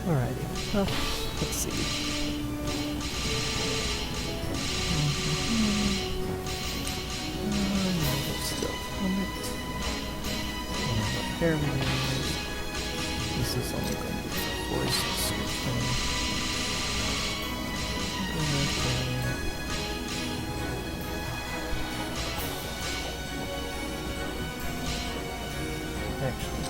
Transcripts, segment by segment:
Alrighty, well, let's see. This is only going to be for voices. Actually,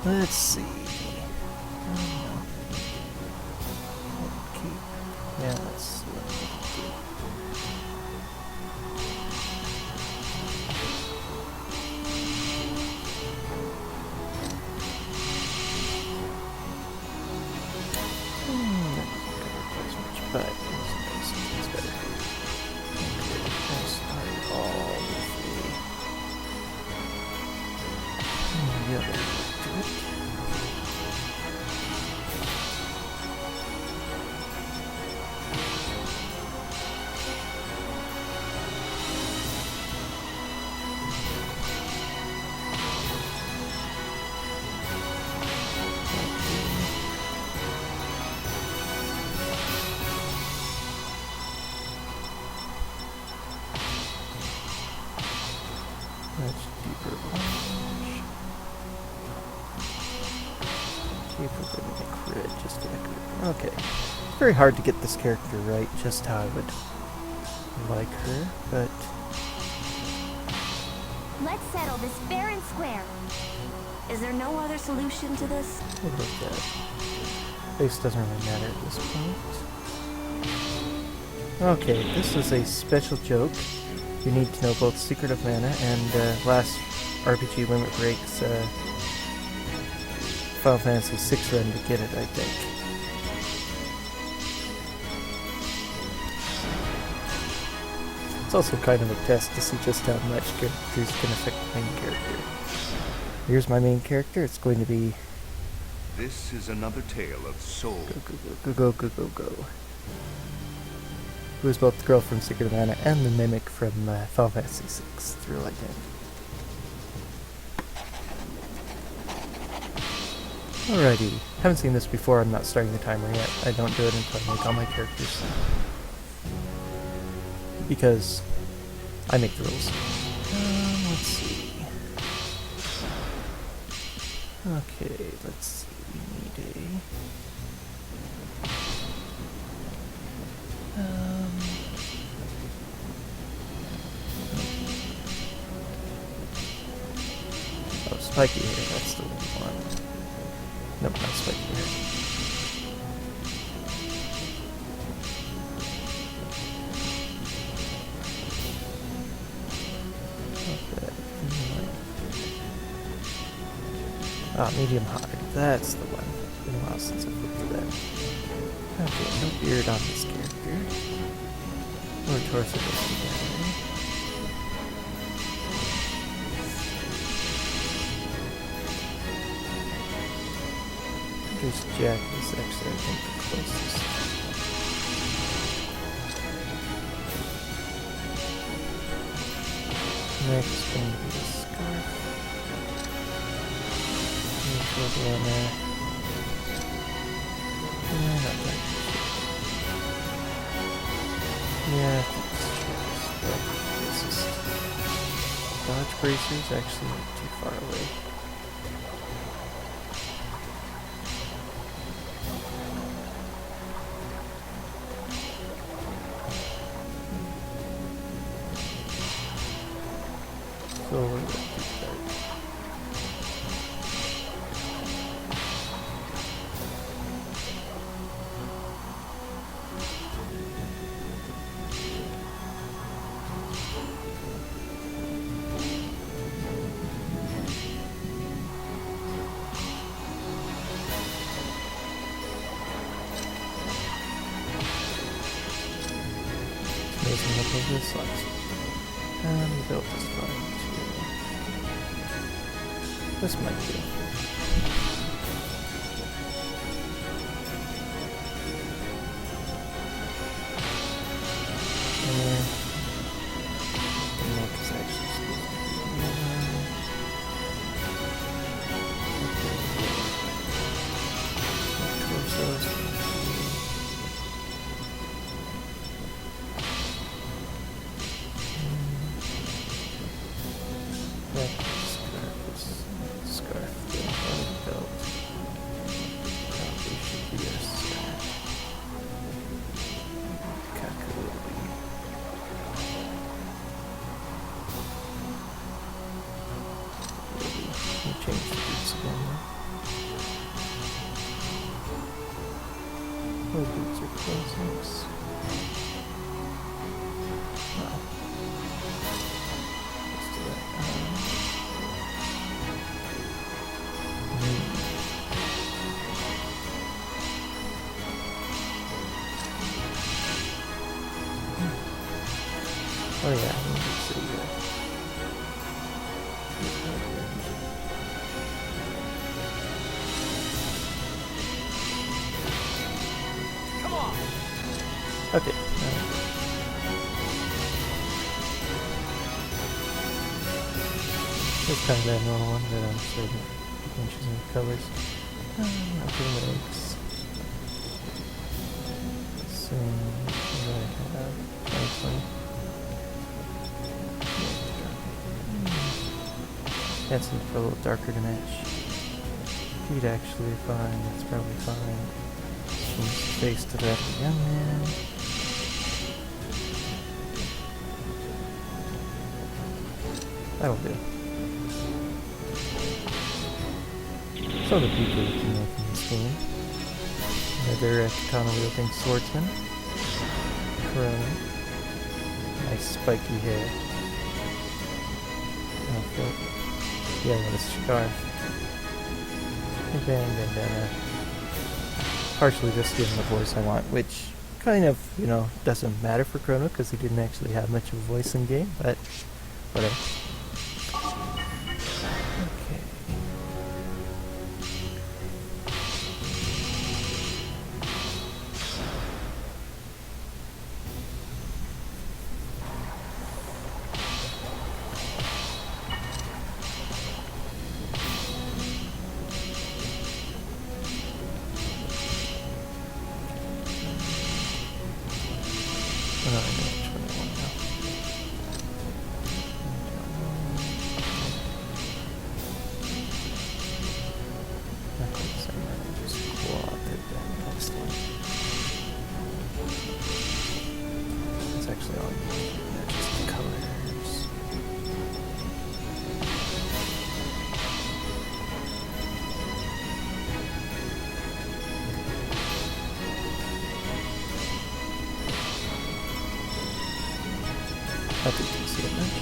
let's see. Yeah, let's but it's better. Let's start all the other. Okay. It's very hard to get this character right, just how I would like her, but... Let's settle this fair and square. Is there no other solution to this? I like that. Face doesn't really matter at this point. Okay, this is a special joke. You need to know both Secret of Mana and last RPG Limit Break's Final Fantasy VI run to get it, I think. It's also kind of a test to see just how much characters can affect the main character. Here's my main character. It's going to be... This is another tale of soul. Go. Who is both the girl from Secret of Mana and the mimic from Final Fantasy VI through Identity. Alrighty. Haven't seen this before. I'm not starting the timer yet. I don't do it until I make all my characters. Because I make the rules. Let's see. Okay, let's see. We need oh, spiky hair. That's the one. Nope, not spiky hair. Ah, medium high. That's the one. It's been a while since I've looked at that. Okay, no beard on this character. Or torso doesn't matter. This Jack is actually, I think, the closest. Next, going to be the scarf. Down there. Yeah, not that. Yeah, it's just dodge bracers actually not too far away. So we're going to keep that. this last one. And build this fine too. This might do. And the neck is actually supposed to be yellow. Torsos. Change the boots again. Those boots are closings. Wow. Let's do that. Oh yeah, let's see here. Okay. It's kind of that normal one that I'm sure that inches and covers. Nothing legs. So, what do I have? 2020. That's a little darker to match. Feet actually fine, that's probably fine. Change the face to that of a young man. That'll do. So the people you can make in this game. Another katana-wielding swordsman. Corona. Nice spiky hair. Outfit. Yeah, with a scarf. Bandana. Partially just giving the voice I want, which kind of, you know, doesn't matter for Chrono because he didn't actually have much of a voice in game, but whatever. Okay. I know which one I want now. Not quite the same, I'll just plot it that next one. It's actually all they're just the colors. I think you can see it much.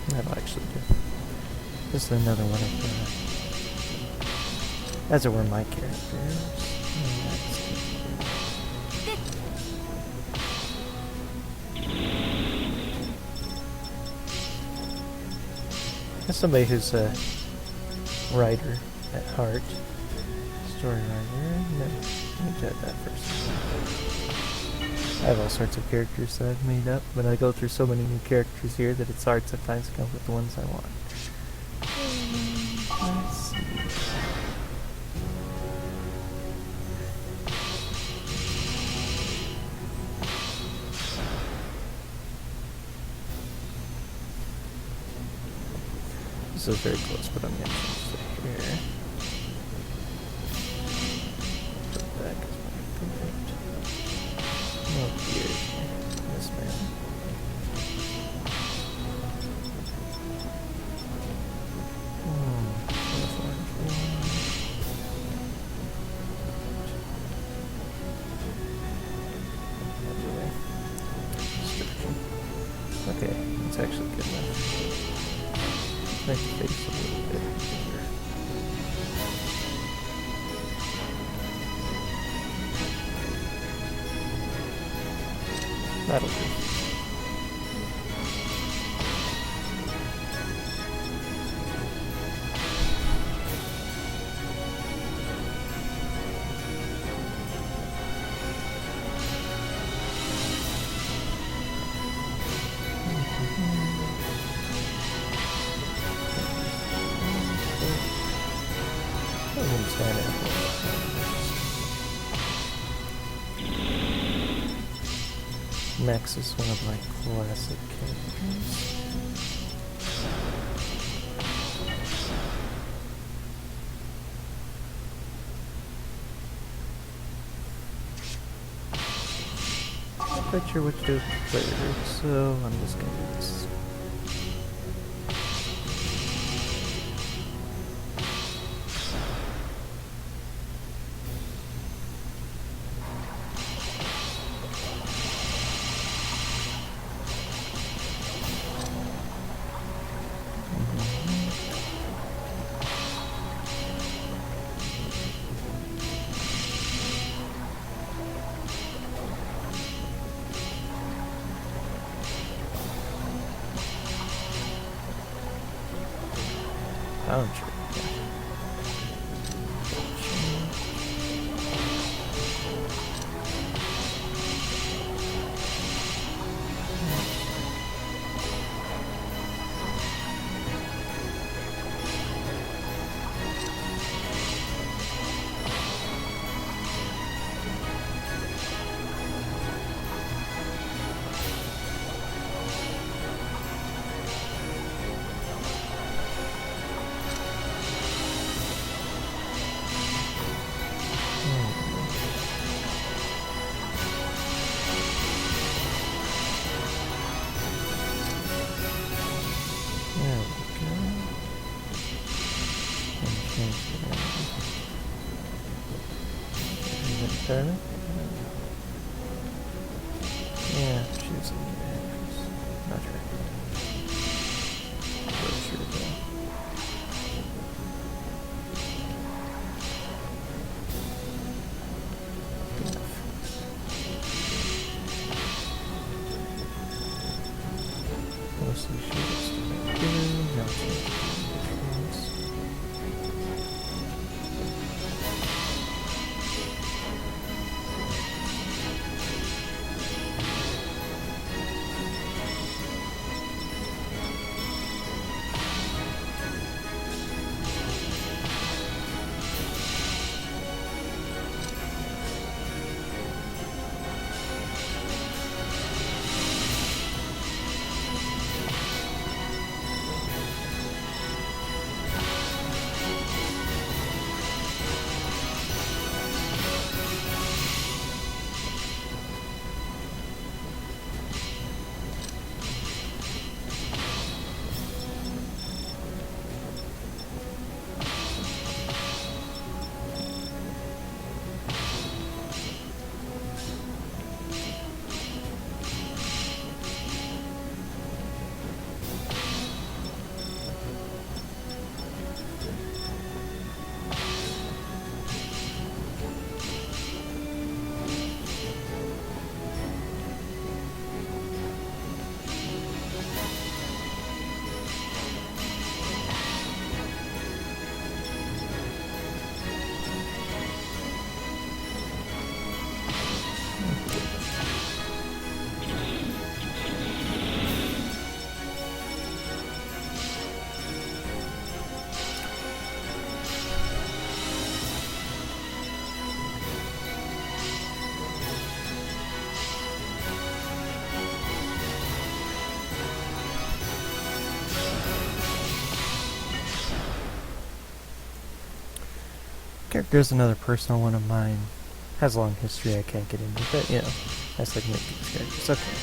That'll actually do. This is another one of the, as it were, my characters. As somebody who's a writer at heart, story writer, no, let me get that first. I have all sorts of characters that I've made up, but I go through so many new characters here that it's hard sometimes to come up with the ones I want. Let's see. This is very close, but I'm going to change the hair. Put back as my favorite. No beard. This man. Uniform. Okay, that's actually good enough. Make the face a little bit bigger. That'll do. Max is one of my classic characters. Not quite sure what to do with the player, so I'm just gonna do this. Boundary. Turn. Yeah, choose a new actress. Not right. Sure though. Good enough. Mostly shields to make bigger. Now change the Character's another personal one of mine. Has a long history I can't get into, but you know, that's like making these characters. Okay,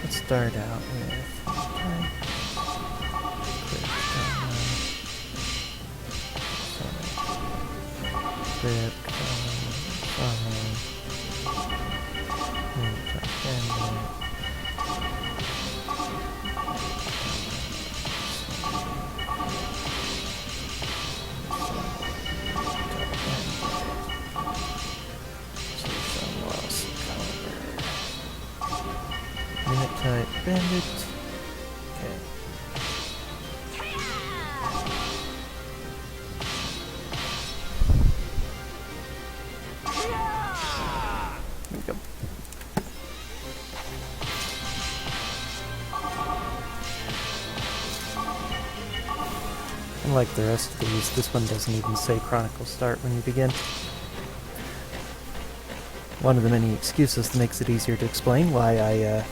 let's start out with type bandit. Okay. There we go. Unlike the rest of these, this one doesn't even say Chronicle start when you begin. One of the many excuses that makes it easier to explain why I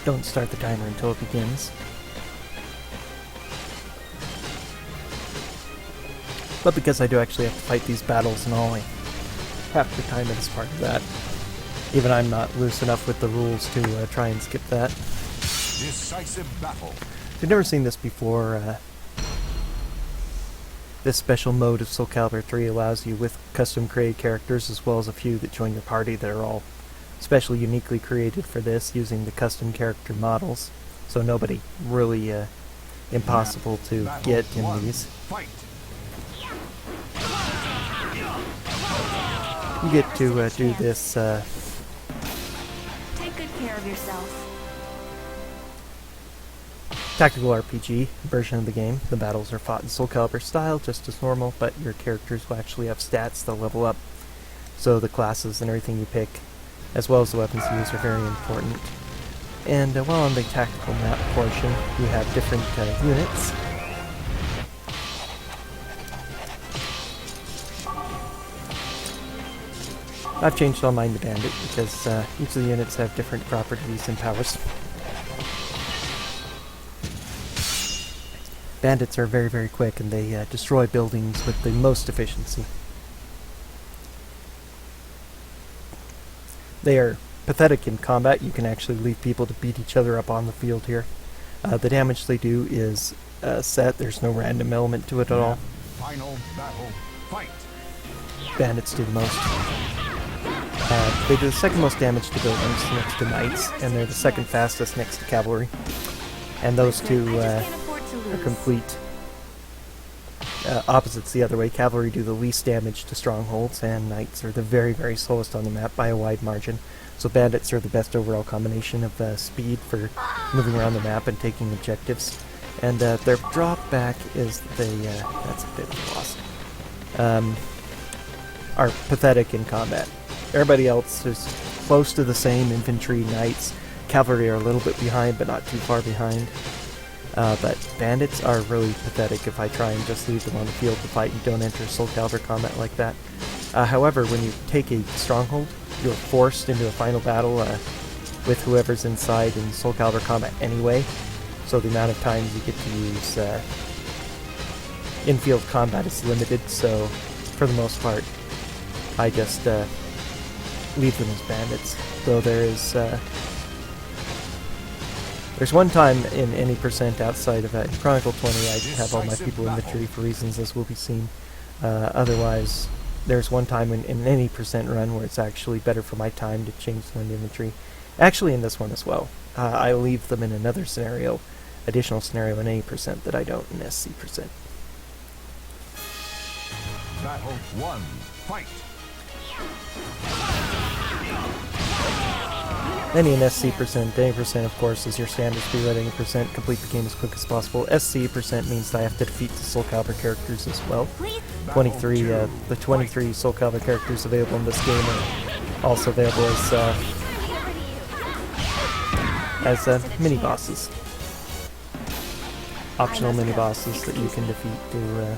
don't start the timer until it begins. But because I do actually have to fight these battles and all, I have to time it as part of that. Even I'm not loose enough with the rules to try and skip that. Decisive battle. If you've never seen this before, this special mode of Soulcalibur III allows you with custom created characters as well as a few that join your party that are all specially uniquely created for this using the custom character models. So nobody really impossible to get in these. Fight. You get to do this Take good care of yourself. tactical RPG version of the game. The battles are fought in Soulcalibur style, just as normal, but your characters will actually have stats they'll level up. So the classes and everything you pick, as well as the weapons you use, are very important. And while on the tactical map portion, you have different units. I've changed all mine to Bandit because each of the units have different properties and powers. Bandits are very, very quick, and they destroy buildings with the most efficiency. They are pathetic in combat. You can actually leave people to beat each other up on the field here. The damage they do is set. There's no random element to it at all. Final battle. Fight. Bandits do the most. They do the second most damage to buildings next to knights, and they're the second fastest next to cavalry. And those two are complete opposites the other way. Cavalry do the least damage to strongholds, and knights are the very, very slowest on the map by a wide margin. So bandits are the best overall combination of speed for moving around the map and taking objectives. And their drawback is that they, that's a bit of a loss, are pathetic in combat. Everybody else is close to the same. Infantry, knights, cavalry are a little bit behind, but not too far behind. But bandits are really pathetic if I try and just leave them on the field to fight and don't enter Soulcalibur combat like that. However, when you take a stronghold, you're forced into a final battle with whoever's inside in Soulcalibur combat anyway. So the amount of times you get to use in-field combat is limited, so for the most part, I just leave them as bandits. Though there's one time in any percent outside of in Chronicle 20 I have all my people infantry for reasons as will be seen. Otherwise, there's one time in any percent run where it's actually better for my time to change them into infantry. Actually in this one as well. I leave them in another scenario, additional scenario in any percent that I don't in SC percent. Battle 1. Fight. Any in SC percent, any percent of course is your standard speed rating percent, complete the game as quick as possible. SC percent means that I have to defeat the Soulcalibur characters as well. 23, the 23 Soulcalibur characters available in this game are also available as mini bosses. Optional mini bosses that you can defeat to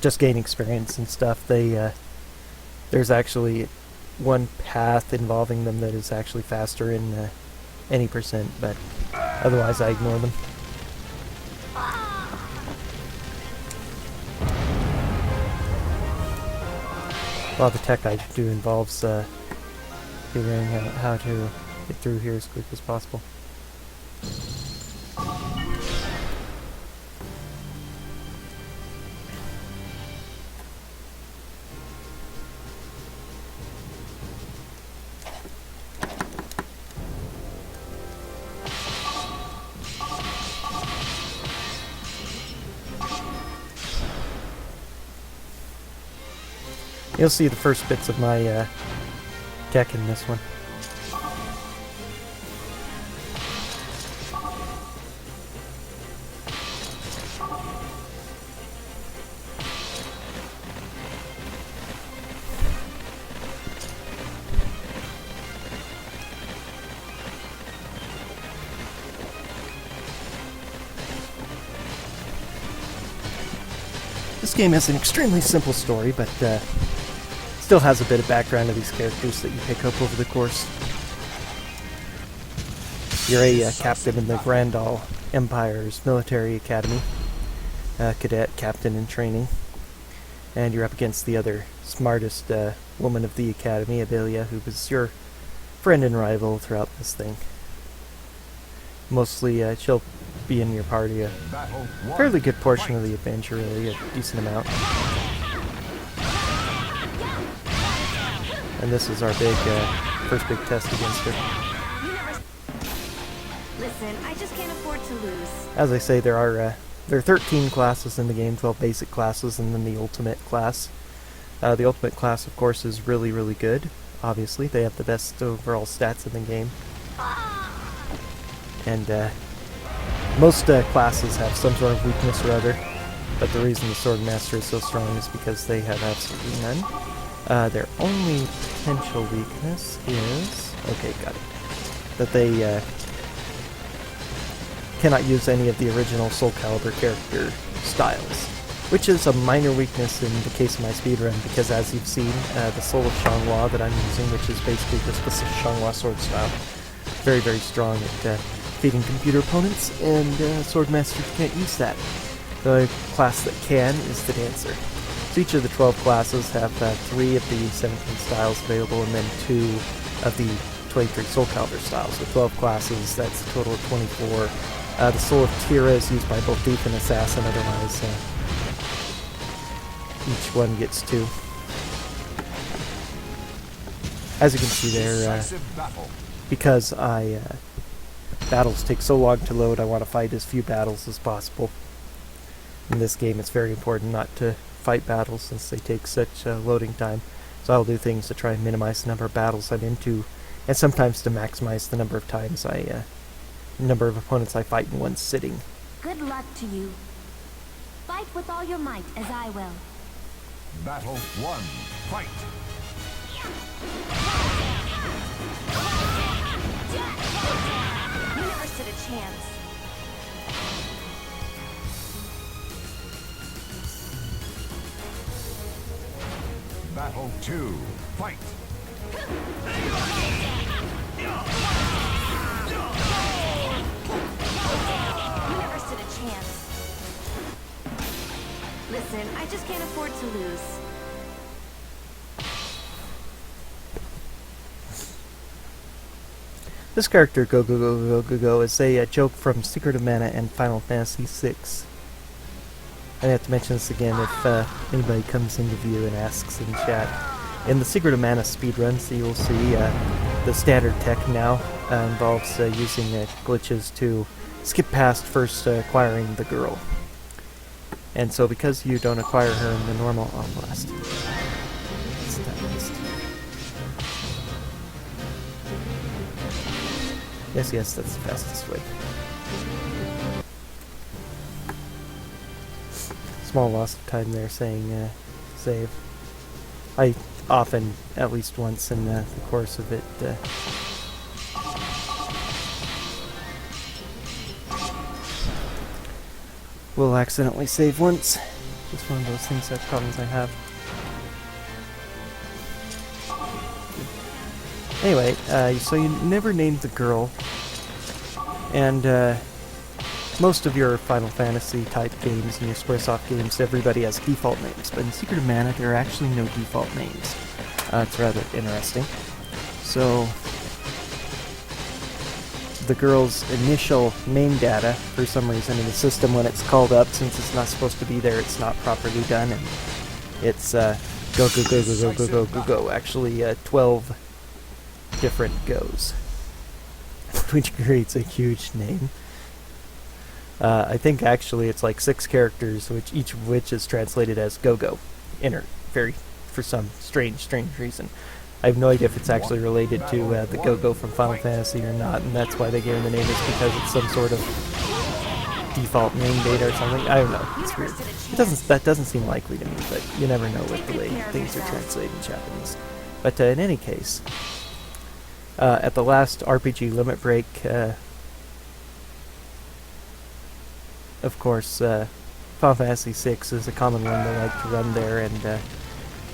just gain experience and stuff. They there's actually one path involving them that is actually faster in any percent, but otherwise I ignore them. A lot of the tech I do involves figuring out how to get through here as quick as possible. You'll see the first bits of my tech in this one. This game has an extremely simple story, but still has a bit of background of these characters that you pick up over the course. You're a captain in the Grandal Empire's military academy, cadet captain in training, and you're up against the other smartest woman of the academy, Abelia, who was your friend and rival throughout this thing. Mostly, she'll be in your party a fairly good portion of the adventure, really, a decent amount. And this is our big, first big test against her. Listen, I just can't afford to lose. As I say, there are 13 classes in the game, 12 basic classes, and then the ultimate class. The ultimate class, of course, is really, really good. Obviously, they have the best overall stats in the game. And most classes have some sort of weakness or other, but the reason the Sword Master is so strong is because they have absolutely none. Their only potential weakness is... okay, got it. That they cannot use any of the original Soulcalibur character styles, which is a minor weakness in the case of my speedrun, because as you've seen, the Soul of Xianghua that I'm using, which is basically just the Xianghua sword style, very, very strong at defeating computer opponents, and Swordmaster can't use that. The class that can is the Dancer. So each of the 12 classes have 3 of the 17 styles available, and then 2 of the 23 Soulcalibur styles. So 12 classes, that's a total of 24. The Soul of Tira is used by both Thief and Assassin, otherwise each one gets 2. As you can see there, because battles take so long to load, I want to fight as few battles as possible. In this game, it's very important not to fight battles since they take such loading time. So I'll do things to try and minimize the number of battles I'm into, and sometimes to maximize the number of times number of opponents I fight in one sitting. Good luck to you. Fight with all your might, as I will. Battle 1. Fight. You never stood a chance. Battle 2. Fight. You never stood a chance. Listen, I just can't afford to lose. This character, Go Go Go Go Go Go, is a joke from Secret of Mana and Final Fantasy VI. I have to mention this again if anybody comes into view and asks in chat. In the Secret of Mana speedruns, you will see the standard tech now involves using glitches to skip past first acquiring the girl. And so because you don't acquire her in the normal... oh, blast. What's that list? Yes, that's the fastest way. Small loss of time there saying save. I often, at least once in the course of it, will accidentally save once. Just one of those things, that problems I have. Anyway, so you never named the girl, and most of your Final Fantasy type games and your Squaresoft games, everybody has default names, but in Secret of Mana there are actually no default names. It's rather interesting. So the girl's initial name data, for some reason in the system when it's called up, since it's not supposed to be there, it's not properly done, and it's go go go go go go go go go. Actually, 12 different goes, which creates a huge name. I think actually it's like 6 characters, which each of which is translated as go-go. For some strange reason. I have no idea if it's actually related to the go-go from Final Fantasy or not, and that's why they gave him the name, is because it's some sort of default name data or something. I don't know. It's weird. That doesn't seem likely to me, but you never know with the way things are translated in Japanese. But in any case, at the last RPG limit break, of course, Final Fantasy VI is a common one they like to run there, and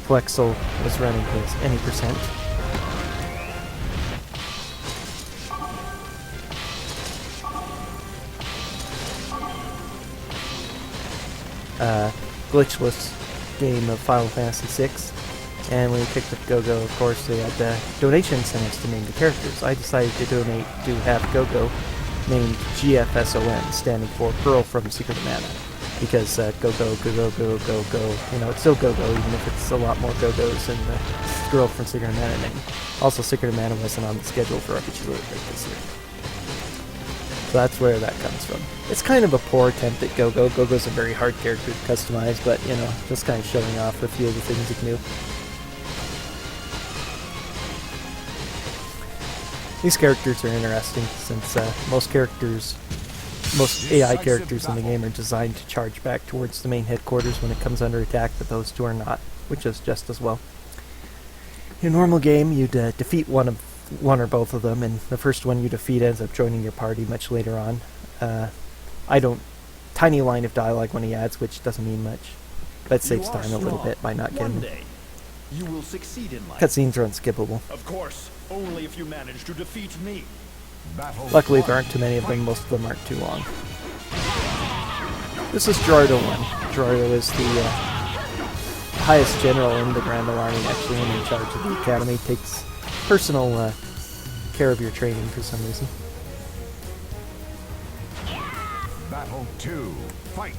Plexel was running his any %. Glitchless game of Final Fantasy VI, and when we picked up GoGo, of course, they had donation incentives to name the characters. I decided to donate to have GoGo named GFSON, standing for Girl from Secret of Mana, because go, you know, it's still GoGo, even if it's a lot more GoGos than the Girl from Secret of Mana name. Also, Secret of Mana wasn't on the schedule for RPG Break this year. So that's where that comes from. It's kind of a poor attempt at GoGo. GoGo's a very hard character to customize, but, you know, just kind of showing off a few of the things you can do. These characters are interesting, since most AI characters in the game are designed to charge back towards the main headquarters when it comes under attack, but those two are not, which is just as well. In a normal game, you'd defeat one or both of them, and the first one you defeat ends up joining your party much later on. Tiny line of dialogue when he adds, which doesn't mean much, but saves time a little bit by not getting them. You will succeed in life. Cutscenes are unskippable. Of course, only if you manage to defeat me. Luckily, there aren't too many of them. Most of them aren't too long. This is Gerardo 1. Gerardo is the highest general in the Grand Army, actually, and in charge of the academy. Takes personal care of your training for some reason. Battle 2, fight!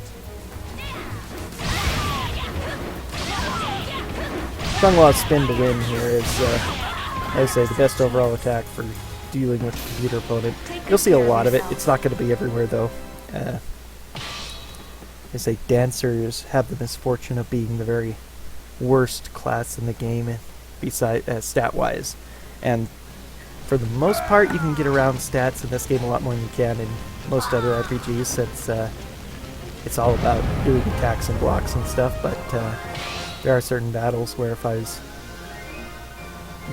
Strong Law Spin to win here is, I say, the best overall attack for dealing with the computer opponent. You'll see a lot of it. It's not going to be everywhere, though. I say dancers have the misfortune of being the very worst class in the game, besides stat-wise. And for the most part, you can get around stats in this game a lot more than you can in most other RPGs, since it's all about doing attacks and blocks and stuff, but there are certain battles where if I was,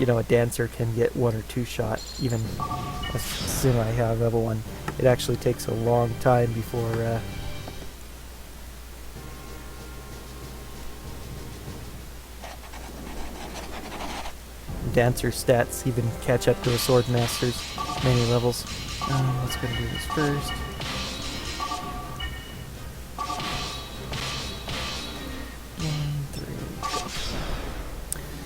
you know, a dancer can get 1 or 2 shot, even as soon as I have level 1. It actually takes a long time before dancer stats even catch up to a sword master's many levels. Let's go do this first.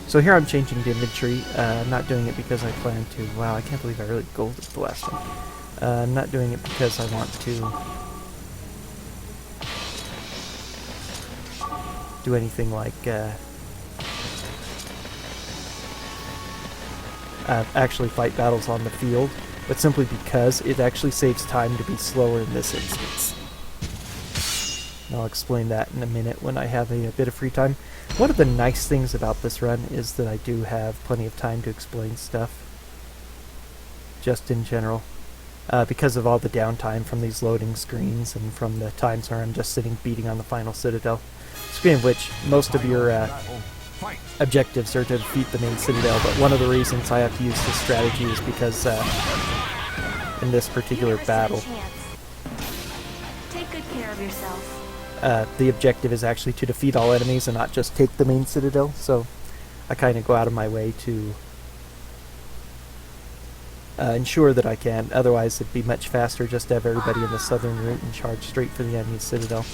So here I'm changing to inventory. I'm not doing it because I plan to. Wow, I can't believe I really golded the last one. I'm not doing it because I want to do anything like actually fight battles on the field, but simply because it actually saves time to be slower in this instance. And I'll explain that in a minute when I have a bit of free time. One of the nice things about this run is that I do have plenty of time to explain stuff, just in general, because of all the downtime from these loading screens and from the times where I'm just sitting beating on the final citadel. Speaking of which, most of your objectives are to defeat the main citadel, but one of the reasons I have to use this strategy is because in this particular battle, Take good care of yourself. the objective is actually to defeat all enemies and not just take the main citadel, so I kind of go out of my way to ensure that I can. Otherwise it'd be much faster just to have everybody in the southern route and charge straight for the enemy citadel.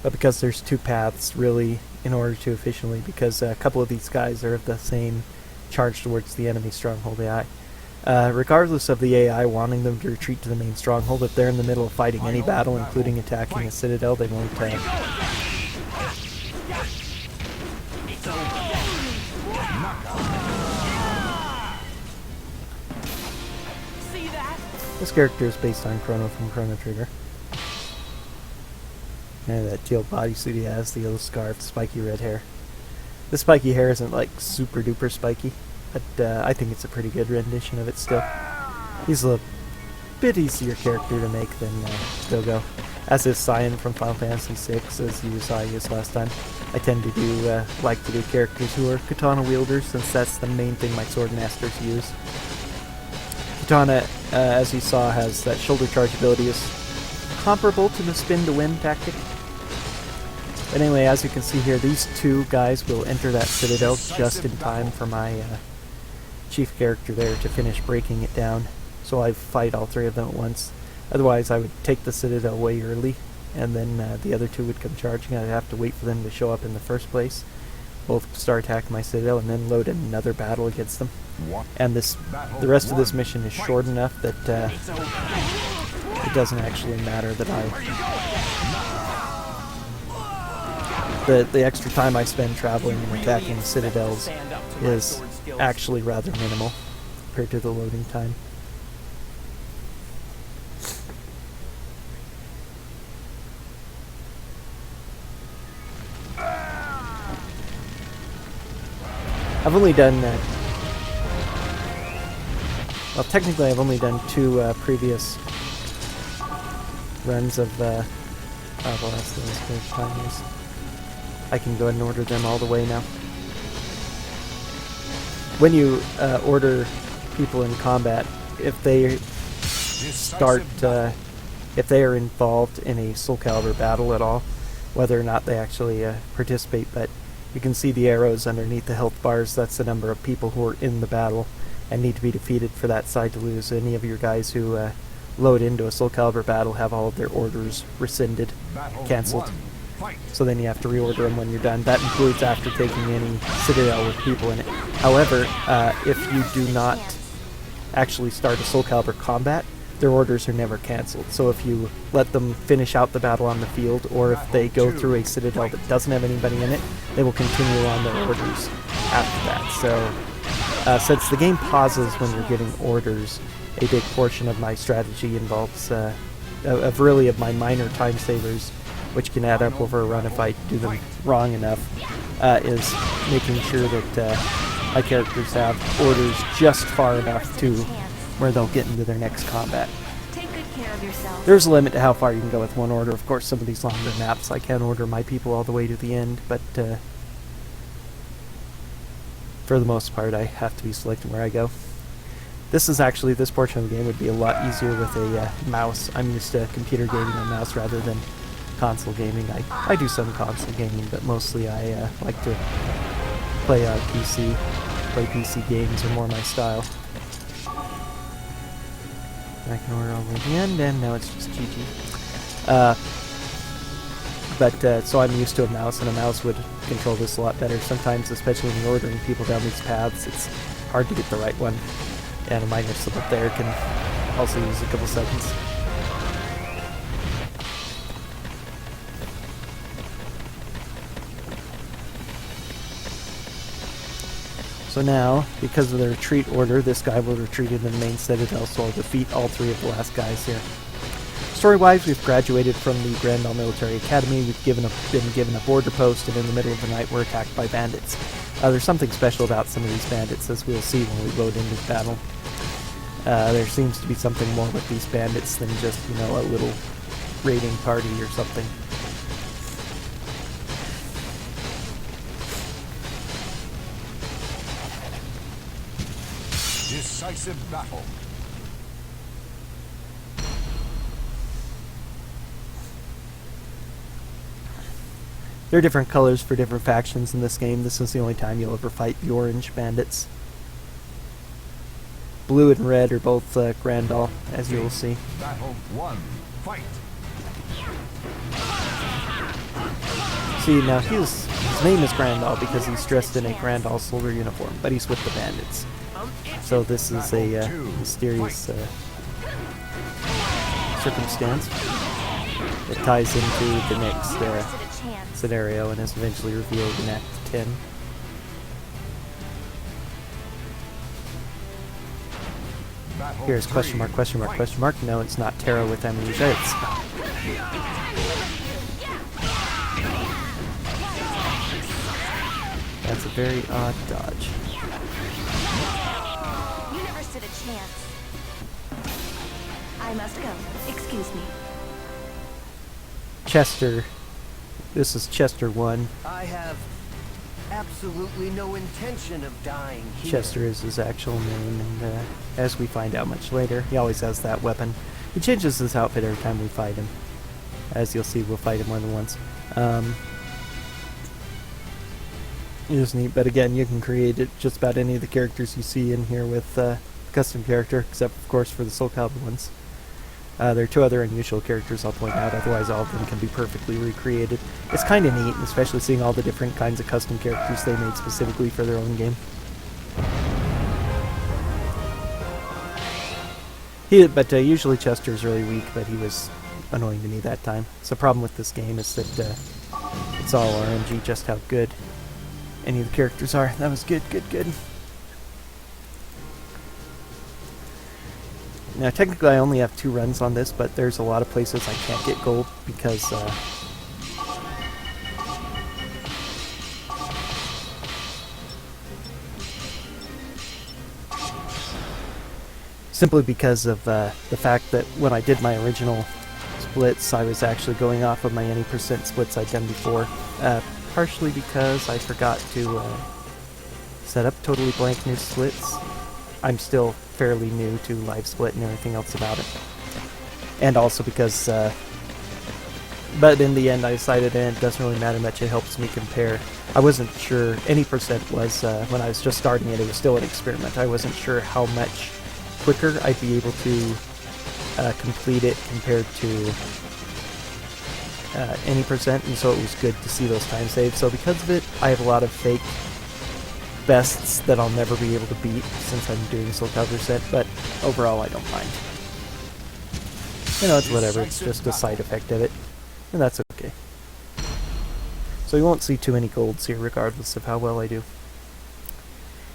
But because there's 2 paths, really, in order to efficiently, because a couple of these guys are of the same charge towards the enemy stronghold AI. Regardless of the AI wanting them to retreat to the main stronghold, if they're in the middle of fighting any battle, including attacking a citadel, they won't This character is based on Chrono from Chrono Trigger. And that teal bodysuit he has, the yellow scarf, spiky red hair. The spiky hair isn't like super duper spiky, but I think it's a pretty good rendition of it still. He's a bit easier character to make than GoGo. As is Cyan from Final Fantasy VI, as you saw I used last time, I tend to do like to do characters who are katana wielders, since that's the main thing my sword masters use. Katana, as you saw, has that shoulder charge ability, is comparable to the spin to win tactic. But anyway, as you can see here, these two guys will enter that citadel just in time for my chief character there to finish breaking it down. So I fight all three of them at once. Otherwise, I would take the citadel way early, and then the other two would come charging. I'd have to wait for them to show up in the first place. Both start attacking my citadel, and then load another battle against them. And the rest of this mission is short enough that it doesn't actually matter that the extra time I spend traveling and attacking citadels is actually rather minimal compared to the loading time. I've only done, well, technically I've only done 2 previous runs of, well, that's the first time is. I can go ahead and order them all the way now. When you order people in combat, if they start, if they are involved in a Soulcalibur battle at all, whether or not they actually participate, but you can see the arrows underneath the health bars. That's the number of people who are in the battle and need to be defeated for that side to lose. Any of your guys who load into a Soulcalibur battle have all of their orders rescinded, cancelled. So then you have to reorder them when you're done. That includes after taking any citadel with people in it. However, if you do not actually start a Soulcalibur combat, their orders are never cancelled. So if you let them finish out the battle on the field, or if they go through a citadel that doesn't have anybody in it, they will continue on their orders after that. So since the game pauses when you're getting orders, a big portion of my strategy involves, of my minor time savers, which can add up over a run if I do them wrong enough, is making sure that my characters have orders just far enough to where they'll get into their next combat. Take good care of yourself. There's a limit to how far you can go with one order. Of course, some of these longer maps, I can order my people all the way to the end, but for the most part, I have to be selecting where I go. This portion of the game would be a lot easier with a mouse. I'm used to computer gaming on mouse rather than console gaming. I do some console gaming, but mostly I like to play on PC. Play PC games are more my style. I can order all the way to the end, and now it's just GG. So I'm used to a mouse, and a mouse would control this a lot better. Sometimes, especially when you're ordering people down these paths, it's hard to get the right one. And a minor slip up there can also use a couple seconds. So now, because of the retreat order, this guy will retreat into the main citadel, so I'll defeat all 3 of the last guys here. Story-wise, we've graduated from the Grandal Military Academy, we've been given a border post, and in the middle of the night we're attacked by bandits. There's something special about some of these bandits, as we'll see when we load into the battle. There seems to be something more with these bandits than just, a little raiding party or something. Decisive battle. There are different colors for different factions in this game. This is the only time you'll ever fight the orange bandits. Blue and red are both Grandal, as you will see. Battle 1. Fight. See, now his name is Grandal because he's dressed in a Grandal soldier uniform, but he's with the bandits. So this is a mysterious circumstance that ties into the next scenario and is eventually revealed in Act 10. Here's question mark, question mark, question mark. No, it's not Terra with amnesia, it's... That's a very odd dodge. You never stood a chance. I must go. Excuse me. Chester. This is Chester 1. I have absolutely no intention of dying here. Chester is his actual name, and as we find out much later, he always has that weapon. He changes his outfit every time we fight him. As you'll see, we'll fight him more than once. It is neat, but again, you can create it just about any of the characters you see in here with custom character, except of course for the Soulcalibur ones. There are 2 other unusual characters I'll point out, otherwise all of them can be perfectly recreated. It's kind of neat, especially seeing all the different kinds of custom characters they made specifically for their own game. Usually Chester's really weak, but he was annoying to me that time. So the problem with this game is that it's all RNG just how good any of the characters are. That was good. Now, technically I only have 2 runs on this, but there's a lot of places I can't get gold because simply because of the fact that when I did my original splits, I was actually going off of my any percent splits I'd done before. Partially because I forgot to set up totally blank new splits. I'm still fairly new to live split and everything else about it. And also because, but in the end I decided it doesn't really matter much, it helps me compare. I wasn't sure, any percent was, when I was just starting it, it was still an experiment. I wasn't sure how much quicker I'd be able to complete it compared to any percent, and so it was good to see those time saves. So because of it, I have a lot of fake bests that I'll never be able to beat since I'm doing Soulcalibur set, but overall I don't mind. You know, it's whatever, it's just a side effect of it, and that's okay. So you won't see too many golds here regardless of how well I do.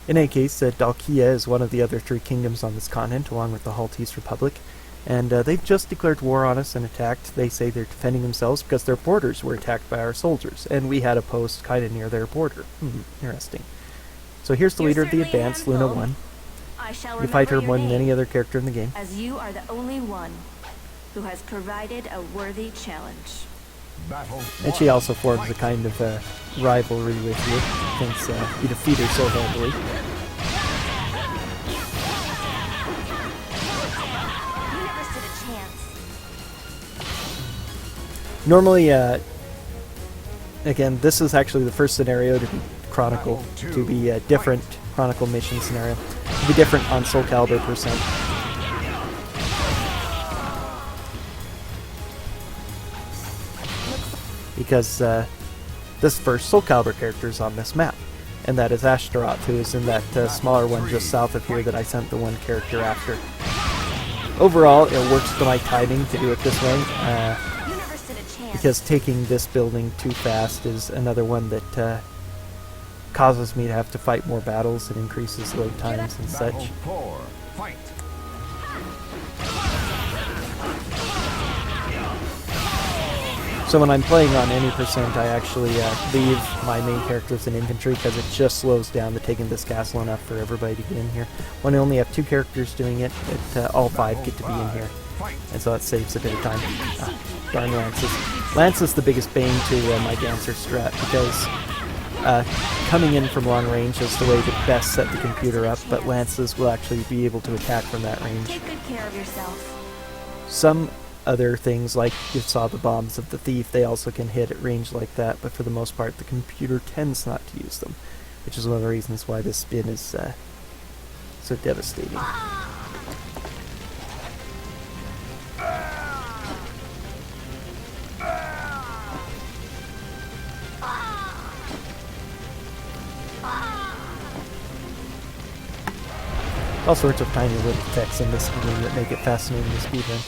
In any case, Dalkia is one of the other 3 kingdoms on this continent, along with the Haltese Republic, and they've just declared war on us and attacked. They say they're defending themselves because their borders were attacked by our soldiers, and we had a post kind of near their border. Interesting. So here's the leader of the advance, Luna 1. You fight her more than any other character in the game. As you are the only one who has provided a worthy challenge. And she also forms a kind of rivalry with you, since you defeat her so handily. You never stood a chance. Normally, again, this is actually the first scenario to be Chronicle, to be a different Chronicle mission scenario, to be different on Soulcalibur %. Because this first Soulcalibur character is on this map, and that is Ashtaroth, who is in that smaller one just south of here that I sent the one character after. Overall, it works to my timing to do it this way, because taking this building too fast is another one that causes me to have to fight more battles and increases load times and such. So when I'm playing on any percent, I actually leave my main characters in infantry because it just slows down the taking this castle enough for everybody to get in here. When I only have 2 characters doing it, all 5 get to be in here, and so that saves a bit of time. Darn Lances. Lance is the biggest bane to my Dancer strat because coming in from long range is the way to best set the computer up, but Lances will actually be able to attack from that range. Take good care of yourself. Some other things, like you saw the bombs of the thief, they also can hit at range like that, but for the most part the computer tends not to use them, which is one of the reasons why this spin is so devastating. All sorts of tiny little effects in this game that make it fascinating to speedrun.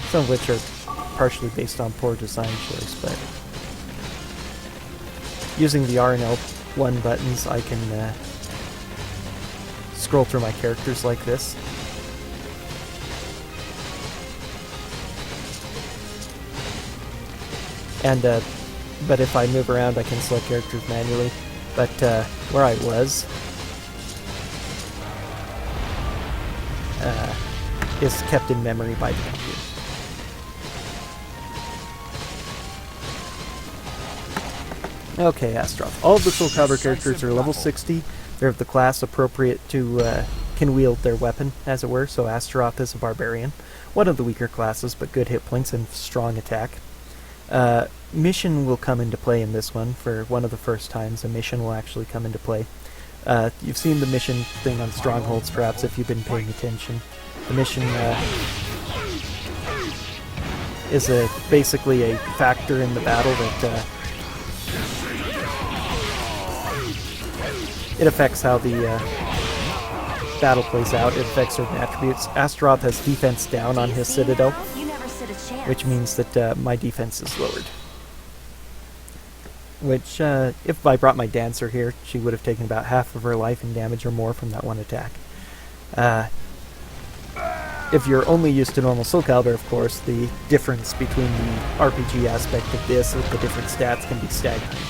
Some of which are partially based on poor design choice, but using the R and L1 buttons, I can scroll through my characters like this. And but if I move around, I can select characters manually. But where I was is kept in memory by the computer. Okay, Astaroth. All of the Soulcalibur characters are level 60. They're of the class appropriate to can wield their weapon, as it were. So Astaroth is a barbarian, one of the weaker classes, but good hit points and strong attack. Mission will come into play in this one for one of the first times. A mission will actually come into play. You've seen the mission thing on Strongholds, perhaps, if you've been paying attention. The mission is basically a factor in the battle that it affects how the battle plays out. It affects certain attributes. Astaroth has defense down on his citadel, which means that my defense is lowered. Which, if I brought my Dancer here, she would have taken about half of her life in damage or more from that one attack. If you're only used to normal Soulcalibur, of course, the difference between the RPG aspect of this with the different stats can be staggering.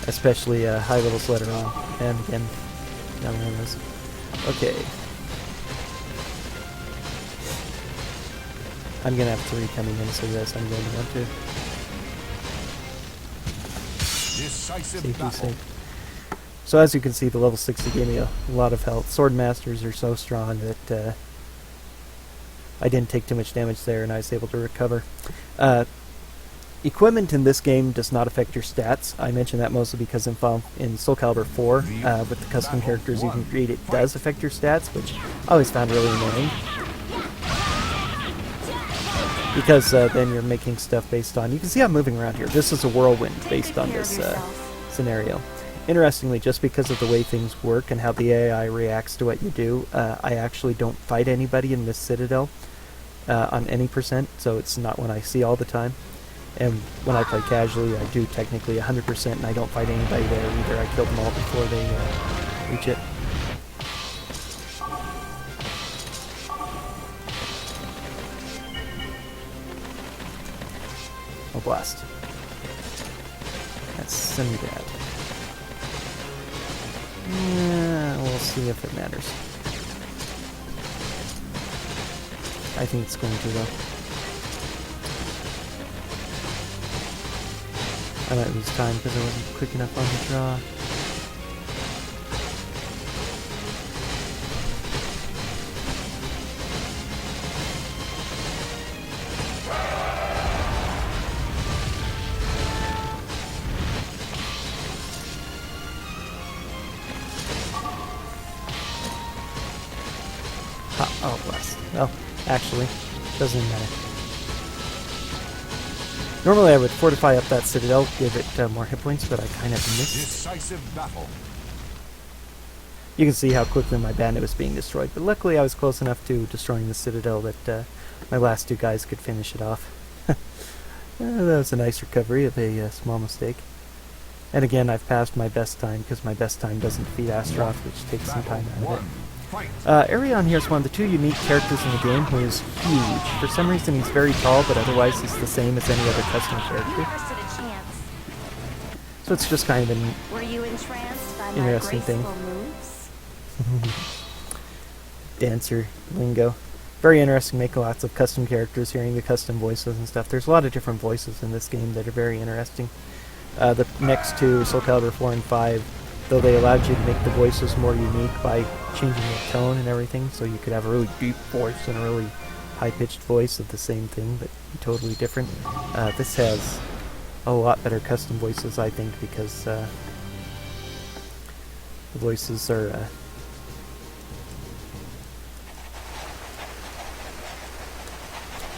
Especially high levels later on. And again, down those. Okay. I'm going to have 3 coming in, so yes, I'm going to want to. Safety safe. So as you can see, the level 60 gave me a lot of health. Sword Masters are so strong that I didn't take too much damage there, and I was able to recover. Equipment in this game does not affect your stats. I mention that mostly because in Soulcalibur 4, with the custom characters you can create, it does affect your stats, which I always found really annoying. Because then you're making stuff based on... You can see I'm moving around here. This is a whirlwind based on this scenario. Interestingly, just because of the way things work and how the AI reacts to what you do, I actually don't fight anybody in this citadel on any percent, so it's not one I see all the time. And when I play casually, I do technically 100%, and I don't fight anybody there either. I kill them all before they reach it. Oh, blast. That's semi-bad. Yeah, we'll see if it matters. I think it's going to, though. I might lose time because I wasn't quick enough on the draw. Oh, bless. Well, actually, doesn't matter. Normally I would fortify up that citadel, give it more hit points, but I kind of missed. Decisive battle. You can see how quickly my bandit was being destroyed, but luckily I was close enough to destroying the citadel that my last 2 guys could finish it off. That was a nice recovery of a small mistake. And again, I've passed my best time, because my best time doesn't defeat Astaroth, which takes some time out of it. Arion here is one of the 2 unique characters in the game who is huge. For some reason he's very tall, but otherwise he's the same as any other custom character. So it's just kind of an interesting thing. Dancer lingo. Very interesting, make lots of custom characters, hearing the custom voices and stuff. There's a lot of different voices in this game that are very interesting. The next 2, Soulcalibur 4 and 5, though they allowed you to make the voices more unique by changing the tone and everything, so you could have a really deep voice and a really high-pitched voice of the same thing, but totally different. This has a lot better custom voices, I think, because the voices are...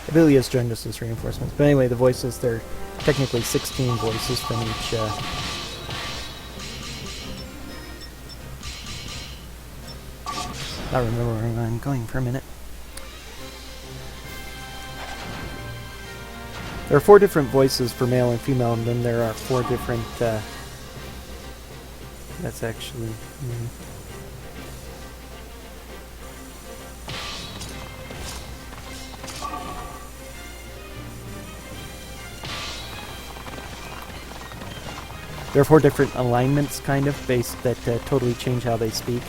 It really is joined us as reinforcements. But anyway, the voices, they're technically 16 voices from each... I remember where I'm going for a minute. There are 4 different voices for male and female, and then there are 4 different... that's actually... There are 4 different alignments, kind of, based that totally change how they speak.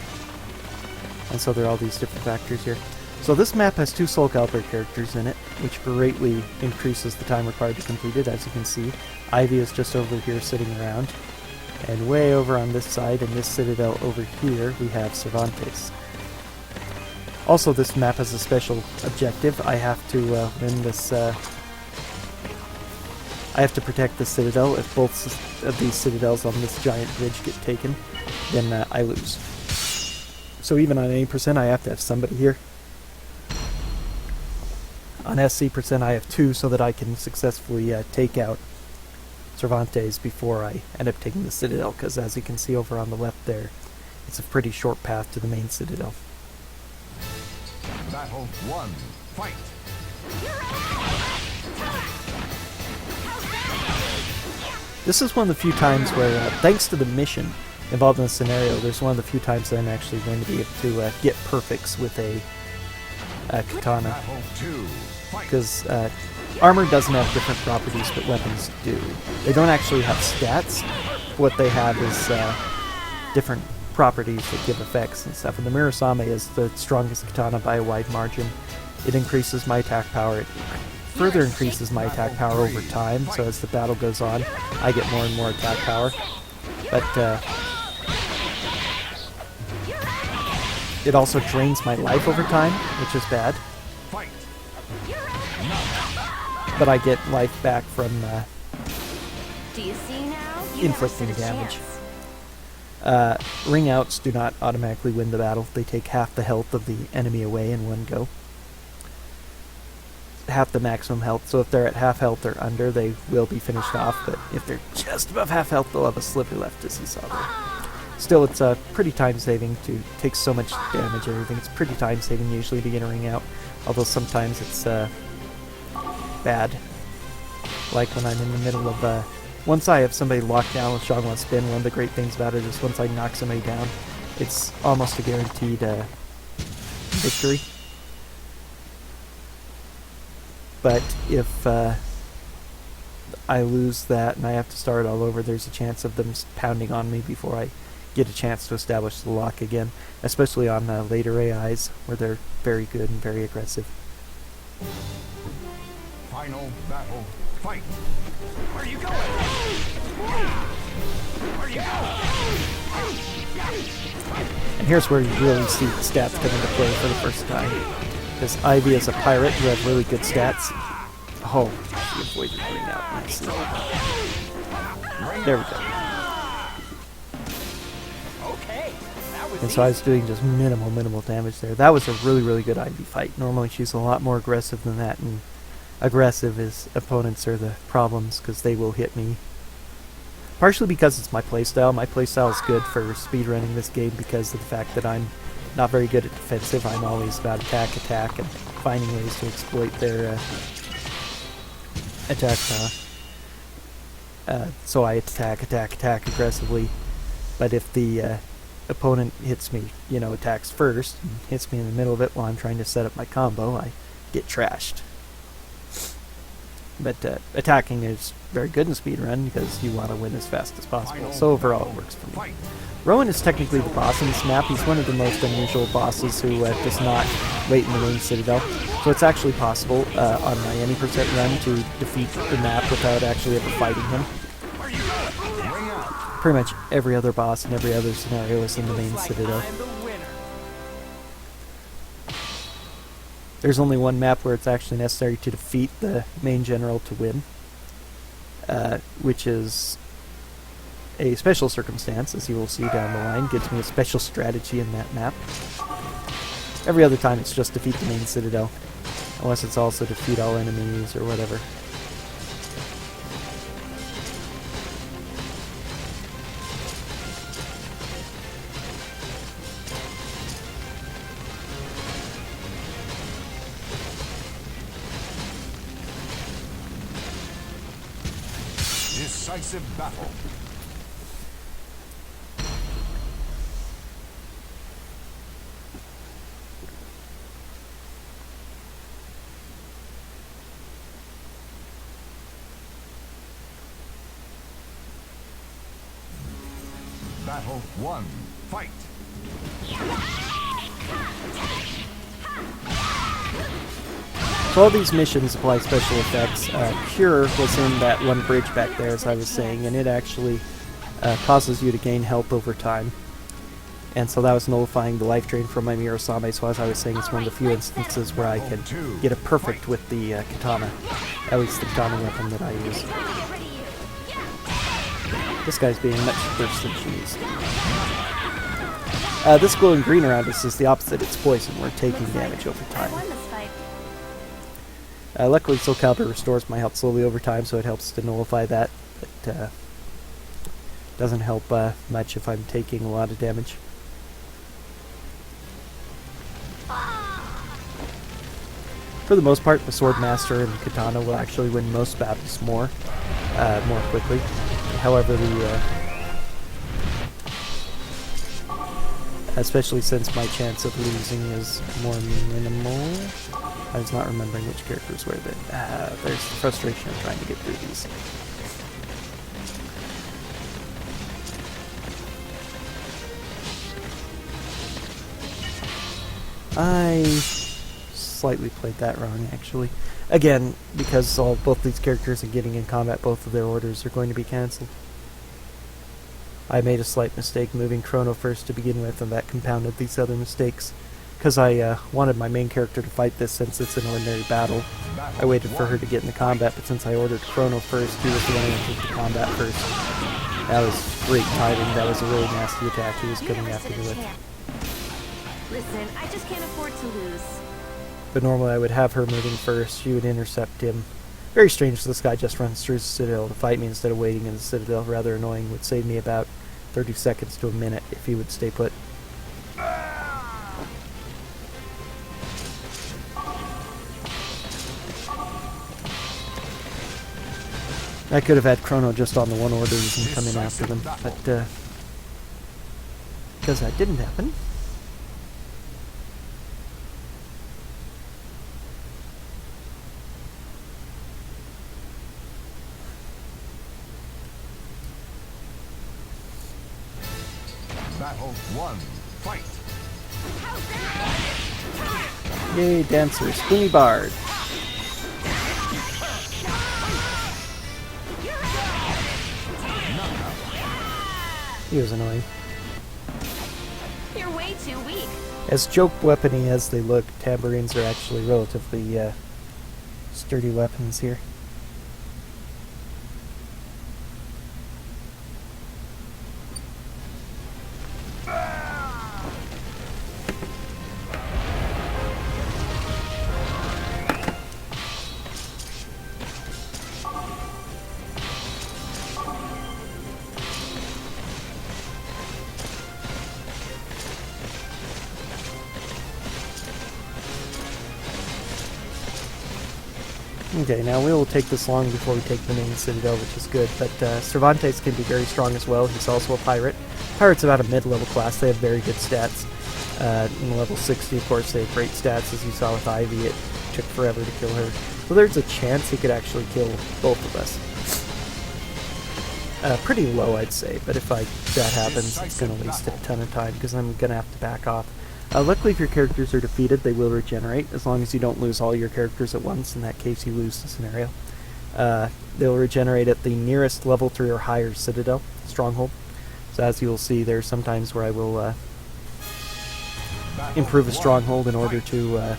And so there are all these different factors here. So this map has 2 Soulcalibur characters in it, which greatly increases the time required to complete it, as you can see. Ivy is just over here sitting around. And way over on this side, in this citadel over here, we have Cervantes. Also, this map has a special objective. I have to win this... I have to protect the citadel. If both of these citadels on this giant bridge get taken, then I lose. So even on 80%, I have to have somebody here. On SC percent, I have 2 so that I can successfully take out Cervantes before I end up taking the citadel, because as you can see over on the left there, it's a pretty short path to the main citadel. Battle 1. Fight. This is one of the few times where, thanks to the mission involved in the scenario, there's one of the few times that I'm actually going to be able to get perfects with a katana. Battle 2. Fight. Because armor doesn't have different properties, but weapons do. They don't actually have stats. What they have is different properties that give effects and stuff. And the Mirasame is the strongest katana by a wide margin. It increases my attack power. It further increases my attack power over time, so as the battle goes on, I get more and more attack power. But it also drains my life over time, which is bad. Fight. But I get life back from Do you see now? You inflicting never stood a damage. chance. Ring outs do not automatically win the battle. They take half the health of the enemy away in one go. Half the maximum health, so if they're at half health or under, they will be finished off, but if they're just above half health, they'll have a sliver left, as you saw there. Still, it's pretty time-saving to take so much damage and everything. It's pretty time-saving usually to get a ring out, although sometimes it's bad. Like when I'm in the middle of... once I have somebody locked down with Shangwan Spin, one of the great things about it is once I knock somebody down, it's almost a guaranteed victory. But if I lose that and I have to start all over, there's a chance of them pounding on me before I get a chance to establish the lock again, especially on later AIs, where they're very good and very aggressive. Final battle. Fight. Where are you going? Where are you going? And here's where you really see the stats come into play for the first time. Because Ivy is a pirate who have really good stats. Oh, she avoided ring out nicely. There we go. Okay, that was And so I was doing just minimal damage there. That was a really good Ivy fight. Normally she's a lot more aggressive than that, and aggressive is opponents are the problems because they will hit me. Partially because it's my playstyle. My playstyle is good for speedrunning this game because of the fact that I'm not very good at defensive. I'm always about attack, and finding ways to exploit their attack power. So I attack aggressively. But if the opponent hits me, attacks first, and hits me in the middle of it while I'm trying to set up my combo, I get trashed. But attacking is very good in speedrun because you want to win as fast as possible. So overall it works for me. Rowan is technically the boss in this map. He's one of the most unusual bosses who does not wait in the main citadel. So it's actually possible on my any percent run to defeat the map without actually ever fighting him. Pretty much every other boss in every other scenario is in the main citadel. I'm the winner. There's only one map where it's actually necessary to defeat the main general to win, which is a special circumstance, as you will see down the line. Gives me a special strategy in that map. Every other time it's just defeat the main citadel, unless it's also defeat all enemies or whatever. Decisive battle. Battle 1. Fight. So all these missions apply special effects. Cure was in that one bridge back there, as I was saying, and it actually causes you to gain health over time. And so that was nullifying the life drain from my Mirosame, so as I was saying, it's one of the few instances where I can get it perfect with the katana. At least the katana weapon that I use. This guy's being much worse than she is. This glowing green around us is the opposite, it's poison. We're taking damage over time. Luckily, Soulcalibur restores my health slowly over time, so it helps to nullify that. But doesn't help much if I'm taking a lot of damage. For the most part, the Swordmaster and Katana will actually win most battles more quickly. However, especially since my chance of losing is more minimal. I was not remembering which characters were, but there's the frustration of trying to get through these. I slightly played that wrong, actually. Again, because both these characters are getting in combat, both of their orders are going to be cancelled. I made a slight mistake moving Chrono first to begin with, and that compounded these other mistakes. Because I wanted my main character to fight this since it's an ordinary battle. I waited for her to get in the combat, but since I ordered Chrono first, he was the one who entered the combat first. That was great timing. That was a really nasty attack he was coming after me with. Listen, I just can't afford to lose. But normally I would have her moving first, she would intercept him. Very strange, this guy just runs through the Citadel to fight me instead of waiting in the Citadel. Rather annoying, would save me about 30 seconds to a minute if he would stay put. I could have had Chrono just on the one orders and come in after them, but because that didn't happen. Battle 1. Fight. Yay, Dancer, Spoony Bard. He was annoying. You're way too weak. As joke weapony as they look, tambourines are actually relatively sturdy weapons here. Okay, now we will take this long before we take the main Citadel, which is good, but Cervantes can be very strong as well. He's also a pirate. Pirate's about a mid-level class. They have very good stats. In level 60, of course, they have great stats. As you saw with Ivy, it took forever to kill her. So there's a chance he could actually kill both of us. Pretty low, I'd say, but if that happens, it's going to waste a ton of time, because I'm going to have to back off. Luckily, if your characters are defeated, they will regenerate, as long as you don't lose all your characters at once. In that case, you lose the scenario. They'll regenerate at the nearest level 3 or higher Citadel, Stronghold. So as you will see, there are some times where I will improve a Stronghold in order to...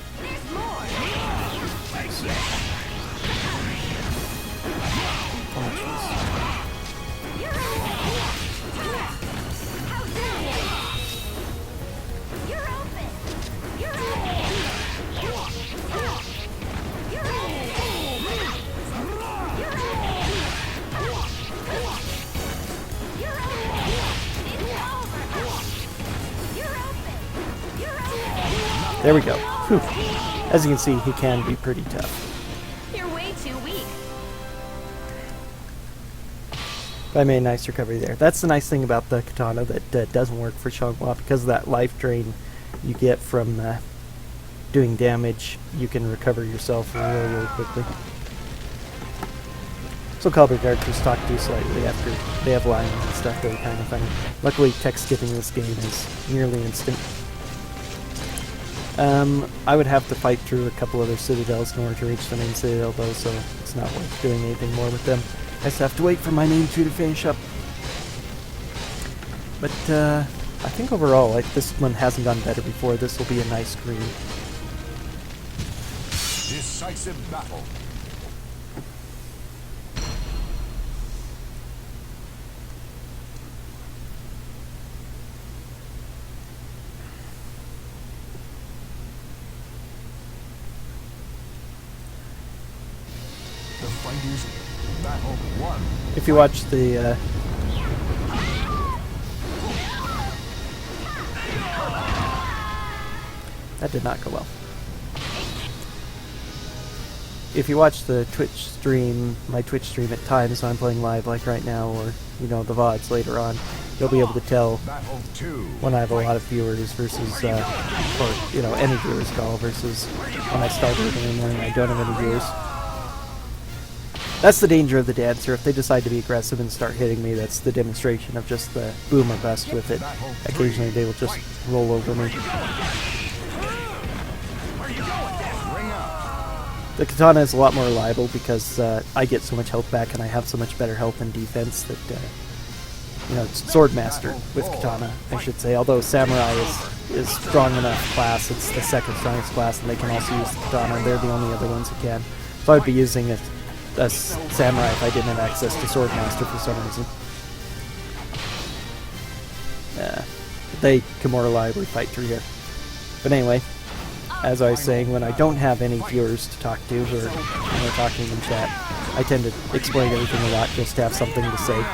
There we go. Whew. As you can see, he can be pretty tough. You're way too weak. But I made a nice recovery there. That's the nice thing about the katana that doesn't work for Xianghua, because of that life drain you get from doing damage. You can recover yourself really, really quickly. Soulcalibur characters talk to you slightly after they have lines and stuff. They're kind of funny. Luckily, text skipping this game is nearly instant. I would have to fight through a couple other citadels in order to reach the main citadel, though, so it's not worth doing anything more with them. I just have to wait for my main two to finish up. But I think overall, like, this one hasn't gone better before. This will be a nice green. Decisive battle. The fighters battle one. If you watch the that did not go well. If you watch the Twitch stream, my Twitch stream at times when I'm playing live like right now, or, you know, the VODs later on, you'll be able to tell Battle two. when I have a lot of viewers versus, or, you know, any viewers at all versus when I start working in the morning I don't have any viewers. That's the danger of the dancer. If they decide to be aggressive and start hitting me, that's the demonstration of just the boom or bust with it. Occasionally they will just roll over me. The katana is a lot more reliable because I get so much health back and I have so much better health and defense that, you know, it's sword master with katana, I should say. Although samurai is strong enough class, it's the second strongest class, and they can also use the katana. They're the only other ones who can. So I'd be using a samurai if I didn't have access to sword master for some reason. They can more reliably fight through here. But anyway, as I was saying, when I don't have any viewers to talk to, or when I'm talking in chat, I tend to explain everything a lot just to have something to say.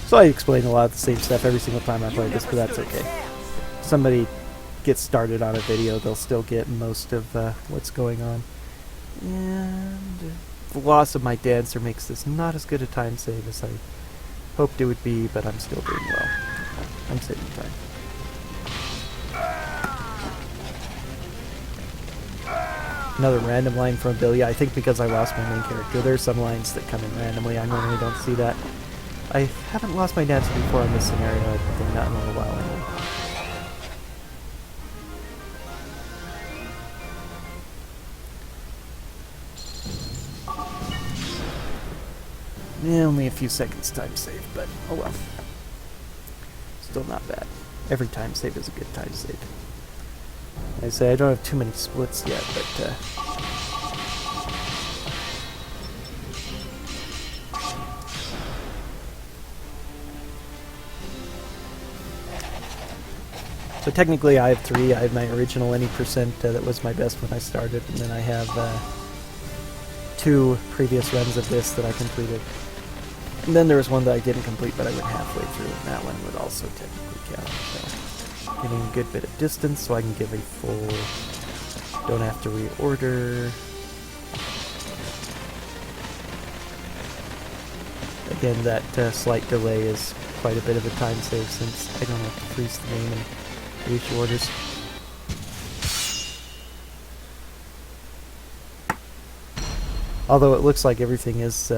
So I explain a lot of the same stuff every single time I play this, but that's okay. If somebody gets started on a video, they'll still get most of what's going on. And the loss of my dancer makes this not as good a time save as I hoped it would be, but I'm still doing well. I'm saving time. Another random line from Billy. I think because I lost my main character. There's some lines that come in randomly. I normally don't see that. I haven't lost my dancer before in this scenario. I think not in a little while anyway. Yeah, only a few seconds time save, but oh well. Still not bad. Every time save is a good time save. I say I don't have too many splits yet, but so technically I have 3. I have my original any percent that was my best when I started, and then I have 2 previous runs of this that I completed. And then there was one that I didn't complete, but I went halfway through, and that one would also technically count. So. Getting a good bit of distance so I can give a full, don't have to reorder. Again, that slight delay is quite a bit of a time save since I don't have to freeze the game and reissue orders. Although it looks like everything is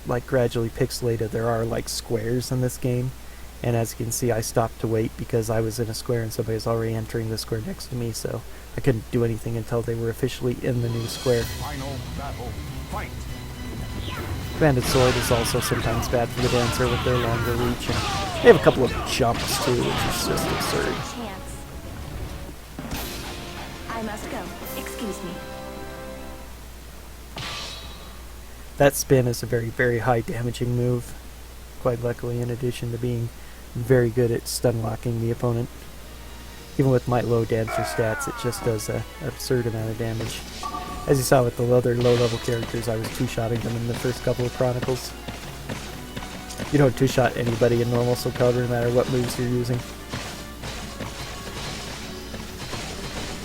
like gradually pixelated, there are like squares in this game. And as you can see, I stopped to wait because I was in a square and somebody was already entering the square next to me, so I couldn't do anything until they were officially in the new square. Final battle. Fight. Banded sword is also sometimes bad for the dancer with their longer reach, and they have a couple of jumps too, which is just absurd. Chance. I must go. Excuse me. That spin is a very, very high damaging move, quite luckily, in addition to being very good at stun locking the opponent. Even with my low dancer stats, it just does an absurd amount of damage. As you saw with the other low-level characters, I was two-shotting them in the first couple of Chronicles. You don't two-shot anybody in normal Soulcalibur, no matter what moves you're using.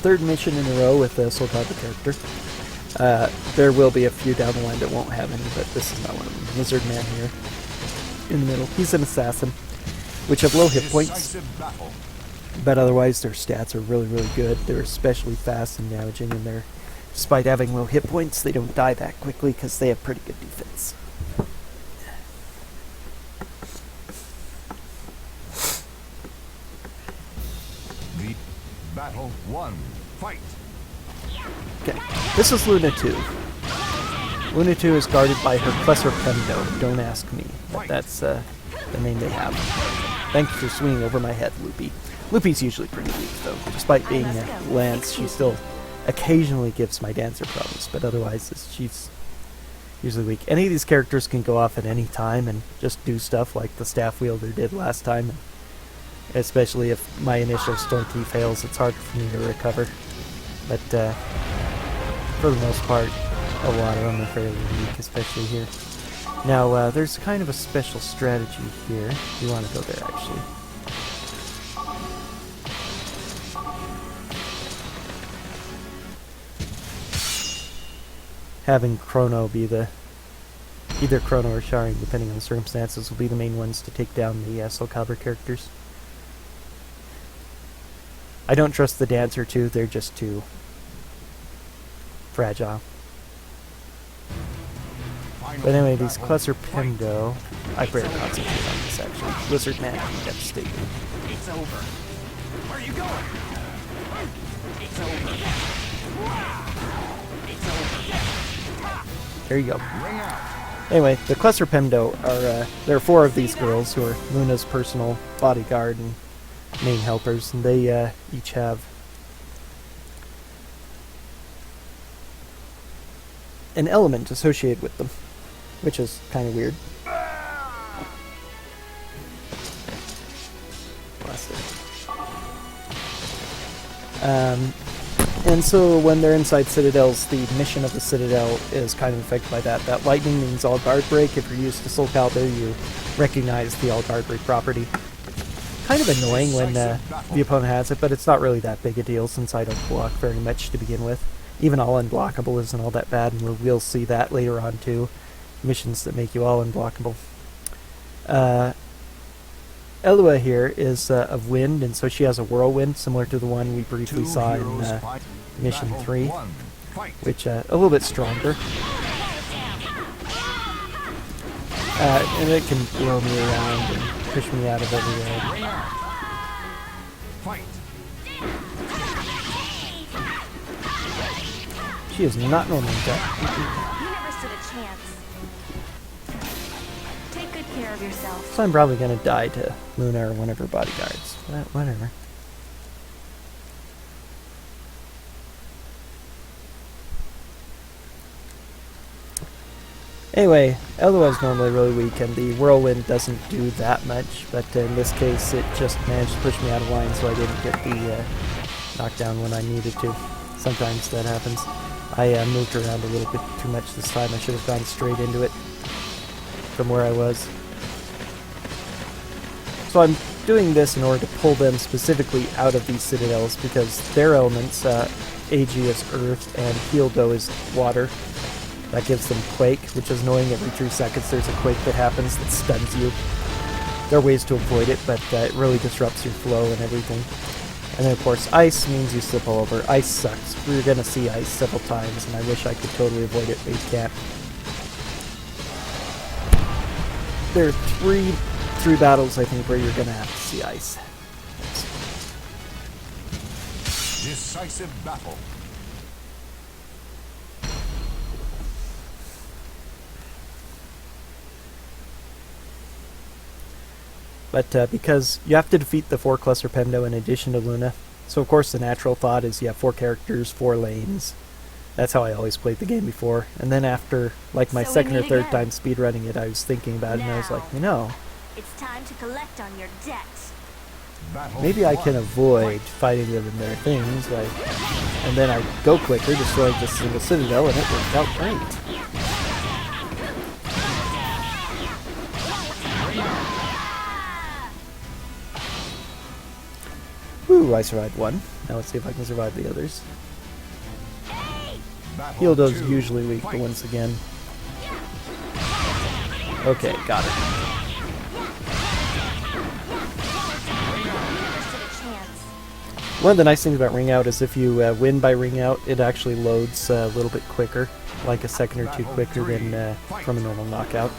Third mission in a row with a Soulcalibur character. There will be a few down the line that won't have any, but this is not one of them. Lizard Man here, in the middle. He's an assassin, which have low hit points, but otherwise their stats are really, really good. They're especially fast and damaging, and they're, despite having low hit points, they don't die that quickly because they have pretty good defense. The battle 1. Fight. Okay, this is Luna 2. Luna 2 is guarded by her Klesser Pendo. Don't ask me, but that's the name they have. Thanks for swinging over my head, Loopy. Loopy's usually pretty weak, though. Despite being Lance, she still occasionally gives my dancer problems, but otherwise she's usually weak. Any of these characters can go off at any time and just do stuff like the staff wielder did last time. Especially if my initial Sortie fails, it's hard for me to recover. But for the most part, a lot of them are fairly weak, especially here. Now, there's kind of a special strategy here. You want to go there, actually. Having Chrono be either Chrono or Shari, depending on the circumstances, will be the main ones to take down the Soulcalibur characters. I don't trust the Dancer too, they're just too fragile. But anyway, these Cluster Pendo, I better concentrate on this actually. Lizard Man can be devastating. It's over. Where are you going? It's over. It's over. There you go. Anyway, the Cluster Pendo are, there are 4 of these girls who are Luna's personal bodyguard and main helpers, and they each have an element associated with them, which is kind of weird. And so when they're inside citadels, the mission of the citadel is kind of affected by that. That lightning means all guard break. If you're used to Soulcalibur, you recognize the all guard break property. Kind of annoying when the opponent has it, but it's not really that big a deal since I don't block very much to begin with. Even all unblockable isn't all that bad, and we'll see that later on too. Missions that make you all unblockable. Elua here is of wind, and so she has a whirlwind similar to the one we briefly saw in Mission 3, which a little bit stronger. And it can blow me around and push me out of everywhere. She is not normal attack. You never stood a chance. Take good care of yourself. So I'm probably going to die to Luna or one of her bodyguards. But whatever. Anyway, Elua is normally really weak, and the whirlwind doesn't do that much, but in this case it just managed to push me out of line so I didn't get the knockdown when I needed to. Sometimes that happens. I moved around a little bit too much this time. I should have gone straight into it from where I was. So I'm doing this in order to pull them specifically out of these citadels because their elements, AG is earth and Healdo is water. That gives them Quake, which is annoying. Every 3 seconds there's a Quake that happens that stuns you. There are ways to avoid it, but it really disrupts your flow and everything. And then of course Ice means you slip all over. Ice sucks. We're going to see Ice several times, and I wish I could totally avoid it, but you can't. There are three battles, I think, where you're going to have to see Ice. Decisive battle. But because you have to defeat the 4 Cluster Pendo in addition to Luna, so of course the natural thought is you have 4 characters, 4 lanes. That's how I always played the game before. And then after, like, my second or third time speedrunning it, I was thinking about it, and I was like, you know, it's time to collect on your debt. maybe I can avoid fighting them in their things, like, and then I go quicker, destroying just a single citadel, and it worked out great. Ooh, I survived one. Now let's see if I can survive the others. Healdo's usually weak, but once again. Okay, got it. One of the nice things about Ring Out is if you win by Ring Out, it actually loads a little bit quicker, like a second or 2 quicker than from a normal knockout.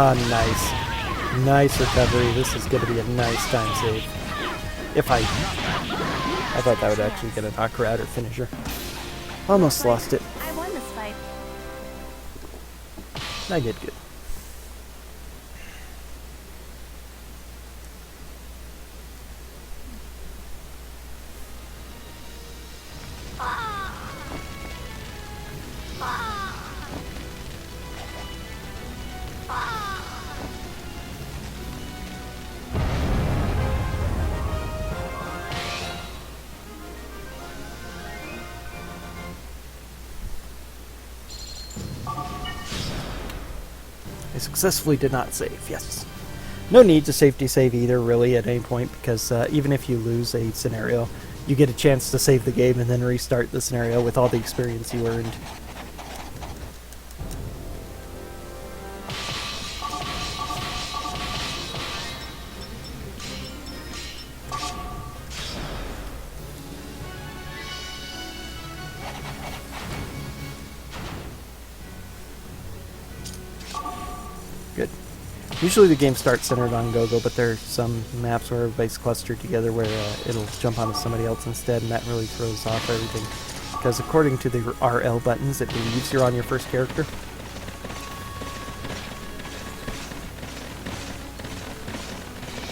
Ah, nice. Nice recovery. This is going to be a nice time save. If I thought that would actually get a knocker out or finisher. Almost lost it. I I did good. I successfully did not save, yes. No need to safety save either, really, at any point, because even if you lose a scenario, you get a chance to save the game and then restart the scenario with all the experience you earned. Good. Usually the game starts centered on Gogo, but there are some maps where everybody's clustered together where it'll jump onto somebody else instead, and that really throws off everything. Because according to the RL buttons, it believes you're on your first character.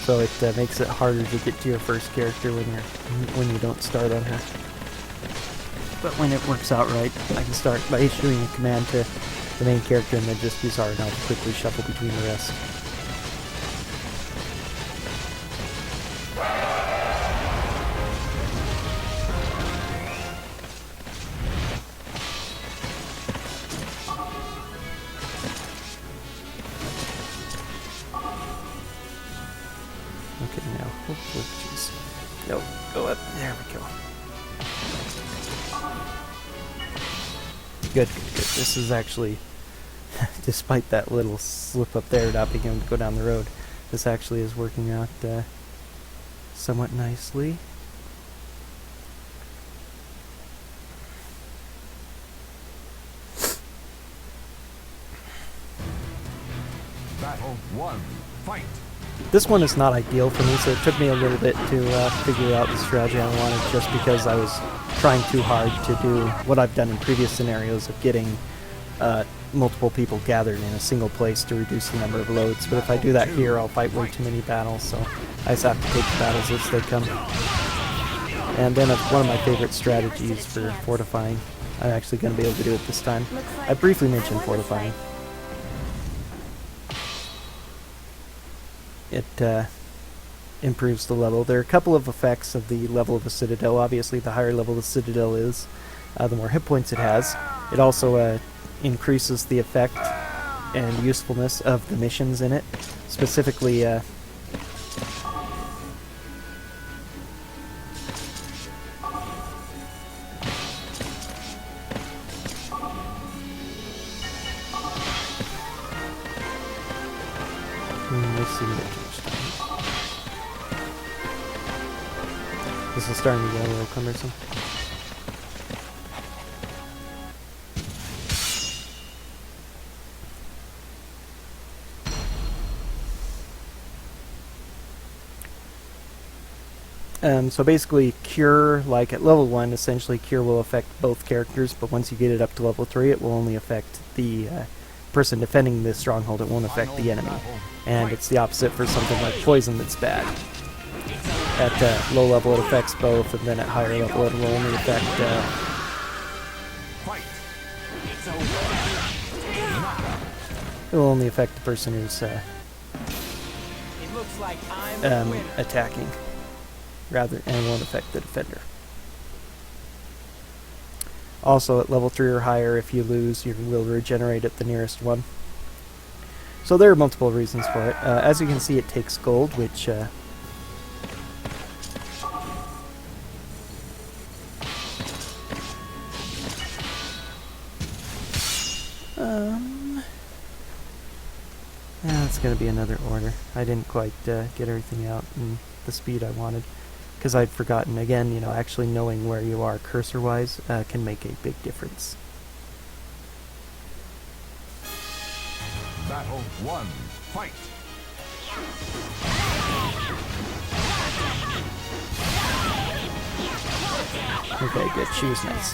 So it makes it harder to get to your first character when you don't start on her. But when it works out right, I can start by issuing a command to the main character and then just use R now to quickly shuffle between the rest. Okay, now, oh, jeez. No, go up. There we go. Good, good, good. This is actually, despite that little slip up there not being able to go down the road, this actually is working out somewhat nicely. Battle 1. Fight! This one is not ideal for me, so it took me a little bit to figure out the strategy I wanted, just because I was trying too hard to do what I've done in previous scenarios of getting multiple people gathered in a single place to reduce the number of loads. But if I do that here, I'll fight way too many battles, so I just have to take the battles as they come. And then one of my favorite strategies for fortifying, I'm actually going to be able to do it this time. I briefly mentioned fortifying. It improves the level. There are a couple of effects of the level of a citadel. Obviously, the higher level the citadel is, the more hit points it has. It also increases the effect and usefulness of the missions in it. Specifically, let's see what this is starting to get a little cumbersome. So basically, Cure, like at level 1, essentially Cure will affect both characters, but once you get it up to level 3, it will only affect the person defending the stronghold. It won't affect the enemy. And it's the opposite for something like Poison that's bad. At low level it affects both, and then at higher level it will only affect it will only affect the person who's attacking, rather, and won't affect the defender. Also, at level 3 or higher, if you lose, you will regenerate at the nearest one. So there are multiple reasons for it. As you can see, it takes gold, which that's going to be another order. I didn't quite get everything out in the speed I wanted, because I'd forgotten. Again, you know, actually knowing where you are cursor-wise can make a big difference. Battle 1. Fight! Okay, good. She was nice.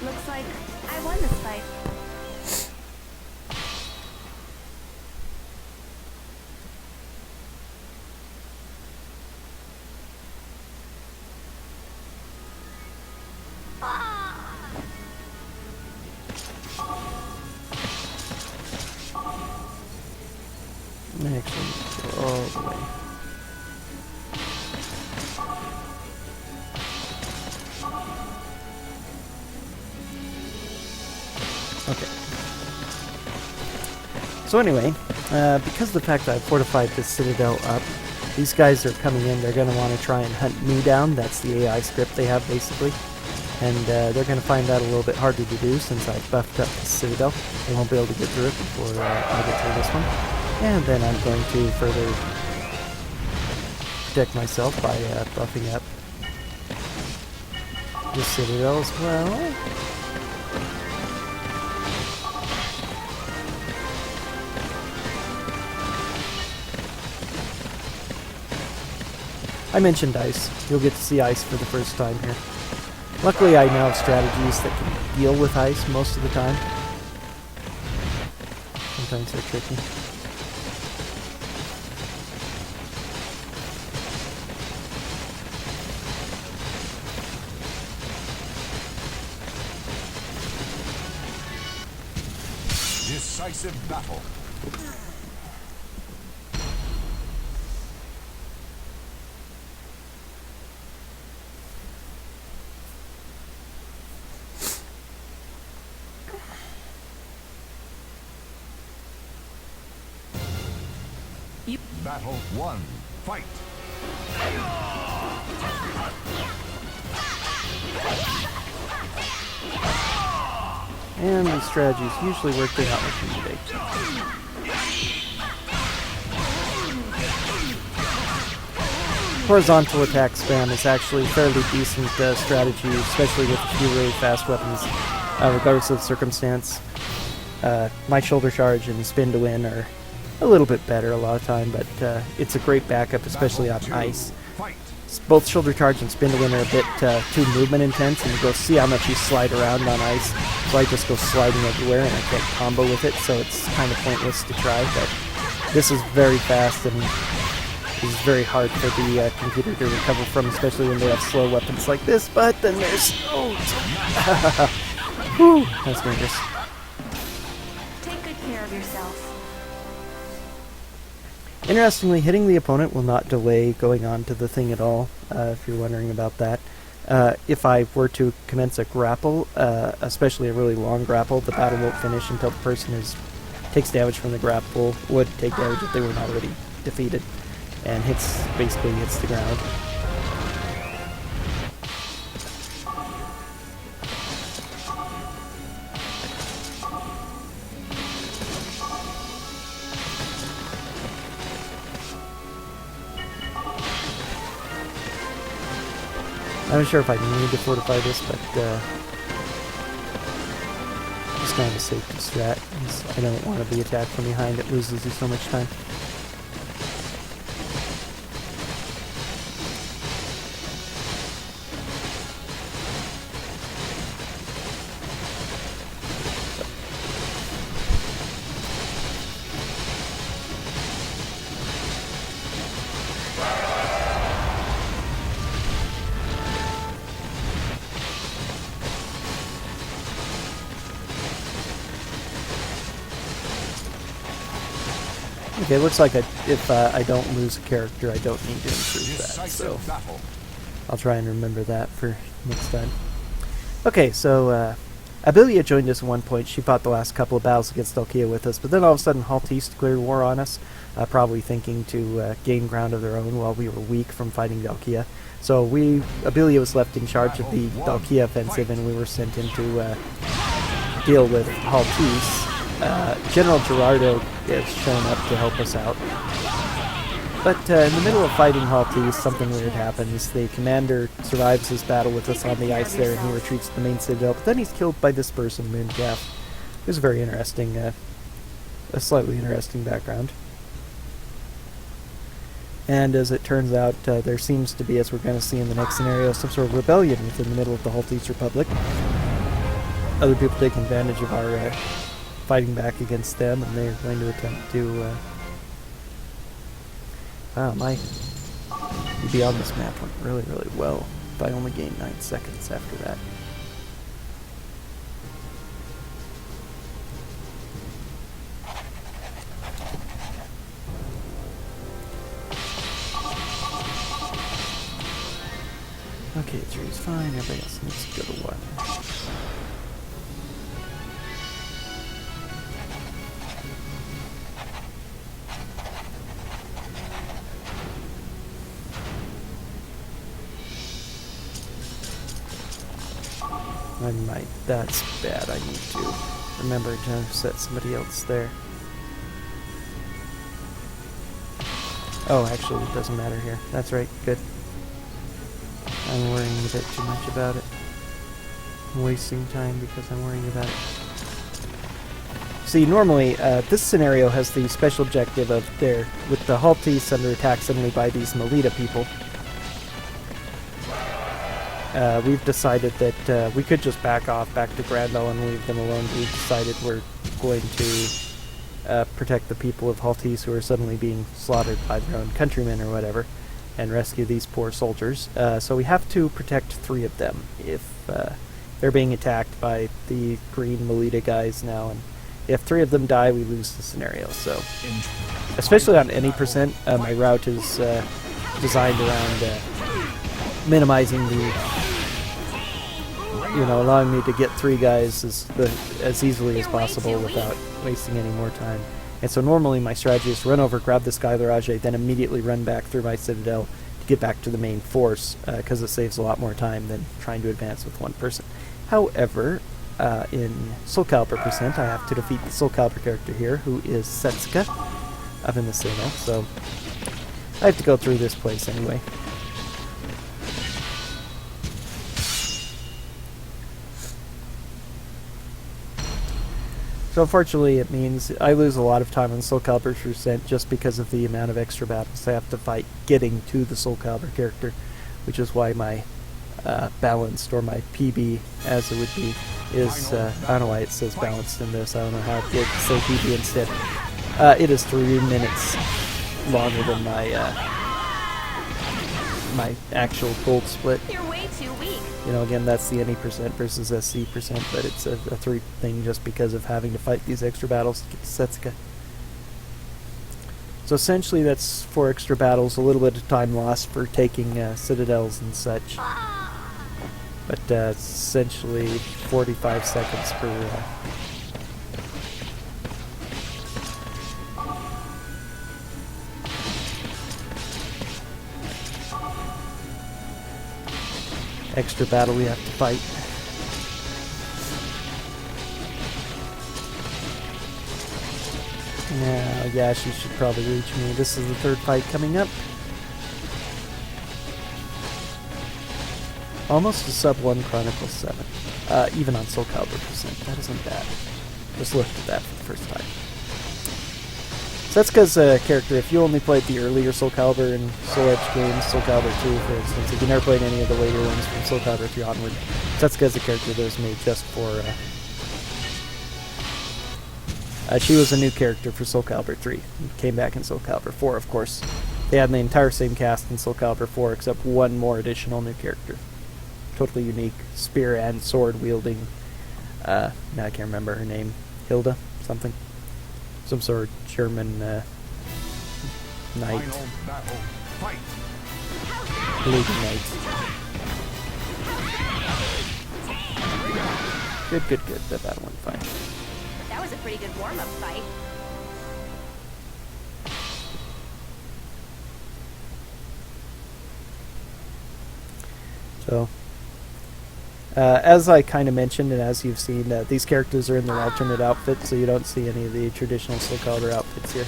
Looks like I won this fight. Okay. So anyway, because of the fact that I fortified the citadel up, these guys are coming in, they're going to want to try and hunt me down. That's the AI script they have, basically. And they're going to find that a little bit harder to do since I buffed up the citadel. They won't be able to get through it before I get through this one. And then I'm going to further protect myself by buffing up the citadel as well. I mentioned ice. You'll get to see ice for the first time here. Luckily, I now have strategies that can deal with ice most of the time. Sometimes they're tricky. Decisive battle. Battle 1. Fight! And these strategies usually work out with me today. Horizontal attack spam is actually a fairly decent strategy, especially with a few really fast weapons, regardless of the circumstance. My shoulder charge and spin to win are a little bit better a lot of time, but it's a great backup, especially on ice. Both shoulder charge and spin to win are a bit too movement intense, and you go see how much you slide around on ice. So I just go sliding everywhere, and I can't combo with it, so it's kind of pointless to try. But this is very fast, and it's very hard for the computer to recover from, especially when they have slow weapons like this. But then there's whew, that's dangerous. Take good care of yourself. Interestingly, hitting the opponent will not delay going on to the thing at all, if you're wondering about that. If I were to commence a grapple, especially a really long grapple, the battle won't finish until the person takes damage from the grapple, would take damage if they weren't already defeated, and basically hits the ground. I'm not sure if I need to fortify this, but it's kind of a safety strat. I don't want to be attacked from behind. It loses you so much time. Okay, it looks like if I don't lose a character, I don't need to improve that, so I'll try and remember that for next time. Okay, so Abilia joined us at one point. She fought the last couple of battles against Dalkia with us, but then all of a sudden Haltiste declared war on us, probably thinking to gain ground of their own while we were weak from fighting Dalkia. So Abilia was left in charge of the Dalkia offensive, and we were sent in to deal with Haltiste. General Gerardo has shown up to help us out. But in the middle of fighting Haltiste, something weird happens. The commander survives his battle with us on the ice there, and he retreats to the main citadel, but then he's killed by this person, Mooncalf. It was very interesting, a slightly interesting background. And as it turns out, there seems to be, as we're going to see in the next scenario, some sort of rebellion within the middle of the Haltiste Republic. Other people taking advantage of our fighting back against them, and they're going to attempt to wow, my UB on this map went really, really well, but I only gained 9 seconds after that. Okay, 3 is fine, everybody else needs to go to 1. I might. That's bad. I need to remember to set somebody else there. Oh, actually, it doesn't matter here. That's right. Good. I'm worrying a bit too much about it. I'm wasting time because I'm worrying about it. See, normally, this scenario has the special objective of with the Haltis under attack suddenly by these Melita people. We've decided that we could just back off back to Grandel and leave them alone. We've decided we're going to protect the people of Haltis who are suddenly being slaughtered by their own countrymen or whatever, and rescue these poor soldiers. So we have to protect 3 of them if they're being attacked by the green Melita guys now, and if 3 of them die, we lose the scenario. So, especially on any percent, my route is designed around minimizing the, allowing me to get 3 guys as easily as possible without wasting any more time. And so normally my strategy is to run over, grab this Skylarage, then immediately run back through my citadel to get back to the main force, because it saves a lot more time than trying to advance with 1 person. However, in Soulcalibur %, I have to defeat the Soulcalibur character here, who is Setsuka, up in the Citadel, so I have to go through this place anyway. So unfortunately it means I lose a lot of time on Soulcalibur % just because of the amount of extra battles I have to fight getting to the Soulcalibur character, which is why my balanced, or my PB as it would be, is, I don't know why it says balanced in this, I don't know how it would say PB instead. It is 3 minutes longer than my my actual gold split. You're way too weak. Again, that's the NE % versus SC %, but it's a 3 thing just because of having to fight these extra battles to get to Setsuka. So essentially that's 4 extra battles, a little bit of time lost for taking citadels and such. But essentially 45 seconds per... extra battle we have to fight. Now, yeah, she should probably reach me. This is the 3rd fight coming up. Almost a sub 1 Chronicles 7. Even on Soulcalibur %. That isn't bad. Just looked at that for the first time. So that's because character, if you only played the earlier Soulcalibur and Soul Edge games, Soulcalibur 2 for instance, if you never played any of the later ones from Soulcalibur 3 onward, Setsuka's a character that was made just for... she was a new character for Soulcalibur 3. Came back in Soulcalibur 4, of course. They had the entire same cast in Soulcalibur 4, except 1 more additional new character. Totally unique, spear and sword wielding. Now I can't remember her name. Hilda? Something? Some sort of German knight. Final battle. Fight. Lady knight. Good. That battle went fine. That was a pretty good warm-up fight. So, as I kind of mentioned, and as you've seen, these characters are in their alternate outfits, so you don't see any of the traditional Soulcalibur outfits here.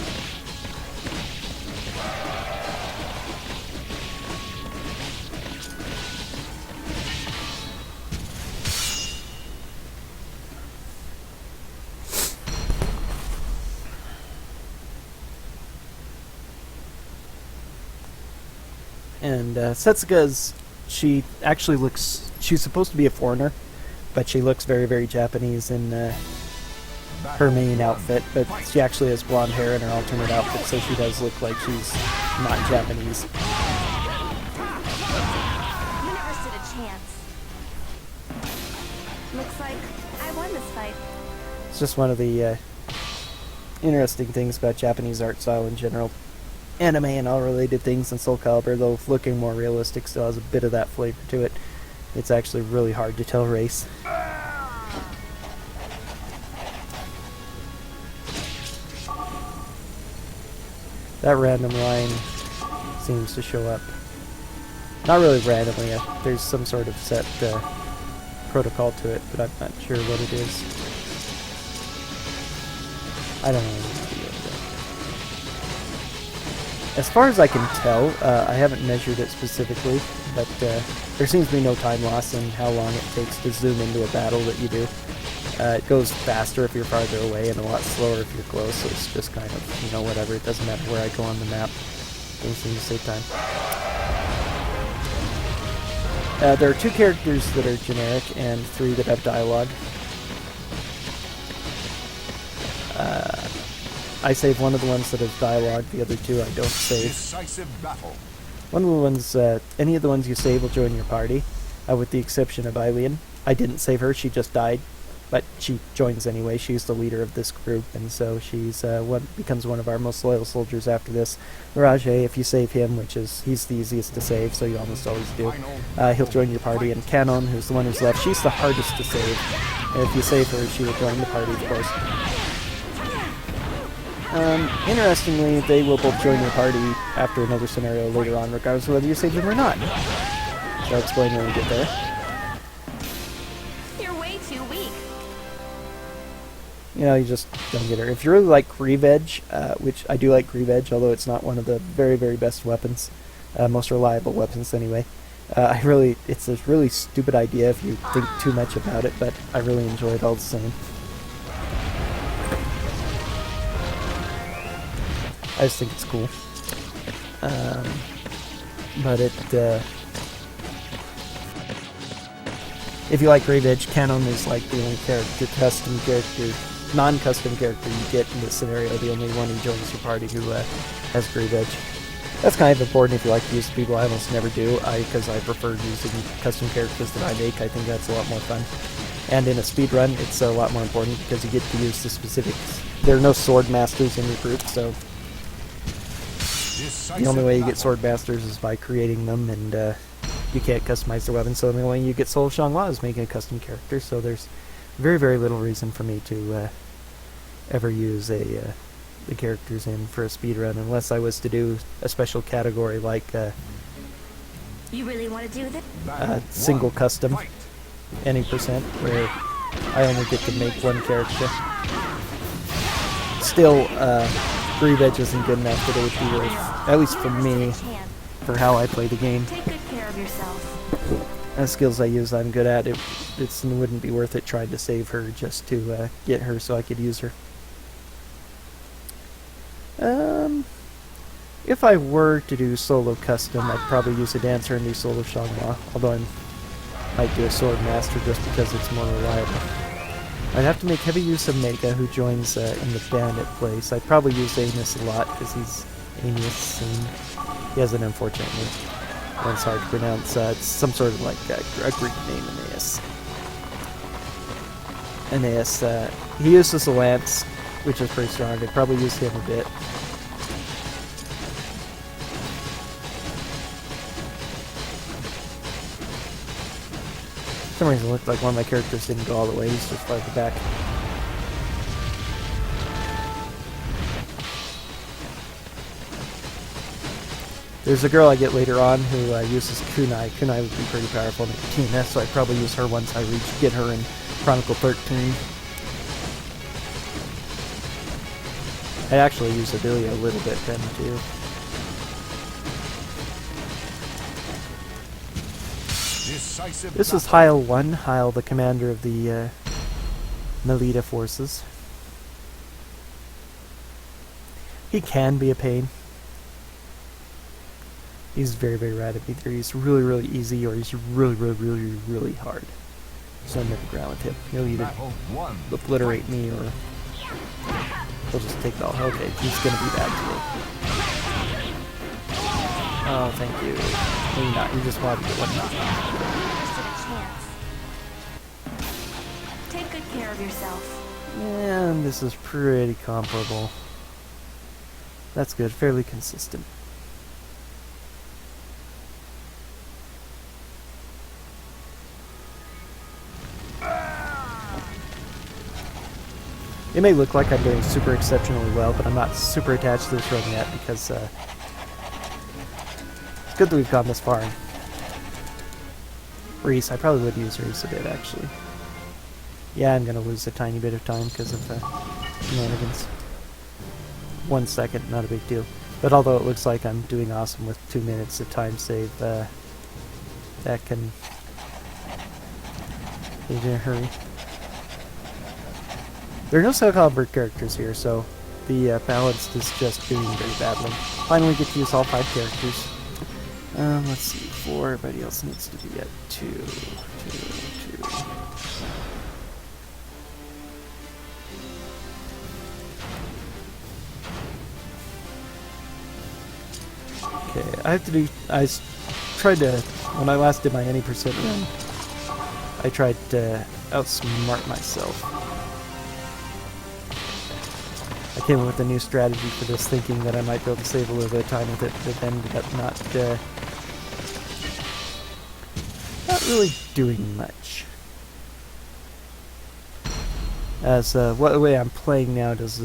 And Setsuka's, she actually looks... She's supposed to be a foreigner, but she looks very, very Japanese in her main outfit. But she actually has blonde hair in her alternate outfit, so she does look like she's not Japanese. You never stood a chance. Looks like I won this fight. It's just one of the interesting things about Japanese art style in general. Anime and all related things in Soulcalibur, though looking more realistic, still has a bit of that flavor to it. It's actually really hard to tell race. That random line seems to show up. Not really randomly, there's some sort of set protocol to it, but I'm not sure what it is. I don't know what it's doing. As far as I can tell, I haven't measured it specifically, but there seems to be no time loss in how long it takes to zoom into a battle that you do. It goes faster if you're farther away and a lot slower if you're close, so it's just kind of, you know, whatever. It doesn't matter where I go on the map. Things seem to save time. There are 2 characters that are generic and 3 that have dialogue. I save one of the ones that has dialogue, the other 2 I don't save. Decisive battle. One of the ones, any of the ones you save will join your party, with the exception of Eileen. I didn't save her, she just died, but she joins anyway. She's the leader of this group, and so she's becomes one of our most loyal soldiers after this. Rajay, if you save him, he's the easiest to save, so you almost always do, he'll join your party, and Canon, who's the one who's left, she's the hardest to save. And if you save her, she will join the party, of course. Interestingly, they will both join your party after another scenario later on, regardless of whether you save them or not. So I'll explain when we get there. You're way too weak. You know, you just don't get her. If you really like Greave Edge, which I do like Greave Edge, although it's not one of the very, very best weapons, most reliable weapons anyway. It's a really stupid idea if you think too much about it, but I really enjoy it all the same. I just think it's cool. But if you like Grave Edge, Canon is like the only non-custom character you get in this scenario, the only one who joins your party who has Grave Edge. That's kind of important if you like to use people. I almost never do, because I prefer using custom characters that I make. I think that's a lot more fun. And in a speedrun, it's a lot more important because you get to use the specifics. There are no sword masters in your group, so the only way you get sword masters is by creating them, and you can't customize their weapons, so the only way you get Soul of Shanghua is making a custom character, so there's very, very little reason for me to ever use the characters in for a speedrun, unless I was to do a special category like You really want to do this? single custom, any percent, where I only get to make one character. Still, Greave Edge isn't good enough that it would be worth, at least for me, for how I play the game. Take good care of yourself. The skills I use I'm good at. It wouldn't be worth it trying to save her just to get her so I could use her. If I were to do solo custom, I'd probably use a dancer and do Soul of Shanghua, although I might do a sword master just because it's more reliable. I'd have to make heavy use of Mega, who joins in the bandit place. I'd probably use Amos a lot, because he's Amos. He has an unfortunate name. One's hard to pronounce. It's some sort of like a Greek name, Aeneas. He uses a lance, which is pretty strong. I'd probably use him a bit. For some reason it looked like one of my characters didn't go all the way, he's just farther back. There's a girl I get later on who uses kunai. Kunai would be pretty powerful in Katina, so I'd probably use her once I get her in Chronicle 13. I actually use Adelia a little bit then too. This is Heil 1, Heil the commander of the Melita forces. He can be a pain. He's very, very rad. Either he's really, really easy or he's really, really, really, really hard. So I'm never ground with him. He'll either obliterate me or he'll just take the all. Okay, he's gonna be bad today. Oh, thank you. Maybe not. You just wanted to get one knock. Take good care of yourself. And this is pretty comparable. That's good. Fairly consistent. It may look like I'm doing super exceptionally well, but I'm not super attached to this run yet because it's good that we've gone this far. Reese. I probably would use Reese a bit, actually. Yeah, I'm gonna lose a tiny bit of time because of shenanigans. 1 second, not a big deal. But although it looks like I'm doing awesome with 2 minutes of time save, that can... Need in a hurry. There are no Soulcalibur characters here, so the balance is just doing very badly. Finally get to use all 5 characters. Let's see, 4, everybody else needs to be at 2, 2, 2. Okay, I have to do, tried to, when I last did my any percent run, I tried to outsmart myself. I came up with a new strategy for this, thinking that I might be able to save a little bit of time with it, but ended up not really doing much. As what the way I'm playing now does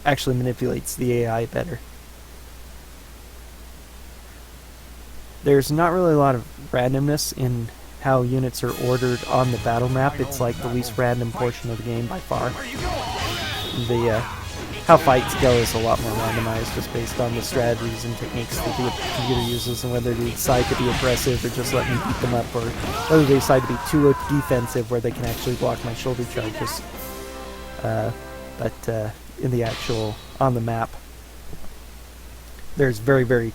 actually manipulates the AI better. There's not really a lot of randomness in how units are ordered on the battle map. It's like the least random portion of the game by far. The how fights go is a lot more randomized, just based on the strategies and techniques that the computer uses, and whether they decide to be aggressive or just let me beat them up, or whether they decide to be too defensive where they can actually block my shoulder charges. But in the actual on the map, there's very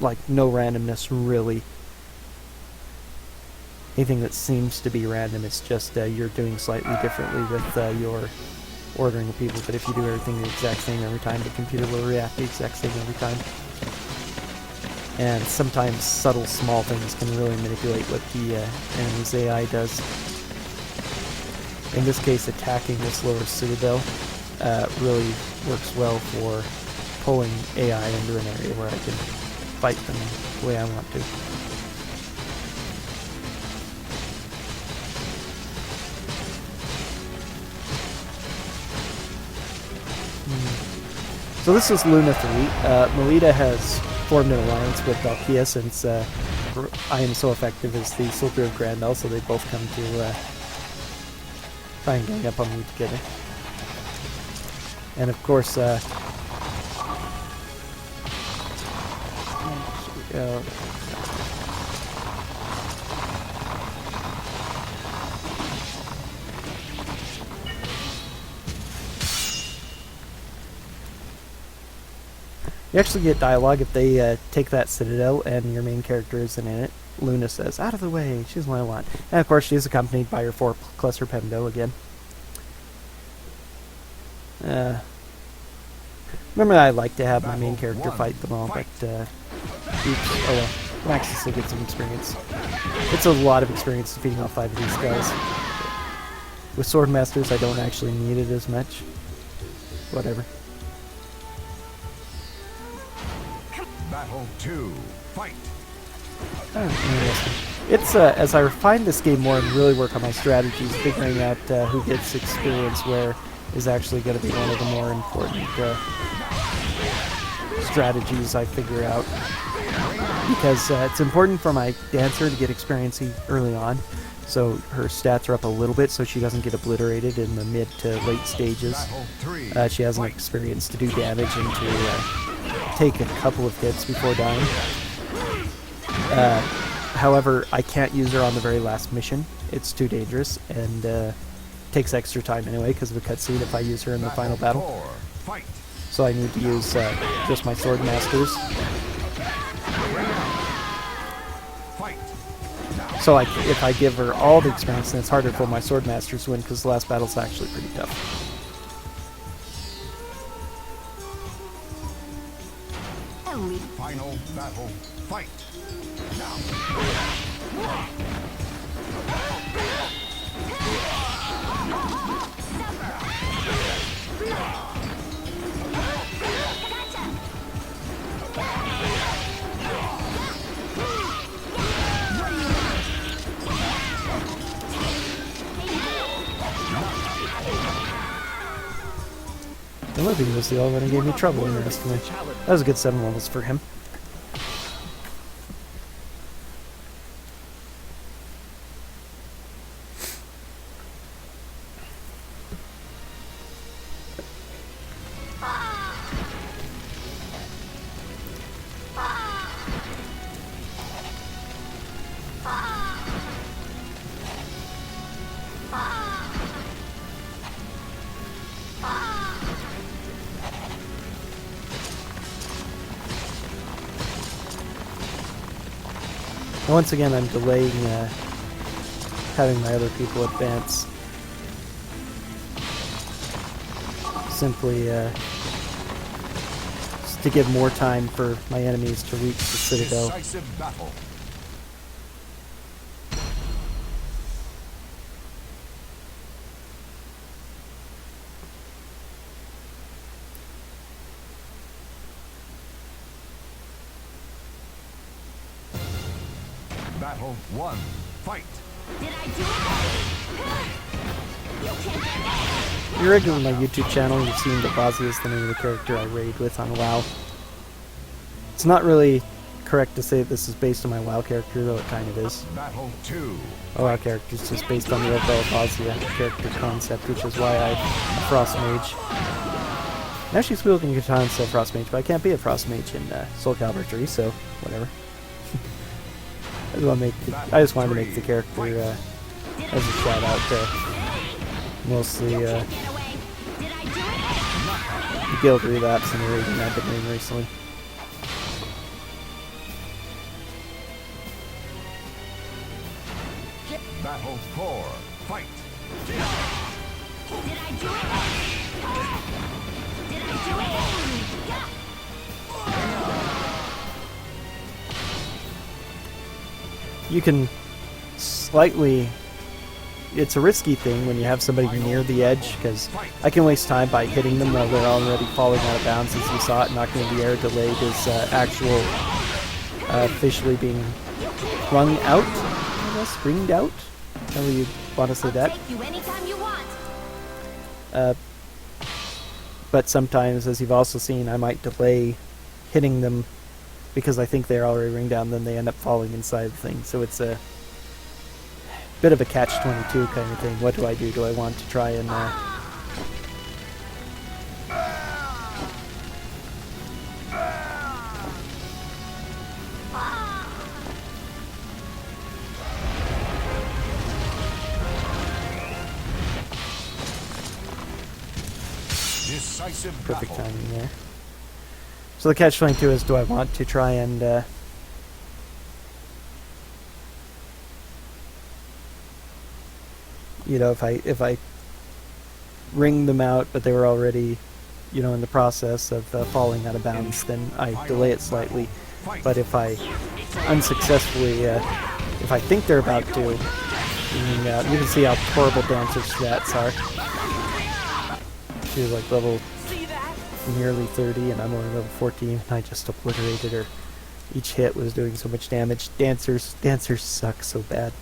like no randomness really. Anything that seems to be random, it's just you're doing slightly differently with your ordering of people, but if you do everything the exact same every time, the computer will react the exact same every time. And sometimes subtle small things can really manipulate what the enemy's AI does. In this case, attacking this lower citadel really works well for pulling AI into an area where I can fight them the way I want to. So this is Luna 3. Melita has formed an alliance with Valkia since I am so effective as the Soldier of Grandel, so they both come to try and gang up on me together. And of course, you actually get dialogue if they take that citadel and your main character isn't in it. Luna says, "Out of the way, she's what I want." And of course she's accompanied by her 4 cluster Pemdo again. Remember, I like to have my main character fight them all, but oops, oh well. Max will still get some experience. It's a lot of experience defeating all 5 of these guys. With Sword Masters, I don't actually need it as much. Whatever. Battle 2, fight! Oh, interesting. It's, as I refine this game more and really work on my strategies, figuring out who gets experience where is actually going to be one of the more important strategies I figure out. Because it's important for my dancer to get experience early on, so her stats are up a little bit so she doesn't get obliterated in the mid to late stages. She has an experience to do damage and to take a couple of hits before dying. However, I can't use her on the very last mission. It's too dangerous, and takes extra time anyway because of a cutscene if I use her in the final battle. So I need to use just my Sword Masters. So if I give her all the experience, then it's harder for my Sword Masters to win because the last battle's actually pretty tough. Final battle, fight! Olivia was the only one who gave me trouble in the rest of me. That was a good 7 levels for him. And once again, I'm delaying having my other people advance. Simply just to give more time for my enemies to reach the citadel. Decisive battle. Battle 1. Fight. Did I do it? You can't. If you're regular on my YouTube channel, you've seen that Bozzy is the name of the character I raid with on WoW. It's not really correct to say that this is based on my WoW character, though it kind of is. Battle 2. My WoW character is just based on the overall Bozzy character concept, which is why I'm a Frost Mage. I'm actually wielding a katana instead of Frost Mage, but I can't be a Frost Mage in Soulcalibur III, so whatever. I just wanted to make the character as a shout out to mostly the guild relapse and the raiding I've been doing recently. Battle 4. Fight. Did I do it? Did I do it? You can slightly... It's a risky thing when you have somebody near the edge, because I can waste time by hitting them while they're already falling out of bounds, as you saw it, knocking in the air, delayed his actual officially being rung out, I guess, ringed out? However you want to say that. Take you anytime you want. But sometimes, as you've also seen, I might delay hitting them because I think they're already ringed down, then they end up falling inside the thing. So it's a bit of a catch-22 kind of thing. What do I do? Do I want to try and Decisive perfect battle. timing there. So the catch-22 is, do I want to try and you know, if I ring them out, but they were already, you know, in the process of falling out of bounds, then I delay it slightly. But if I unsuccessfully, if I think they're about to, you can see how horrible Dancer's stats are. She was like level nearly 30, and I'm only level 14, and I just obliterated her. Each hit was doing so much damage. Dancers suck so bad.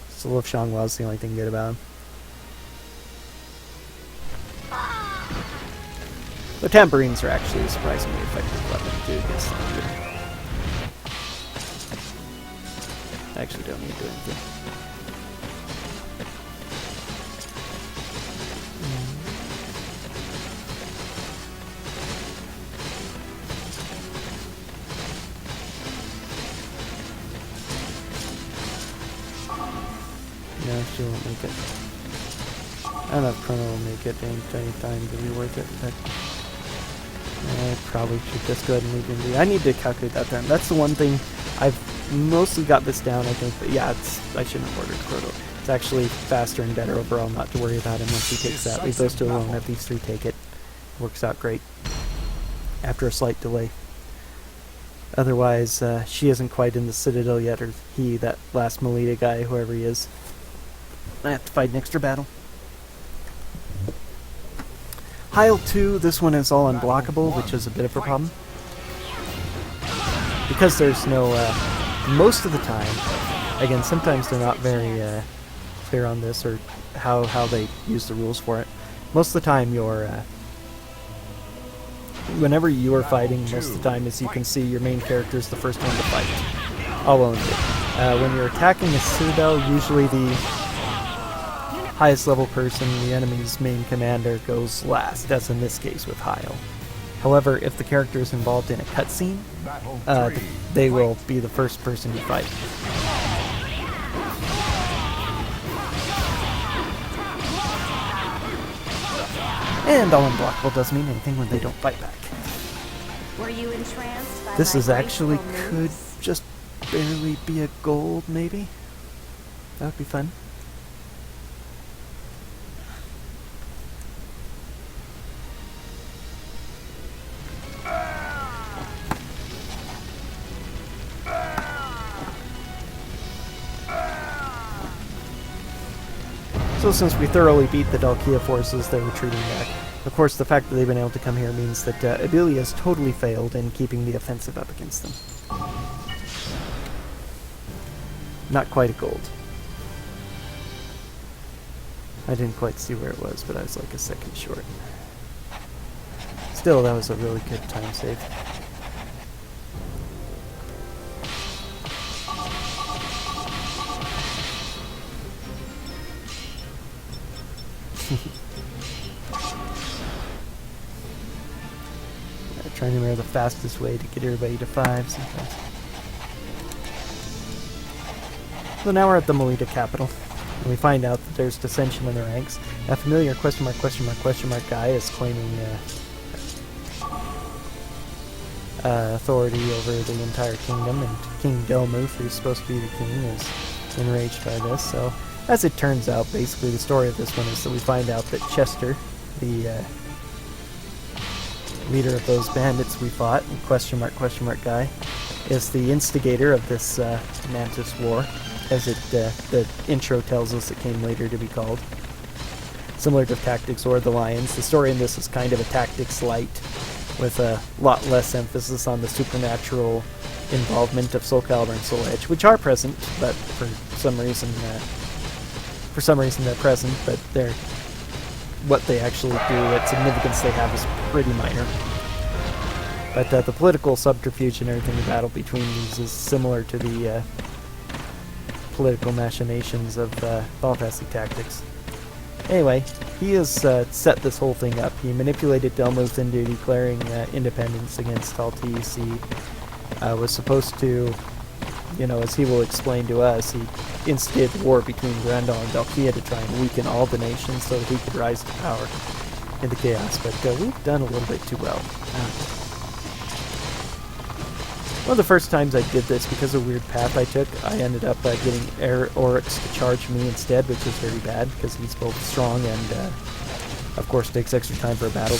Soul of Shangwa is the only thing good about him. The tambourines are actually a surprisingly effective weapon too against them. I actually don't need to do anything. No, she won't make it. I don't know if Chronicle will make it any time to be worth it, but I probably should just go ahead and leave him be. I need to calculate that time. That's the one thing. I've mostly got this down, I think, but yeah, I shouldn't have ordered Chronicle. It's actually faster and better overall not to worry about him once he takes that. Leave those two alone, let these three take it. Works out great. After a slight delay. Otherwise, she isn't quite in the Citadel yet, or he, that last Melita guy, whoever he is. I have to fight an extra battle. Heil 2, this one is all unblockable, which is a bit of a problem. Because there's no, most of the time, again, sometimes they're not very clear on this, or how they use the rules for it. Most of the time, whenever you are fighting, most of the time, as you can see, your main character is the first one to fight. All alone. When you're attacking a citadel, usually the highest level person, the enemy's main commander, goes last, as in this case with Heil. However, if the character is involved in a cutscene, they will be the first person to fight. And all unblockable doesn't mean anything when they don't fight back. Were you entranced by This my is actually graceful could moves? just barely be a gold, maybe? That would be fun. So since we thoroughly beat the Dalkia forces, they're retreating back. Of course, the fact that they've been able to come here means that Abelia has totally failed in keeping the offensive up against them. Not quite a gold. I didn't quite see where it was, but I was like a second short. Still, that was a really good time save. Trying to remember the fastest way to get everybody to 5 sometimes. So now we're at the Melita capital, and we find out that there's dissension in the ranks. A familiar question mark guy is claiming authority over the entire kingdom, and King Delmuth, who's supposed to be the king, is enraged by this. So, as it turns out, basically the story of this one is that we find out that Chester, the leader of those bandits we fought, question mark guy, is the instigator of this Mantis War, as it the intro tells us it came later to be called. Similar to Tactics or the Lions, the story in this is kind of a Tactics light, with a lot less emphasis on the supernatural involvement of Soulcalibur and Soul Edge, which are present, but for some reason they're present, but they're what they actually do, what significance they have, is pretty minor. But the political subterfuge and everything, the battle between these is similar to the political machinations of Final Fantasy Tactics. Anyway, he has set this whole thing up. He manipulated Delmuth into declaring independence against Taltis. He was supposed to, as he will explain to us, he instigated war between Grandal and Dalkia to try and weaken all the nations so that he could rise to power in the chaos. But we've done a little bit too well. One of the first times I did this, because of a weird path I took, I ended up getting Oryx to charge me instead, which was very bad, because he's both strong and, of course, takes extra time for a battle.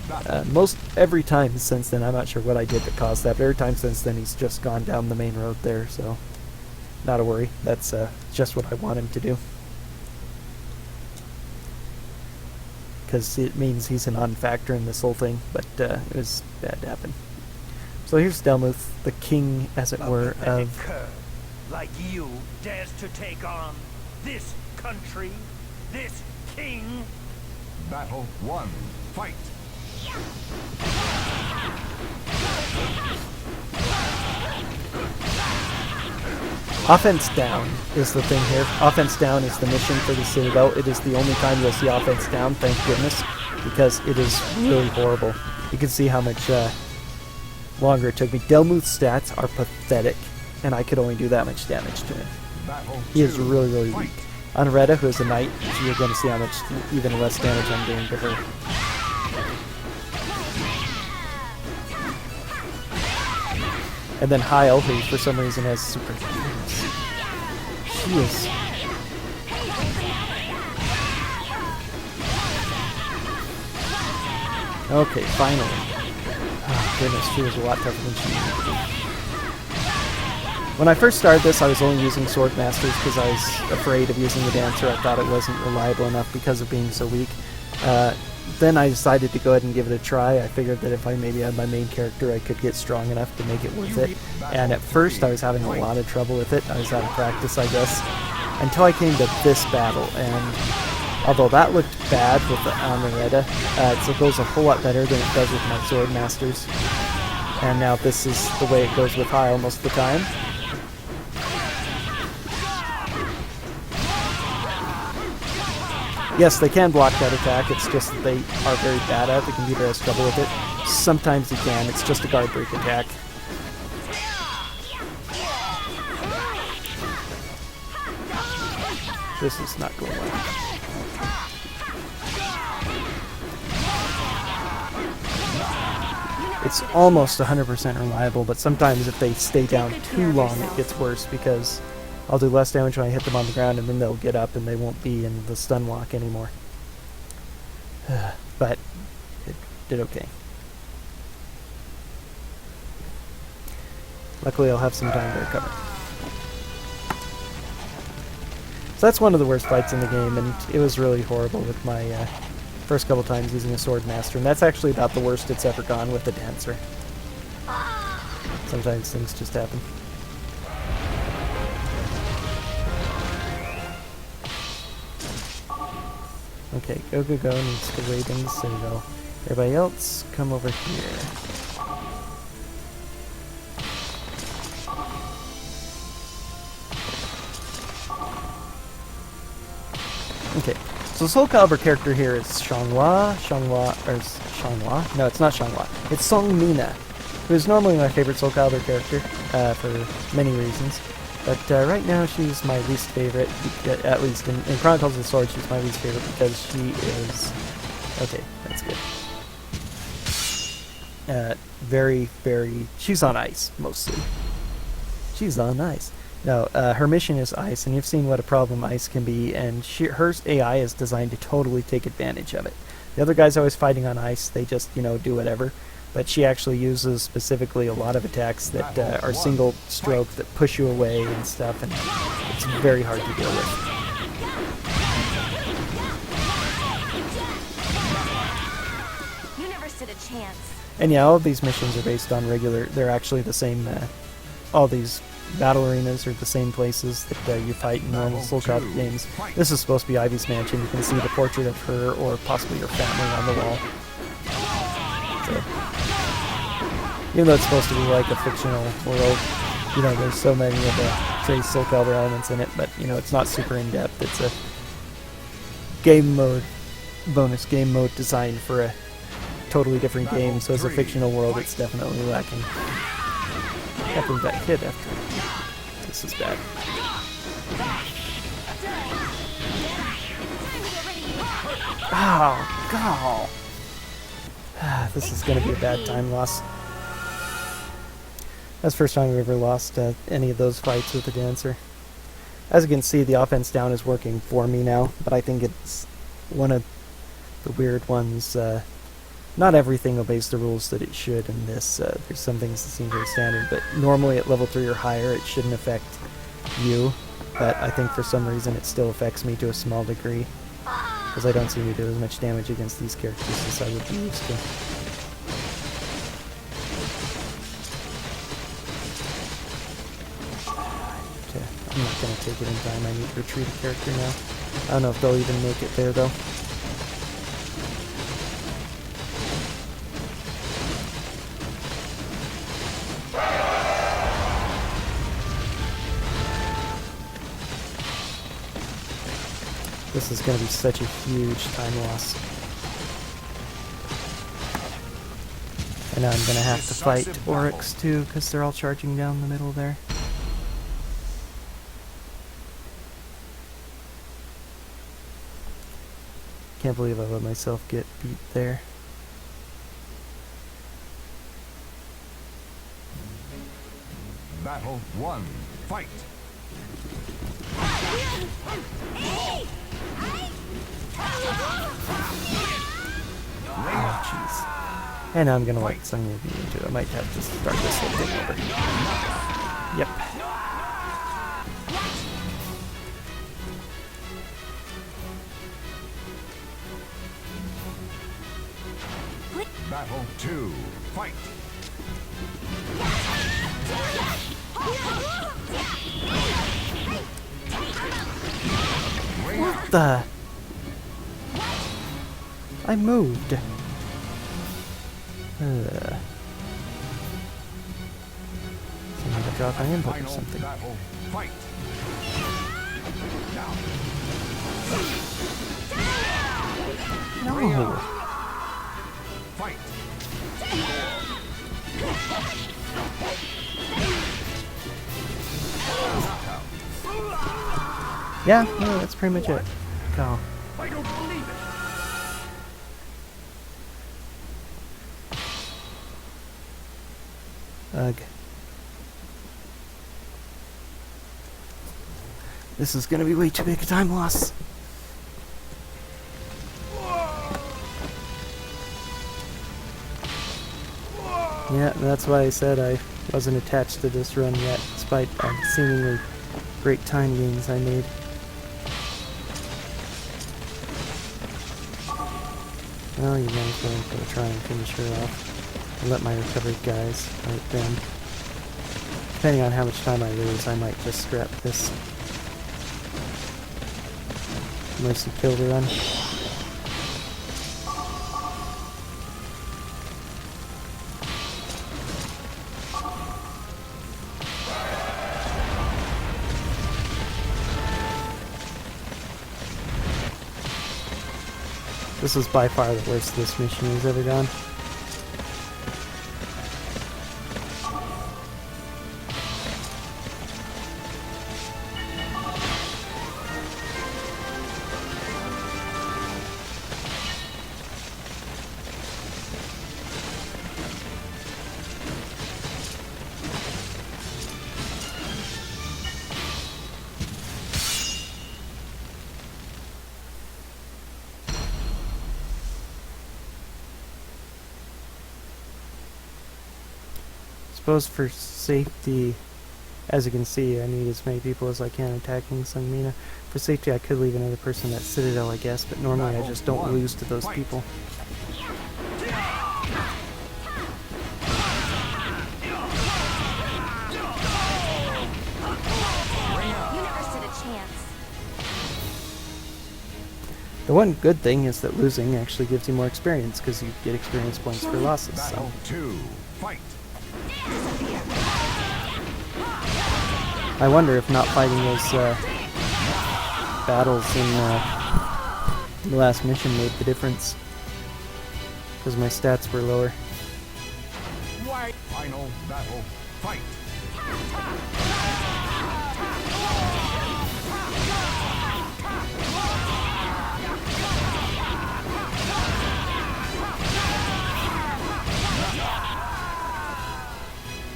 But most every time since then, I'm not sure what I did that caused that, but every time since then he's just gone down the main road there, so not a worry. That's just what I want him to do. Because it means he's a non-factor in this whole thing, but it was bad to happen. So here's Delmuth, the king, as it were, of... cur like you dares to take on this country, this king? Battle 1. Fight! Offense down is the thing here. Offense down is the mission for the Citadel. It is the only time you'll see offense down, thank goodness, because it is really horrible. You can see how much longer it took me. Delmuth's stats are pathetic, and I could only do that much damage to him. He is really, really weak. On Retta, who is a knight, you're going to see how much even less damage I'm doing to her. And then Heil, who for some reason has super... She is... Okay, finally. Oh goodness, she was a lot tougher than she needed to be. When I first started this, I was only using Sword Masters because I was afraid of using the Dancer. I thought it wasn't reliable enough because of being so weak. Then I decided to go ahead and give it a try. I figured that if I maybe had my main character, I could get strong enough to make it worth it. And at first, I was having a lot of trouble with it. I was out of practice, I guess, until I came to this battle. And although that looked bad with the Amaretta, it goes a whole lot better than it does with my Sword Masters. And now this is the way it goes with Heil most of the time. Yes, they can block that attack, it's just that they are very bad at it. The computer has trouble with it. Sometimes you can, it's just a guard break attack. This is not going well. it's almost 100% reliable, but sometimes if they stay down too long, it gets worse because I'll do less damage when I hit them on the ground, and then they'll get up and they won't be in the stun lock anymore. But it did okay. Luckily, I'll have some time to recover. So that's one of the worst fights in the game, and it was really horrible with my first couple times using a Sword Master, and that's actually about the worst it's ever gone with the Dancer. Sometimes things just happen. Okay, go, go, go, needs good ratings, there we go. Everybody else, come over here. Okay, so Soulcalibur character here is Xianghua? No, it's not Xianghua. It's Song Mina, who is normally my favorite Soulcalibur character, for many reasons. But right now she's my least favorite, at least in Chronicles of the Sword, she's my least favorite because she is... Okay, that's good. Very, very... She's on ice, mostly. She's on ice. No, her mission is ice, and you've seen what a problem ice can be, and her AI is designed to totally take advantage of it. The other guys always fighting on ice, they just, you know, do whatever. But she actually uses specifically a lot of attacks that are single stroke that push you away and stuff, and it's very hard to deal with. You never stood a chance. And yeah, all of these missions are based on regular, they're actually the same, all these battle arenas are the same places that you fight in normal Soulcalibur games. This is supposed to be Ivy's mansion. You can see the portrait of her or possibly her family on the wall. So, even though it's supposed to be like a fictional world, you know, there's so many of the Trace Soulcalibur elements in it, but, you know, it's not super in-depth. It's a game mode, bonus game mode designed for a totally different game, so as a fictional world, it's definitely lacking. Definitely got hit after. This is bad. Oh, God. This is going to be a bad time loss. That's the first time we've ever lost any of those fights with the Dancer. As you can see, the offense down is working for me now, but I think it's one of the weird ones. Not everything obeys the rules that it should in this. There's some things that seem very standard, but normally at level 3 or higher it shouldn't affect you, but I think for some reason it still affects me to a small degree, because I don't seem to do as much damage against these characters as I would be used to. I'm not going to take it in time. I need to retreat a character now. I don't know if they'll even make it there, though. This is going to be such a huge time loss. And now I'm going to have to fight Oryx, too, because they're all charging down the middle there. Can't believe I let myself get beat there. Battle 1. Fight! Oh, jeez. And now I'm gonna let Sungwoo be into it. I might have to start this whole thing over. Yep. Battle 2. Fight! What the? I moved. Somebody to drop my input or something. Battle. Fight! No. Fight! Yeah, no, that's pretty much it. Go. I don't believe it. Ugh. This is gonna be way too big a time loss. Yeah, that's why I said I wasn't attached to this run yet, despite seemingly great time gains I made. Well, you might as well try and finish her off. I'll let my recovered guys fight them. Depending on how much time I lose, I might just scrap this mercy kill run. This is by far the worst this mission has ever gone. Suppose for safety, as you can see, I need as many people as I can attacking Sungmina. For safety, I could leave another person at Citadel, I guess, but normally I just don't lose to those people. You never stood a chance. The one good thing is that losing actually gives you more experience, because you get experience points for losses. Battle So. 2. Fight. I wonder if not fighting those battles in the last mission made the difference, because my stats were lower. Final battle. Fight.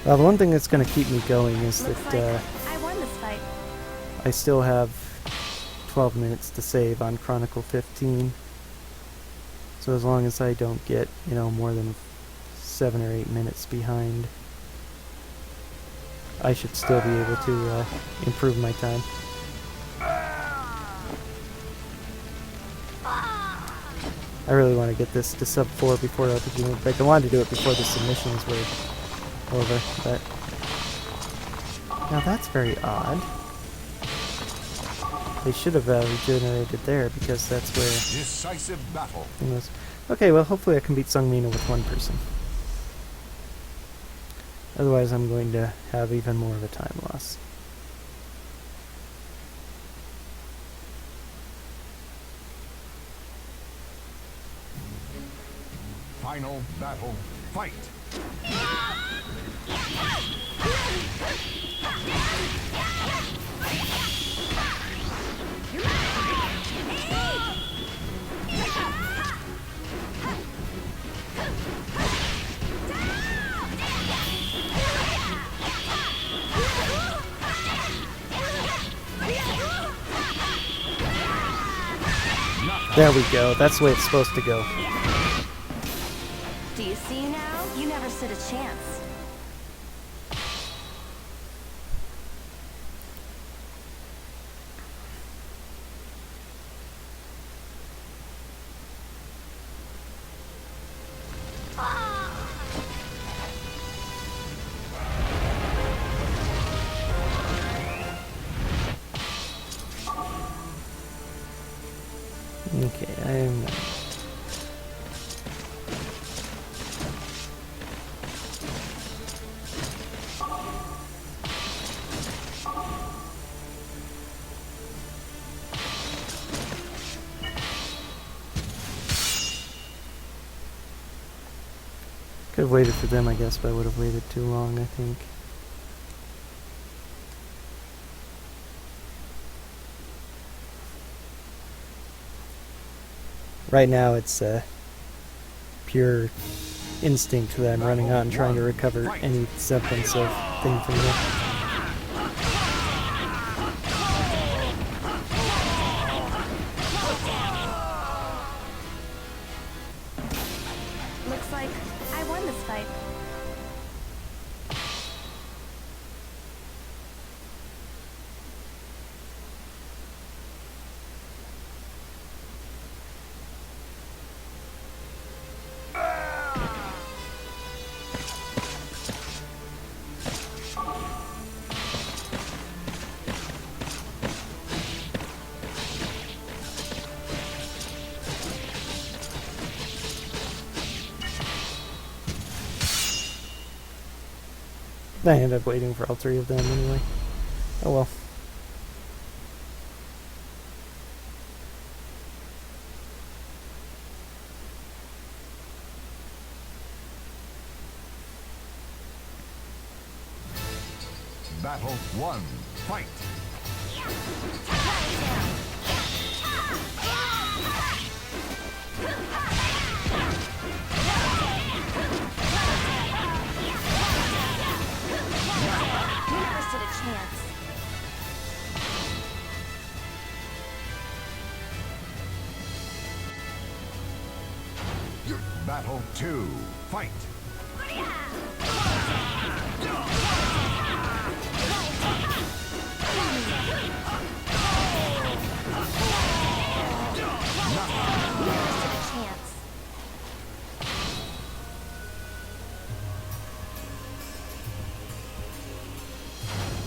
Well, the one thing that's going to keep me going is Looks that like I won this fight. I still have 12 minutes to save on Chronicle 15. So as long as I don't get, more than 7 or 8 minutes behind, I should still be able to improve my time. I really want to get this to sub 4 before LPG. Like, I wanted to do it before the submissions were over, but now that's very odd. They should have regenerated there, because that's where Decisive battle. it was. Okay, well, hopefully I can beat Sungmina with one person. Otherwise, I'm going to have even more of a time loss. Final battle. Fight. There we go. That's the way it's supposed to go. Do you see now? You never stood a chance. Okay, I'm... Could have waited for them, I guess, but I would have waited too long, I think. Right now it's pure instinct that I'm running on, trying to recover any semblance of thing from there. Looks like I won this fight. I ended up waiting for all three of them anyway. Oh well. Battle 1. Fight. Never stood a chance. Battle 2. Fight.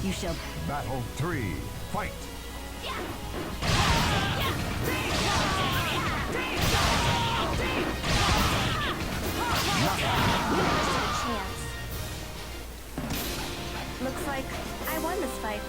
You shall. Battle 3. Fight. Never stood a chance. Looks like I won this fight.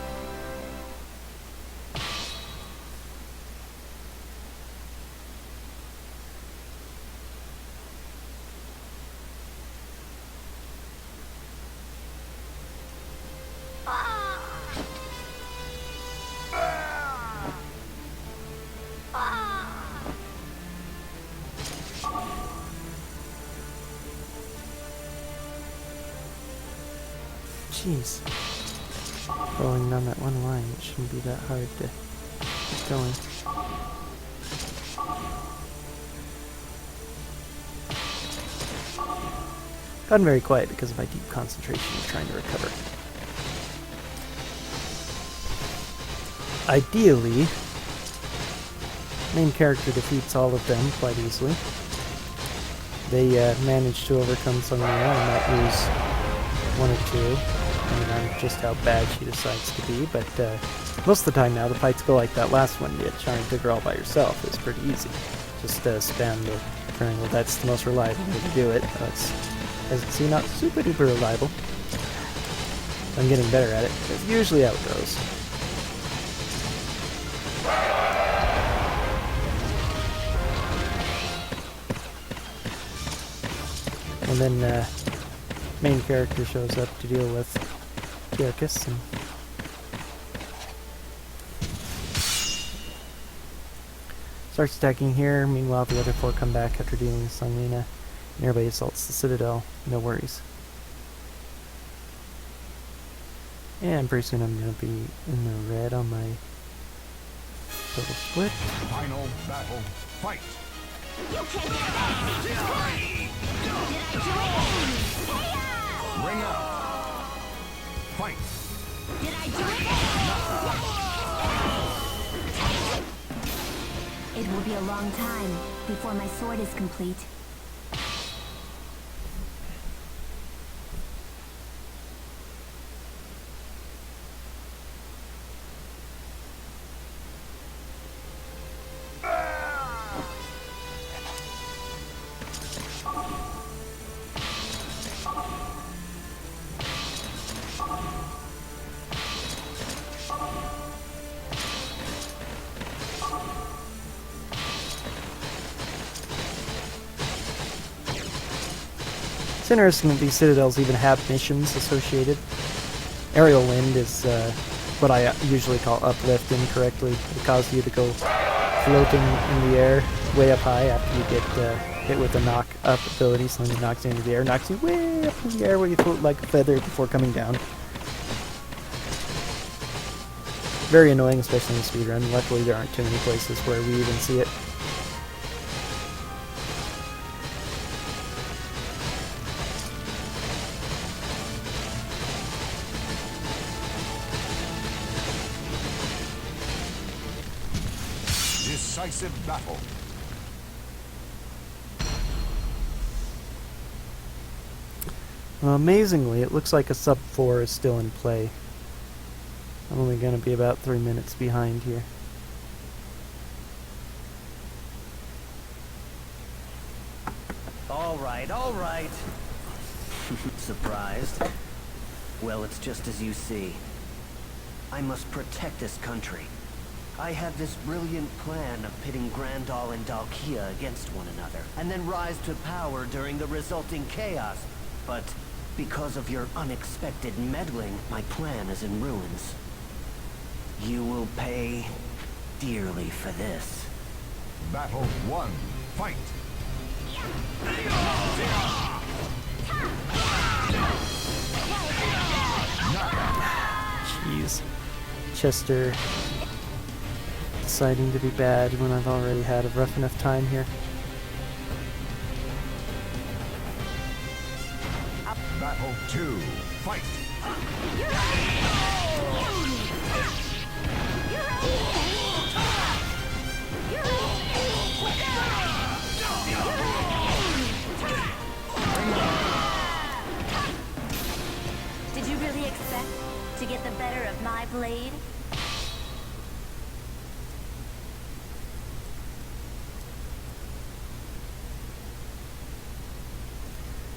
Jeez. Following down that one line, it shouldn't be that hard to keep going. Gotten very quiet because of my deep concentration of trying to recover. Ideally, main character defeats all of them quite easily. They manage to overcome some of them. I might lose one or two, depending on just how bad she decides to be, but most of the time now the fights go like that last one. You get trying to go all by yourself. It's pretty easy. Just spam the Chronicle. That's the most reliable way to do it. It's, as you can see, not super duper reliable. I'm getting better at it. That's usually how it goes. And then main character shows up to deal with Chronicles and starts attacking here. Meanwhile, the other four come back after dealing with Sanglina, and everybody assaults the Citadel. No worries. And pretty soon I'm going to be in the red on my total split. Final battle. Fight. You can't get that! Did I do it? Ring out. Fight. Did I do it? It will be a long time before my sword is complete. It's interesting that these citadels even have missions associated. Aerial wind is what I usually call uplift incorrectly. It causes you to go floating in the air way up high after you get hit with a knock up ability. Something knocks you into the air, knocks you way up in the air where you float like a feather before coming down. Very annoying, especially in speedrun. Luckily, there aren't too many places where we even see it. Decisive battle. Well, amazingly, it looks like a sub 4 is still in play. I'm only going to be about 3 minutes behind here. All right. Surprised? Well, it's just as you see. I must protect this country. I have this brilliant plan of pitting Grandal and Dalkia against one another, and then rise to power during the resulting chaos. But because of your unexpected meddling, my plan is in ruins. You will pay dearly for this. Battle 1. Fight. Jeez. Chester deciding to be bad when I've already had a rough enough time here. Battle 2. Fight. Did you really expect to get the better of my blade?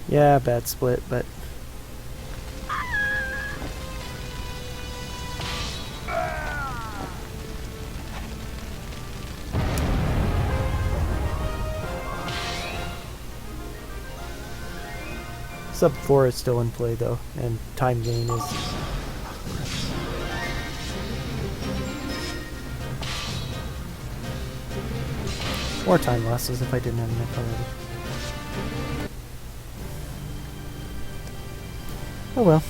Yeah, bad split, but sub 4 is still in play though, and time gain is more time losses if I didn't have enough already. Oh well.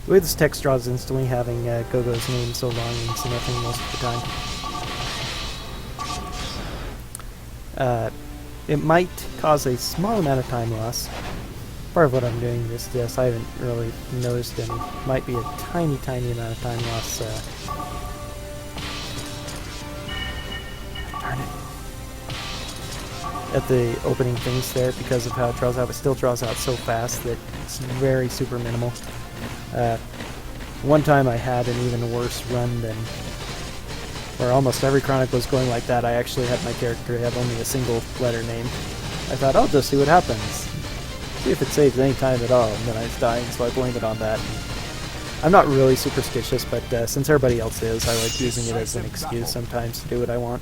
The way this text draws instantly, having Gogo's name so long means nothing most of the time. It might cause a small amount of time loss. Part of what I'm doing is this. I haven't really noticed any. Might be a tiny amount of time loss. Darn it. At the opening things there, because of how it draws out, it still draws out so fast that it's very super minimal. One time I had an even worse run than where almost every Chronicle was going like that. I actually had my character have only a single letter name. I thought, I'll just see what happens. See if it saves any time at all, and then I was dying, so I blamed it on that. I'm not really superstitious, but since everybody else is, I like using it as an excuse sometimes to do what I want.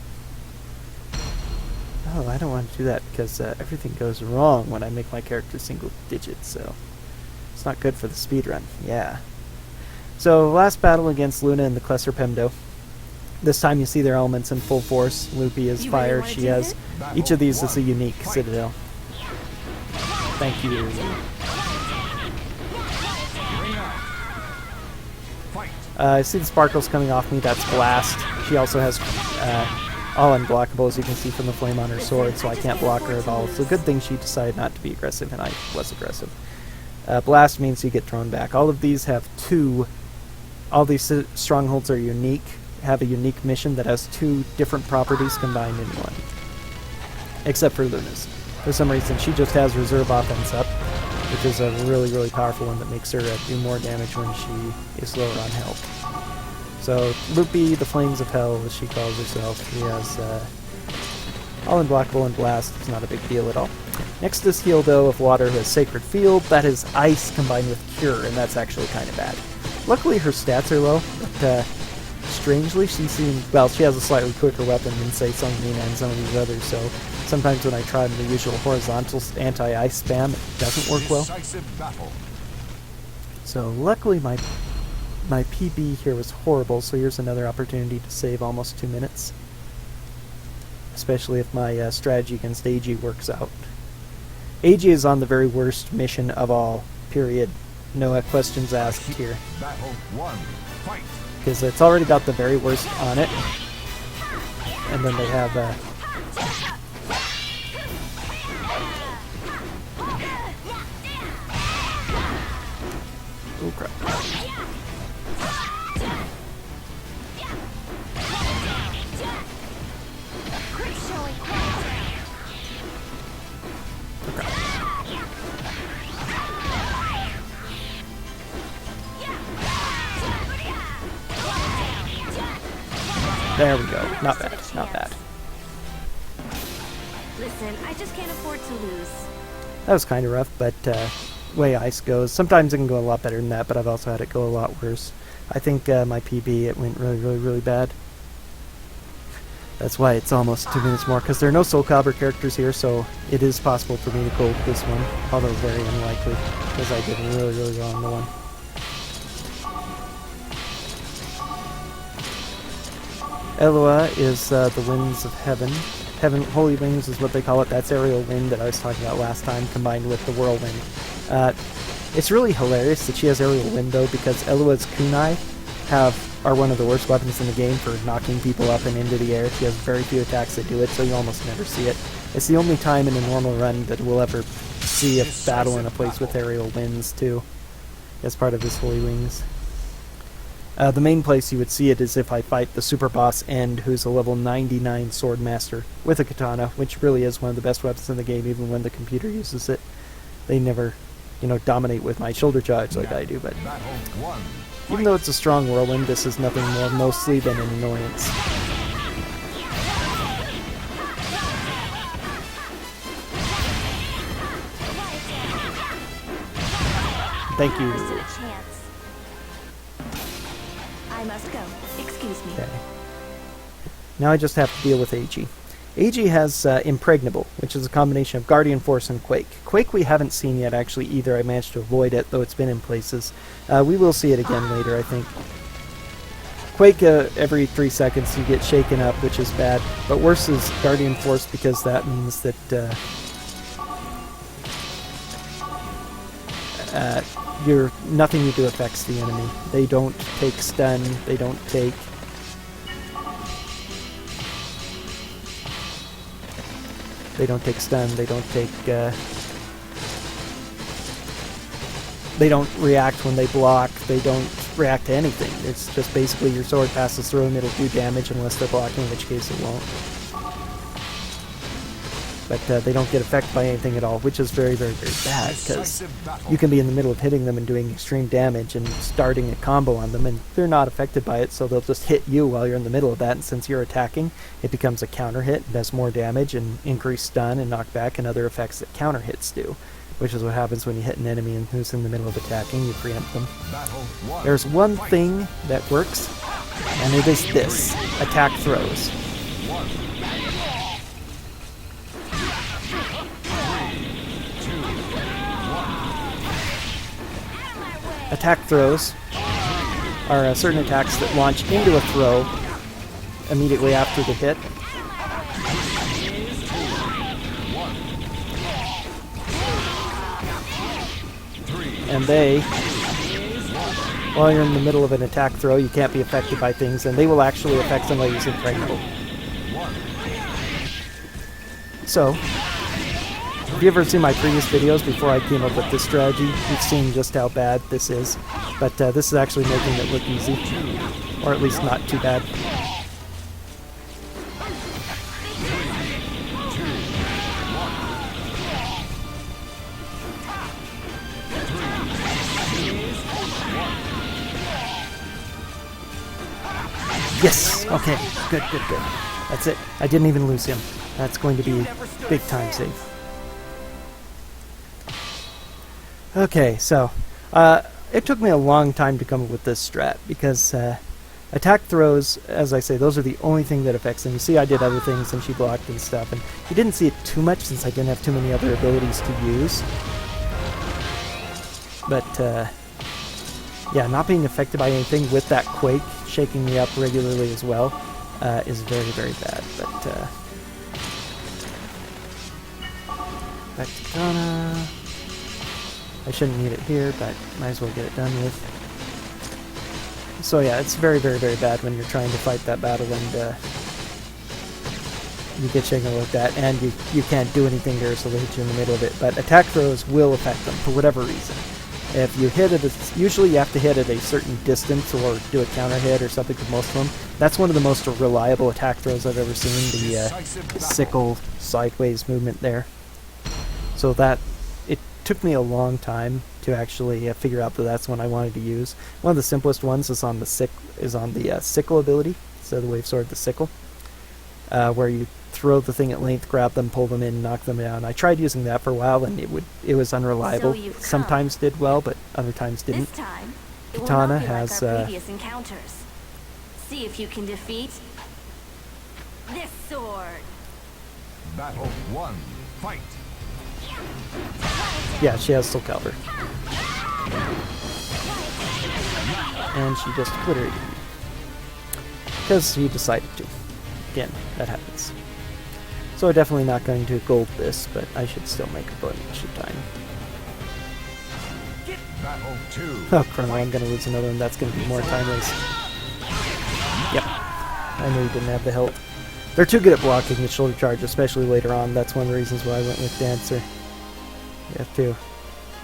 Oh, I don't want to do that because everything goes wrong when I make my character single digits, so it's not good for the speedrun. Yeah. So, last battle against Luna and the Klesser Pemdo. This time you see their elements in full force. Loopy is fire. She has... Each of these is a unique citadel. Thank you. I see the sparkles coming off me. That's Blast. She also has all unblockable, as you can see from the flame on her sword, so I can't block her at all. It's a good thing she decided not to be aggressive, and I was aggressive. Blast means you get thrown back. All of these have two... All these strongholds are unique, have a unique mission that has two different properties combined in one. Except for Luna's. For some reason, she just has reserve offense up, which is a really powerful one that makes her do more damage when she is lower on health. So, Loopy, the Flames of Hell, as she calls herself, she has all unblockable and Blast. It's not a big deal at all. Next is Heal, though, of Water, who has Sacred Field. That is Ice combined with Cure, and that's actually kind of bad. Luckily, her stats are low, but strangely, she seems... Well, she has a slightly quicker weapon than, say, Sungmina and some of these others, so sometimes when I try the usual horizontal anti-ice spam, it doesn't work well. So luckily my PB here was horrible, so here's another opportunity to save almost 2 minutes. Especially if my strategy against AG works out. AG is on the very worst mission of all, period. No questions asked here. Battle 1. Fight. Because it's already got the very worst on it. And then they have oh crap. There we go. Not bad. Not bad. Listen, I just can't afford to lose. That was kind of rough, but way ice goes. Sometimes it can go a lot better than that, but I've also had it go a lot worse. I think my PB, it went really bad. That's why it's almost 2 minutes more, because there are no Soulcalibur characters here, so it is possible for me to go with this one, although very unlikely, because I did really wrong on the one. Eloa is the winds of heaven. Holy wings is what they call it. That's aerial wind that I was talking about last time, combined with the whirlwind. It's really hilarious that she has aerial wind though, because Eloa's kunai are one of the worst weapons in the game for knocking people up and into the air. She has very few attacks that do it, so you almost never see it. It's the only time in a normal run that we'll ever see a battle in a place with aerial winds too, as part of his holy wings. The main place you would see it is if I fight the super boss End, who's a level 99 sword master with a katana, which really is one of the best weapons in the game, even when the computer uses it. They never, dominate with my shoulder charge like I do, but even though it's a strong whirlwind, this is nothing more mostly than an annoyance. Thank you. I must go. Excuse me. Okay. Now I just have to deal with AG. AG has Impregnable, which is a combination of Guardian Force and Quake. Quake we haven't seen yet, actually, either. I managed to avoid it, though it's been in places. We will see it again later, I think. Quake, every 3 seconds you get shaken up, which is bad. But worse is Guardian Force, because that means that nothing you do affects the enemy. They don't take stun, they don't take stun, they don't react when they block, they don't react to anything. It's just basically your sword passes through and it'll do damage unless they're blocking, in which case it won't. But they don't get affected by anything at all, which is very bad, because you can be in the middle of hitting them and doing extreme damage and starting a combo on them, and they're not affected by it, so they'll just hit you while you're in the middle of that, and since you're attacking, it becomes a counter hit, and does more damage, and increased stun and knockback and other effects that counter hits do, which is what happens when you hit an enemy and who's in the middle of attacking, you preempt them. There's one thing that works, and it is this: attack throws. Attack throws are certain attacks that launch into a throw immediately after the hit. And they, while you're in the middle of an attack throw, you can't be affected by things, and they will actually affect somebody who's impregnable. So, if you ever seen my previous videos before I came up with this strategy, you've seen just how bad this is. But this is actually making it look easy. Or at least not too bad. Yes! Okay, good. That's it. I didn't even lose him. That's going to be a big time save. Okay, so it took me a long time to come up with this strat, because attack throws, as I say, those are the only thing that affects them. You see I did other things and she blocked and stuff, and you didn't see it too much since I didn't have too many other abilities to use. But yeah, not being affected by anything with that quake shaking me up regularly as well is very, very bad. But back to Kana. I shouldn't need it here, but might as well get it done with. So yeah, it's very, very, very bad when you're trying to fight that battle and you get shaken like that, and you can't do anything to so they hit you in the middle of it. But attack throws will affect them for whatever reason. If you hit it, usually you have to hit at a certain distance or do a counter hit or something with most of them. That's one of the most reliable attack throws I've ever seen, the sickle sideways movement there. So that, it took me a long time to actually figure out that that's one I wanted to use. One of the simplest ones is on the sickle ability, so the wave sword, the sickle, where you throw the thing at length, grab them, pull them in, knock them down. I tried using that for a while, and it was unreliable. So Sometimes did well, but other times didn't. This time, it will Katana not be has like our previous encounters. See if you can defeat this sword. Battle 1. Fight. Yeah, she has Soulcalibur. And she just obliterated me. Because he decided to. Again, that happens. So I'm definitely not going to gold this, but I should still make a bunch of time. Battle 2. Oh, Chrono, I'm going to lose another one. That's going to be more time waste. Yep. I knew he didn't have the health. They're too good at blocking the shoulder charge, especially later on. That's one of the reasons why I went with Dancer. You have to.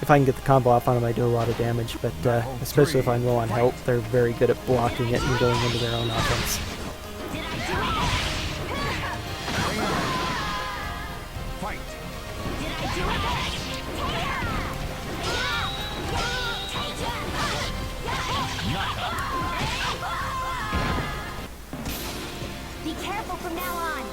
If I can get the combo off on them, I do a lot of damage, but especially if I'm low on health, they're very good at blocking it and going into their own offense. Fight. Be careful from now on.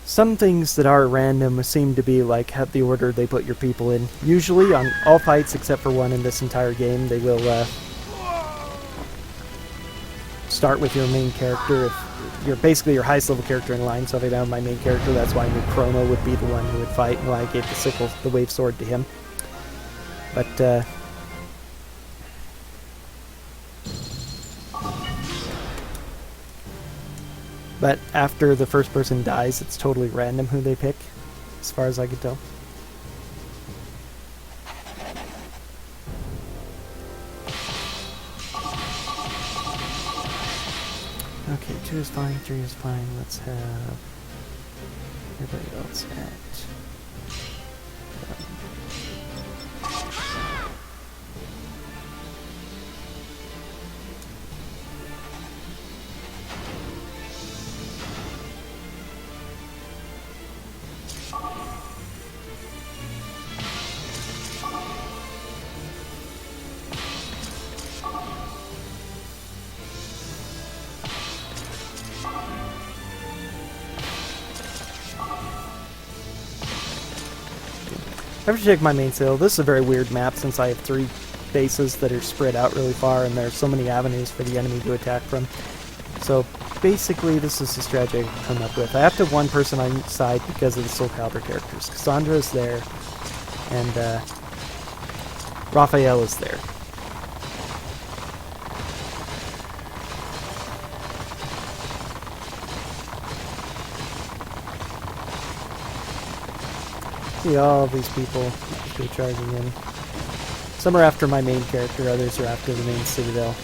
Some things that are random seem to be like the order they put your people in. Usually on all fights except for one in this entire game, they will start with your main character. If you're basically your highest level character in line, so if I don't have my main character, that's why I knew Chrono would be the one who would fight, and why I gave the sickle, the wave sword to him. But after the first person dies, it's totally random who they pick, as far as I could tell. Okay, 2 is fine, 3 is fine. Let's have everybody else at... I have to check my main sail. This is a very weird map since I have 3 bases that are spread out really far and there's so many avenues for the enemy to attack from. So basically this is the strategy I come up with. I have to have one person on each side because of the Soulcalibur characters. Cassandra is there and Raphael is there. See all these people go charging in. Some are after my main character, others are after the main citadel.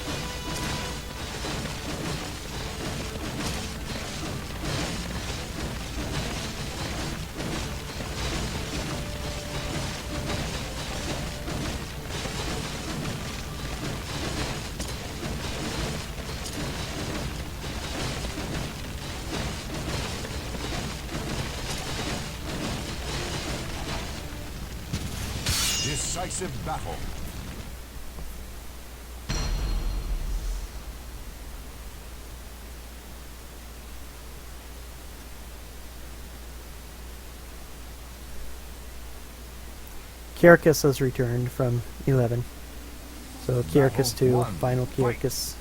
Decisive battle. Kyrkis has returned from 11. So Kyrkis 2, final Kyrkis.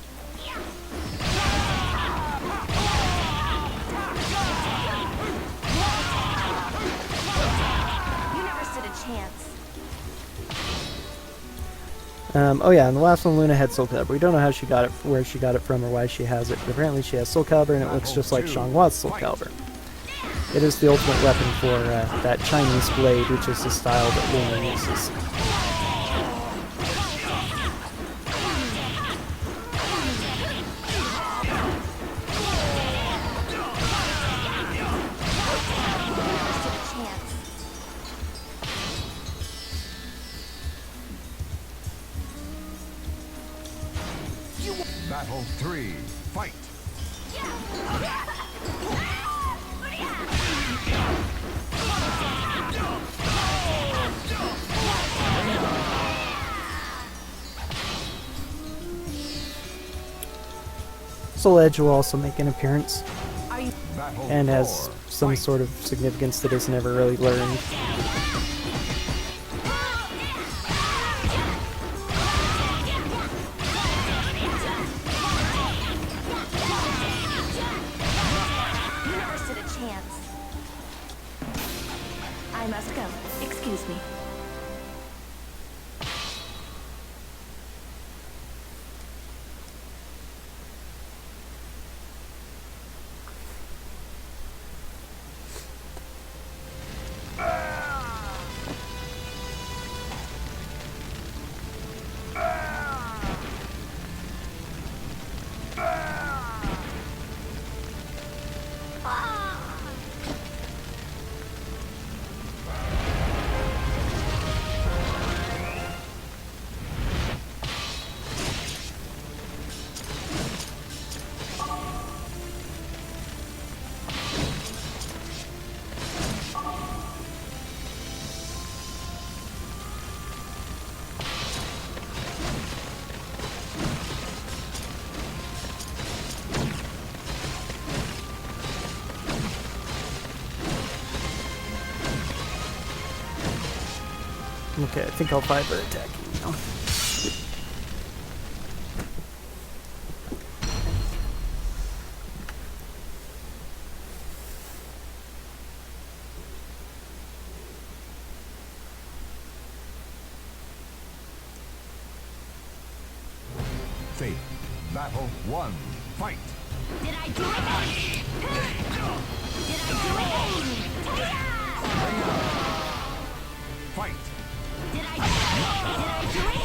Oh yeah, and the last one, Luna had Soulcalibur. We don't know how she got it, where she got it from, or why she has it, but apparently she has Soulcalibur, and it looks just like Xianghua's Soulcalibur. It is the ultimate weapon for that Chinese blade, which is the style that Luna uses. Battle 3, fight! Soul Edge will also make an appearance, Battle and has 4, some fight. sort of significance that is never really learned. You never stood a chance. I must go. Excuse me. Okay, I think I'll fiber attack you now. Fate. Battle 1, fight! Did I do it? Did I do it? Fight! Did I do it? Did I do it?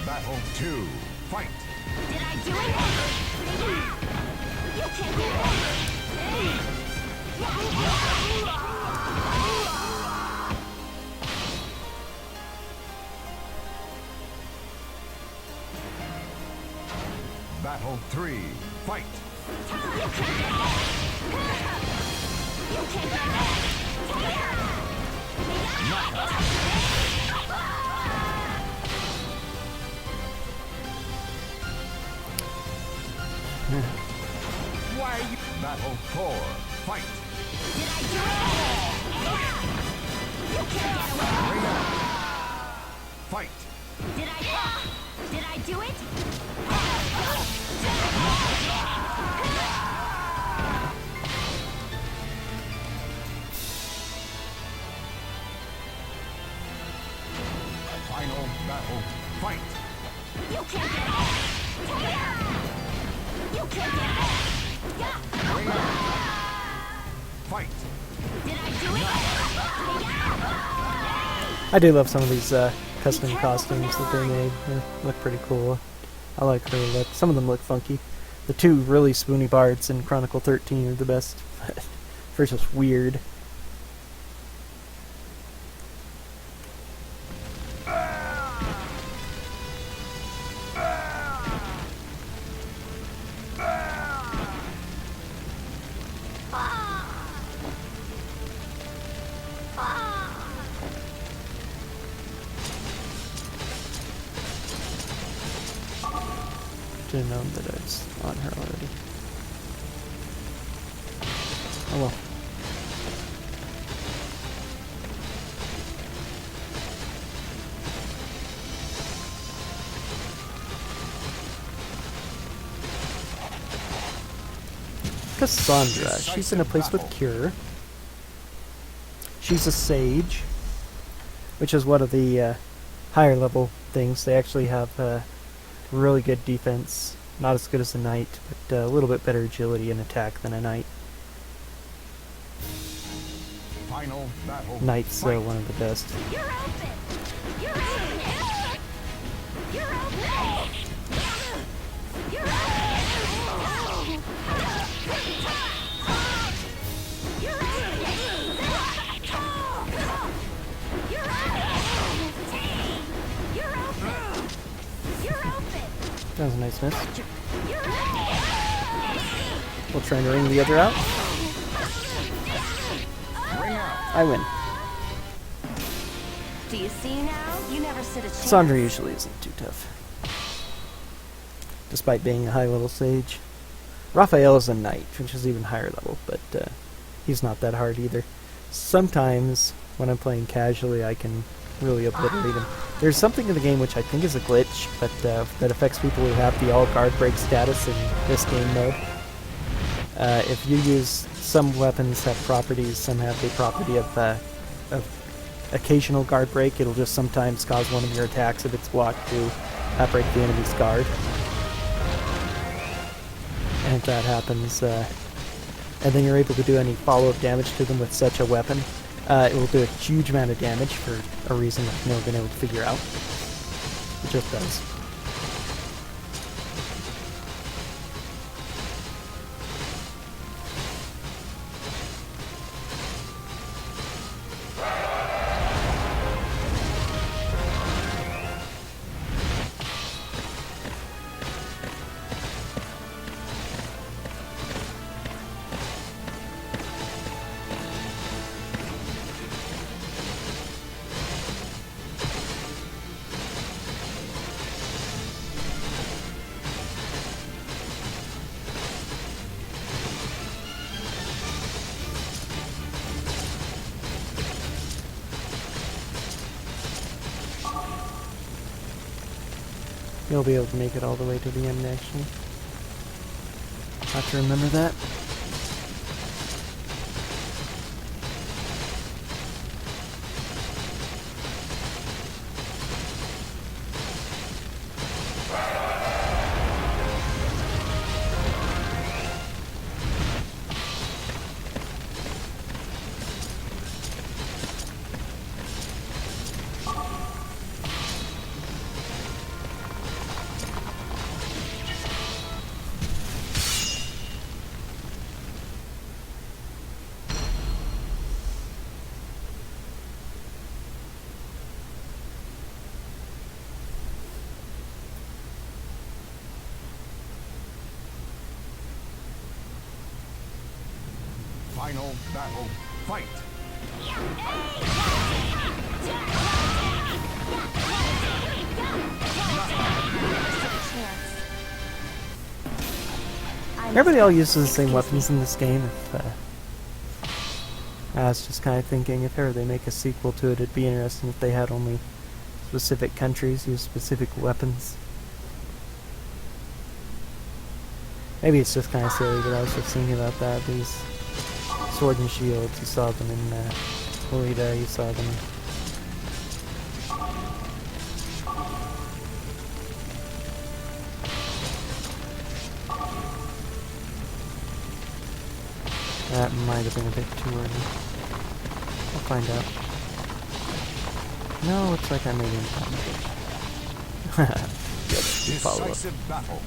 Battle 2, fight! Did I do it? You can't do it. Battle 3, fight! Why you... Battle 4, fight! Did I do it? You can't get away. Fight! Did I do it? Final battle, fight! You can't get away. You can't get away. Fight! Did I do it? I do love some of these custom costumes that they made. They look pretty cool. I like her look. Some of them look funky. The two really spoony bards in Chronicle 13 are the best. First was weird. Should have known that I was on her already. Oh well. Cassandra. She's in a place with cure. She's a sage, which is one of the higher level things. They actually have really good defense. Not as good as a knight, but a little bit better agility and attack than a knight. Final battle. Knight's Fight. one of the best. You're open! You're open! You're open! You're open! You're open! You're open! That was a nice miss. You're open! We'll try and ring the other out. Ring out. I win. Do you see now? You never stood a chance. Cassandra usually isn't too tough, despite being a high level sage. Raphael is a knight, which is even higher level, but he's not that hard either. Sometimes, when I'm playing casually, I can really obliterate him. There's something in the game which I think is a glitch, but that affects people who have the all guard break status in this game mode. If you use, some weapons have properties, some have the property of occasional guard break. It'll just sometimes cause one of your attacks if it's blocked to break the enemy's guard. And if that happens, and then you're able to do any follow-up damage to them with such a weapon, it will do a huge amount of damage for a reason I've never been able to figure out. It just does. You'll be able to make it all the way to the end, actually. Have to remember that. Final battle. Fight. Everybody all uses the same weapons in this game. I was just kind of thinking, if ever they make a sequel to it, it'd be interesting if they had only specific countries use specific weapons. Maybe it's just kind of silly, but I was just thinking about that. These sword and shields, you saw them in Florida, you saw them. That might have been a bit too early. I'll find out. No, looks like I made it in time. Good. Follow up. Decisive battle.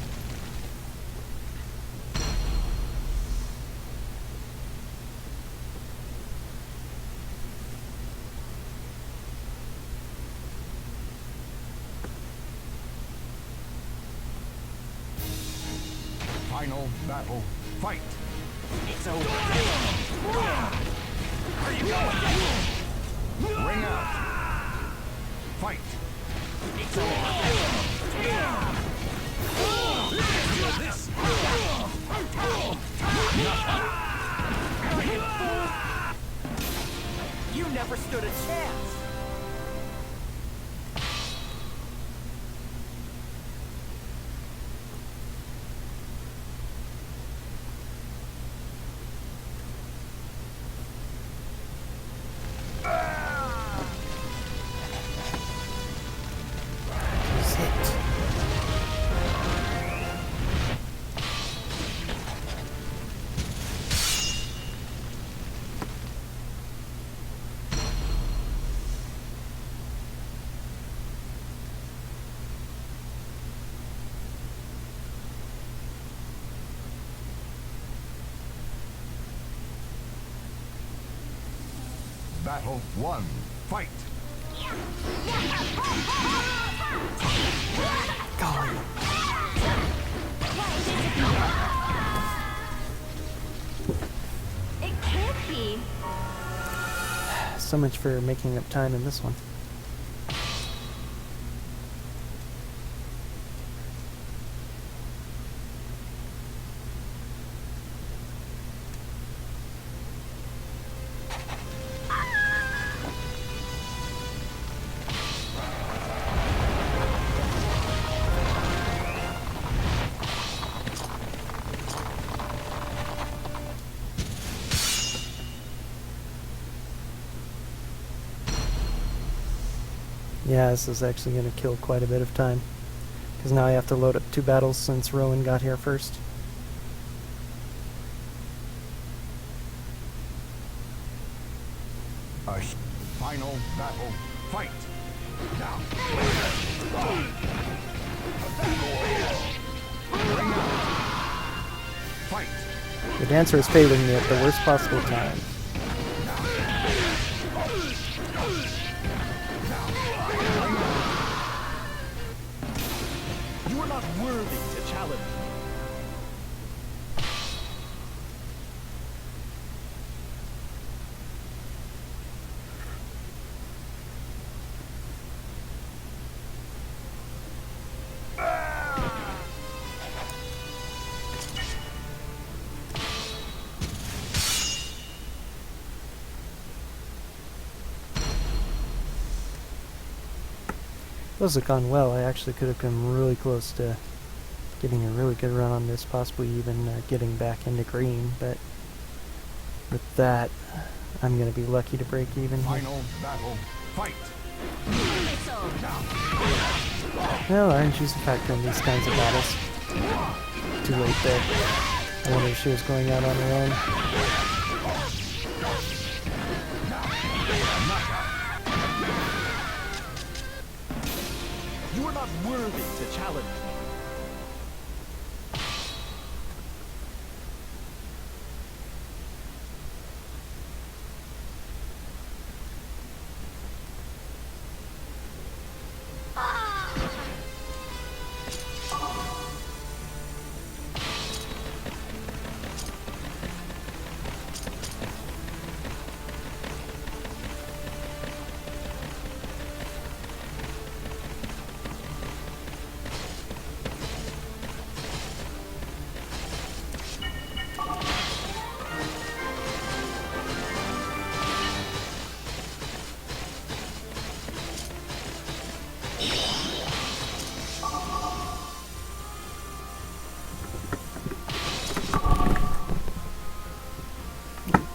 Final battle. Fight. It's over. Are you going? Ring out. Fight. It's over. Feel this. You never stood a chance. Battle 1. Fight! Golly. It can't be. So much for making up time in this one. Yeah, this is actually going to kill quite a bit of time. Because now I have to load up 2 battles since Rowan got here first. Final battle. Fight! Now. Bring out. Fight! The dancer is failing me at the worst possible time. You are not worthy to challenge me. Those have gone well. I actually could have come really close to getting a really good run on this, possibly even getting back into green, but with that, I'm going to be lucky to break even here. Final battle. Fight! Well, RNG's a factor in these kinds of battles. Too late there. I wonder if she was going out on her own. You are not worthy to challenge me.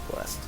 Blessed.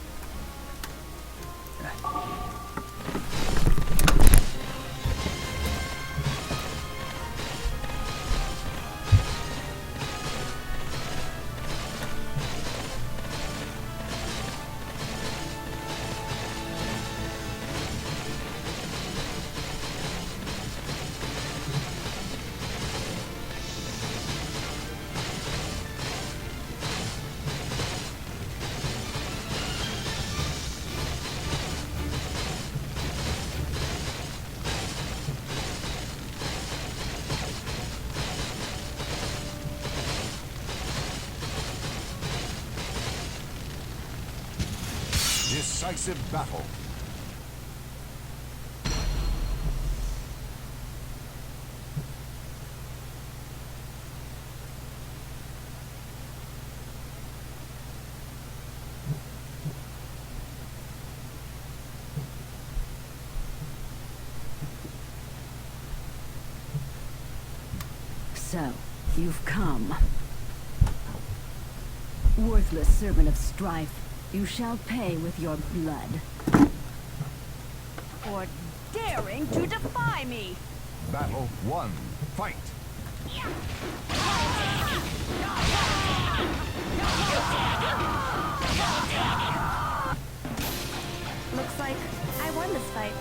Decisive battle. So, you've come. Worthless servant of strife, you shall pay with your blood. For daring to defy me. Battle 1. Fight! Looks like I won this fight.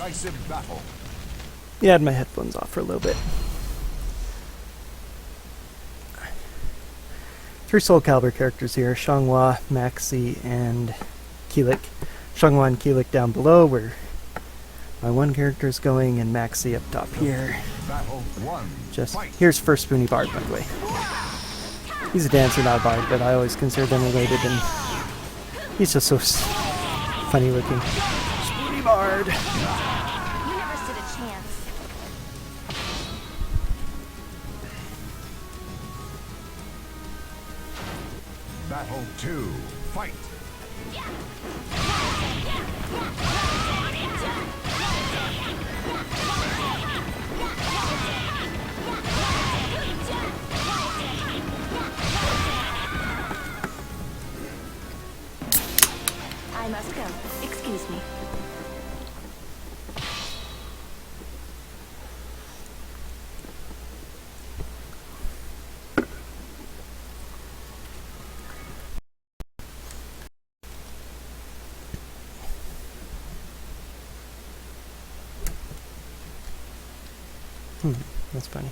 Decisive battle. Yeah, I had my headphones off for a little bit. 3 Soulcalibur characters here, Xianghua, Maxi, and Keelik. Xianghua and Keelik down below where my one character is going, and Maxi up top here. Battle 1. Just Fight. here's First Spoony Bard, by the way. He's a dancer, not a bard, but I always consider them related, and he's just so funny looking. Spoony Bard. You never stood a chance. Battle 2. Fight. I must go. Excuse me. That's funny.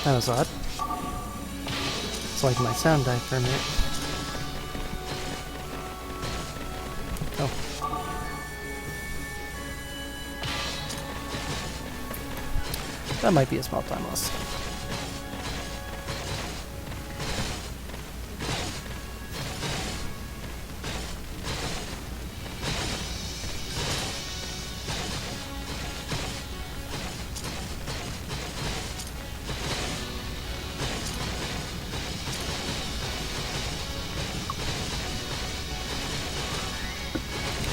That was odd. It's like my sound died for a minute. Oh. That might be a small time loss.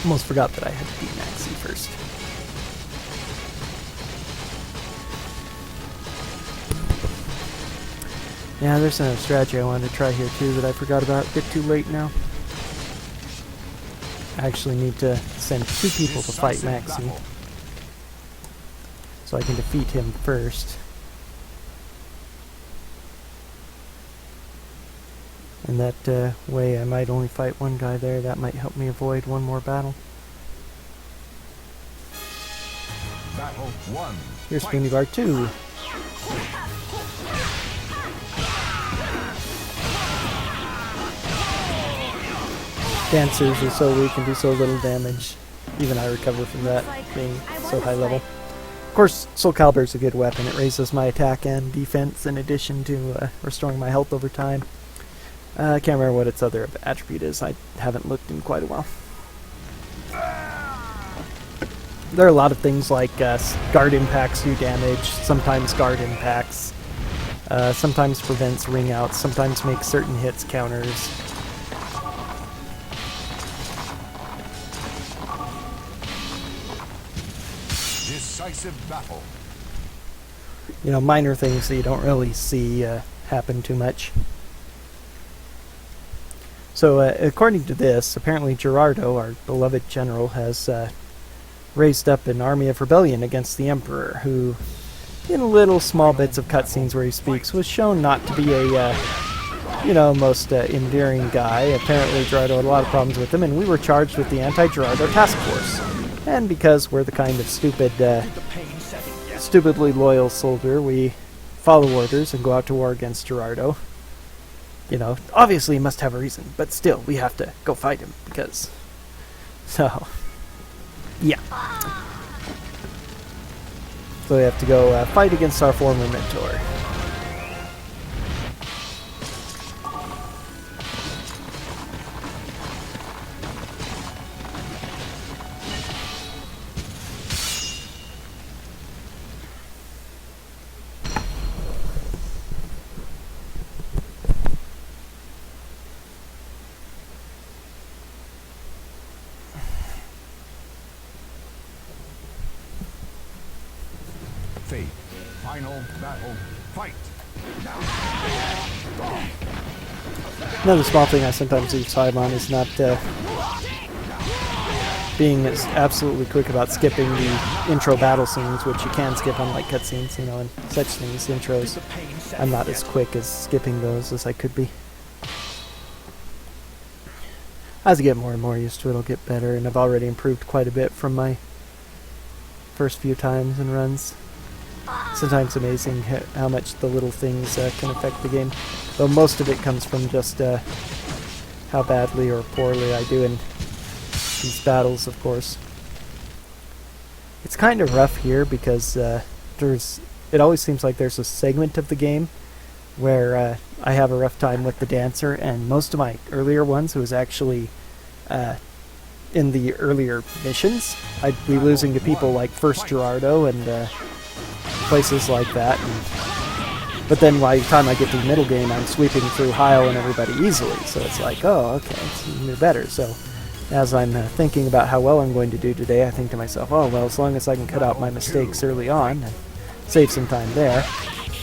Almost forgot that I had to beat Maxi first. Yeah, there's another strategy I wanted to try here too that I forgot about. A bit too late now. I actually need to send 2 people to fight Decisive Maxi, battle. so I can defeat him first. And that way I might only fight one guy there. That might help me avoid one more battle. Battle 1. Here's Fight. Spoony Bard 2. Dancers are so weak and do so little damage. Even I recover from that, being so high level. Of course, Soulcalibur is a good weapon. It raises my attack and defense in addition to restoring my health over time. I can't remember what its other attribute is. I haven't looked in quite a while. There are a lot of things like guard impacts do damage, sometimes guard impacts, sometimes prevents ring outs, sometimes makes certain hits counters. Decisive battle. You know, minor things that you don't really see happen too much. So, according to this, apparently Gerardo, our beloved general, has raised up an army of rebellion against the Emperor, who, in little small bits of cutscenes where he speaks, was shown not to be a, most endearing guy. Apparently Gerardo had a lot of problems with him, and we were charged with the Anti-Gerardo Task Force. And because we're the kind of stupidly loyal soldier, we follow orders and go out to war against Gerardo. You know, obviously he must have a reason, but still, we have to go fight him, because... So... Yeah. So we have to go fight against our former mentor. Fate. Final battle. Fight. Another small thing I sometimes lose time on is not being as absolutely quick about skipping the intro battle scenes, which you can skip on like cutscenes, and such things, intros. I'm not as quick as skipping those as I could be. As I get more and more used to it, it'll get better, and I've already improved quite a bit from my first few times and runs. Sometimes amazing how much the little things can affect the game, though most of it comes from just how badly or poorly I do in these battles, of course. It's kind of rough here because it always seems like there's a segment of the game where I have a rough time with the dancer, and most of my earlier ones, it was actually in the earlier missions, I'd be losing to people like First Gerardo and places like that. But then by the time I get to the middle game, I'm sweeping through Heil and everybody easily, so it's like, oh, okay, it's even better. So as I'm thinking about how well I'm going to do today, I think to myself, oh, well, as long as I can cut out my mistakes early on and save some time there,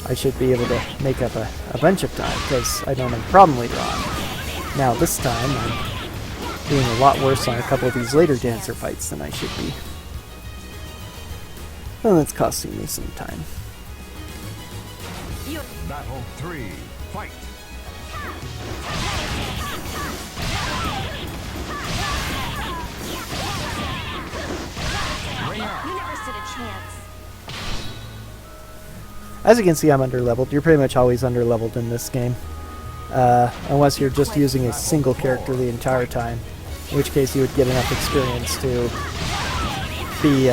I should be able to make up a bunch of time, because I don't have a problem later on. Now, this time, I'm doing a lot worse on a couple of these later dancer fights than I should be. And that's costing me some time. Battle 3, fight! Bring out! You never stood a chance. As you can see, I'm underleveled. You're pretty much always underleveled in this game. Unless you're just using a single character the entire time, in which case you would get enough experience to be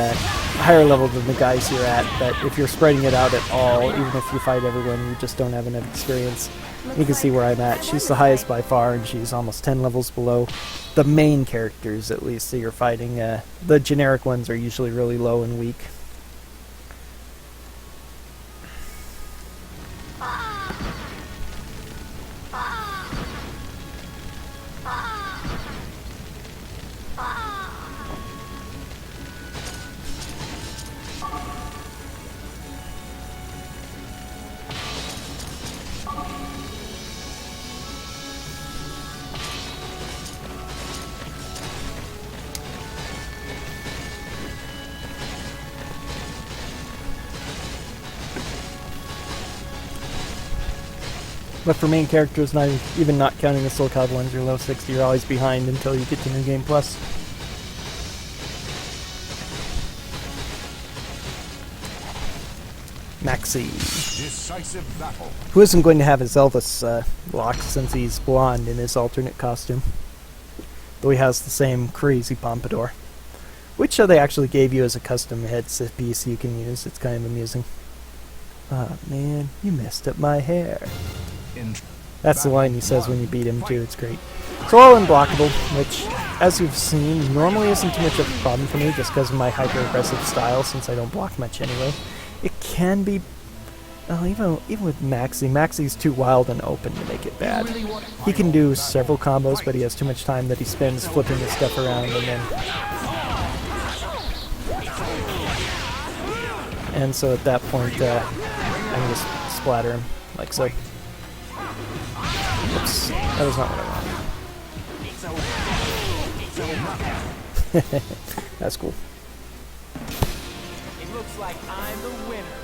higher level than the guys you're at, but if you're spreading it out at all, even if you fight everyone, you just don't have enough experience. You can see where I'm at. She's the highest by far, and she's almost 10 levels below the main characters, at least, that you're fighting. The generic ones are usually really low and weak. But for main characters, not even not counting the Soulcalibur ones, you're low 60, you're always behind until you get to New Game Plus. Maxi, Decisive battle. who isn't going to have his Elvis lock since he's blonde in his alternate costume, though he has the same crazy pompadour, which they actually gave you as a custom headpiece you can use. It's kind of amusing. Ah, man, you messed up my hair. That's the line he says when you beat him too. It's great. So all unblockable, which, as you've seen, normally isn't too much of a problem for me just because of my hyper-aggressive style, since I don't block much anyway. It can be, well, even with Maxi. Maxi's too wild and open to make it bad. He can do several combos, but he has too much time that he spends flipping his stuff around, and so at that point, I can just splatter him, like so. Oops, that was not what I wanted. That's cool. It looks like I'm the winner.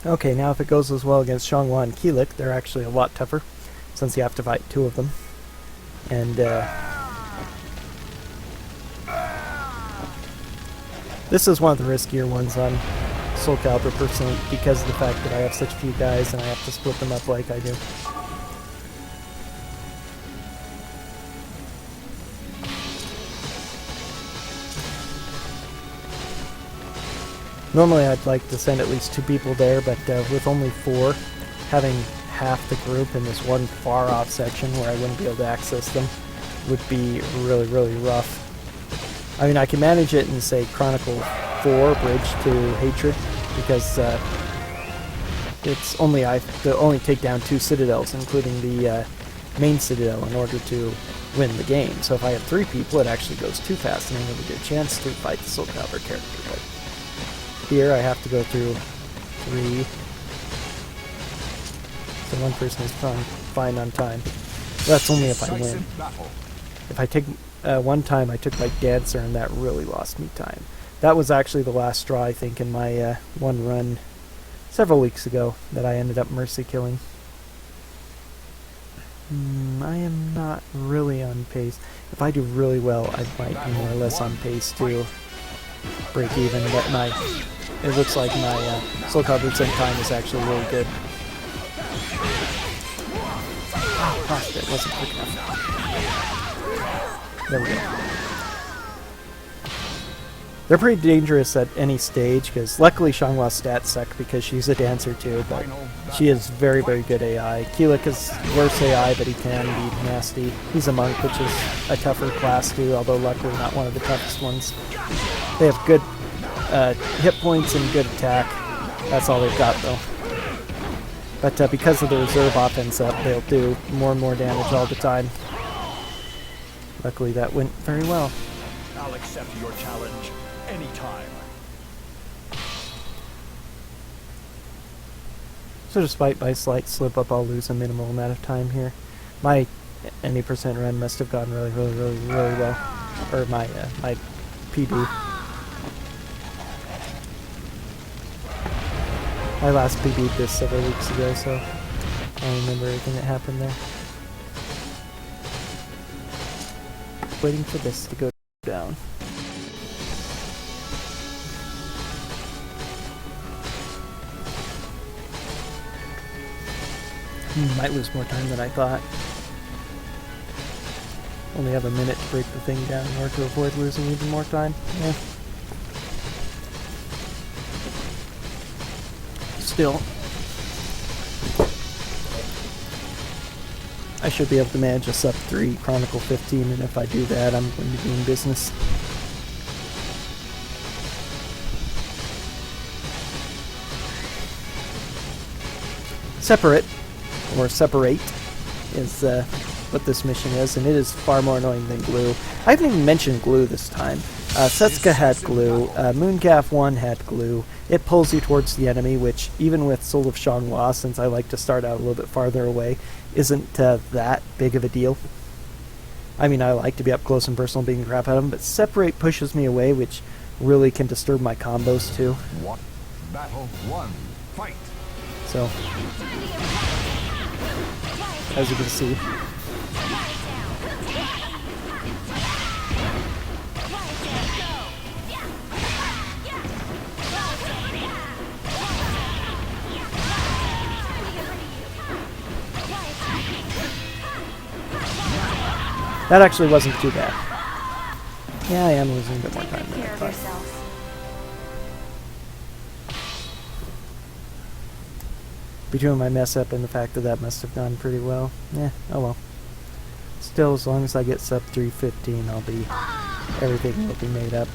Okay, now if it goes as well against Xianghua and Keelik, they're actually a lot tougher, since you have to fight two of them. And, this is one of the riskier ones on Soulcalibur personally, because of the fact that I have such few guys and I have to split them up like I do. Normally I'd like to send at least 2 people there, but with only 4, having half the group in this one far off section where I wouldn't be able to access them would be really, really rough. I mean, I can manage it in, say, Chronicle 4, Bridge to Hatred, because it's only I to only take down 2 citadels, including the main citadel, in order to win the game. So if I have 3 people, it actually goes too fast, and I never get a chance to fight the Soulcalibur character. But here, I have to go through 3. So one person is fine on time. That's only if I win. If I take one time, I took my dancer, and that really lost me time. That was actually the last straw, I think, in my one run several weeks ago that I ended up mercy killing. I am not really on pace. If I do really well, I might be more or less on pace to break even, but it looks like my Soulcalibur III time is actually really good. Oh, gosh, that wasn't quick enough. There we go. They're pretty dangerous at any stage, because luckily Xianghua's stats suck because she's a dancer too, but she is very, very good AI. Keelik is worse AI, but he can be nasty. He's a monk, which is a tougher class too, although luckily not one of the toughest ones. They have good hit points and good attack. That's all they've got though. But because of the reserve offense up, they'll do more and more damage all the time. Luckily that went very well. I'll accept your challenge anytime. So despite my slight slip up, I'll lose a minimal amount of time here. My any percent run must have gone really well. Or my my PB. I last PB'd this several weeks ago, so I remember everything that happened there. Waiting for this to go down. Might lose more time than I thought. Only have a minute to break the thing down in order to avoid losing even more time. Yeah. Still, I should be able to manage a sub 3 Chronicle 15, and if I do that, I'm going to be in business. Separate is what this mission is, and it is far more annoying than glue. I haven't even mentioned glue this time. Setsuka had glue, Mooncalf 1 had glue. It pulls you towards the enemy, which even with Soul of Xianghua, since I like to start out a little bit farther away, isn't that big of a deal. I mean, I like to be up close and personal beating crap out of them, but Separate pushes me away, which really can disturb my combos too. Battle 1. Fight. So, as you can see, that actually wasn't too bad. Yeah, I am losing a bit more time than I thought. Between my mess up and the fact that that must have gone pretty well. Yeah, oh well. Still, as long as I get sub 315, everything will be made up.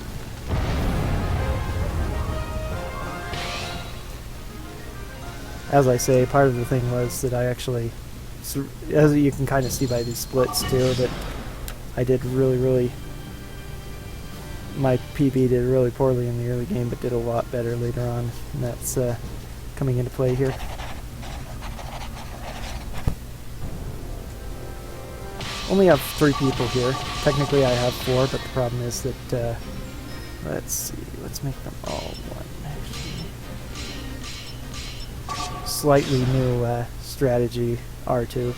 As I say, part of the thing was that I actually, as you can kind of see by these splits too, that I did really, my PB did really poorly in the early game, but did a lot better later on, and that's coming into play here. Only have 3 people here. Technically I have 4, but the problem is that, let's see, let's make them all one. Slightly new strategy, R2.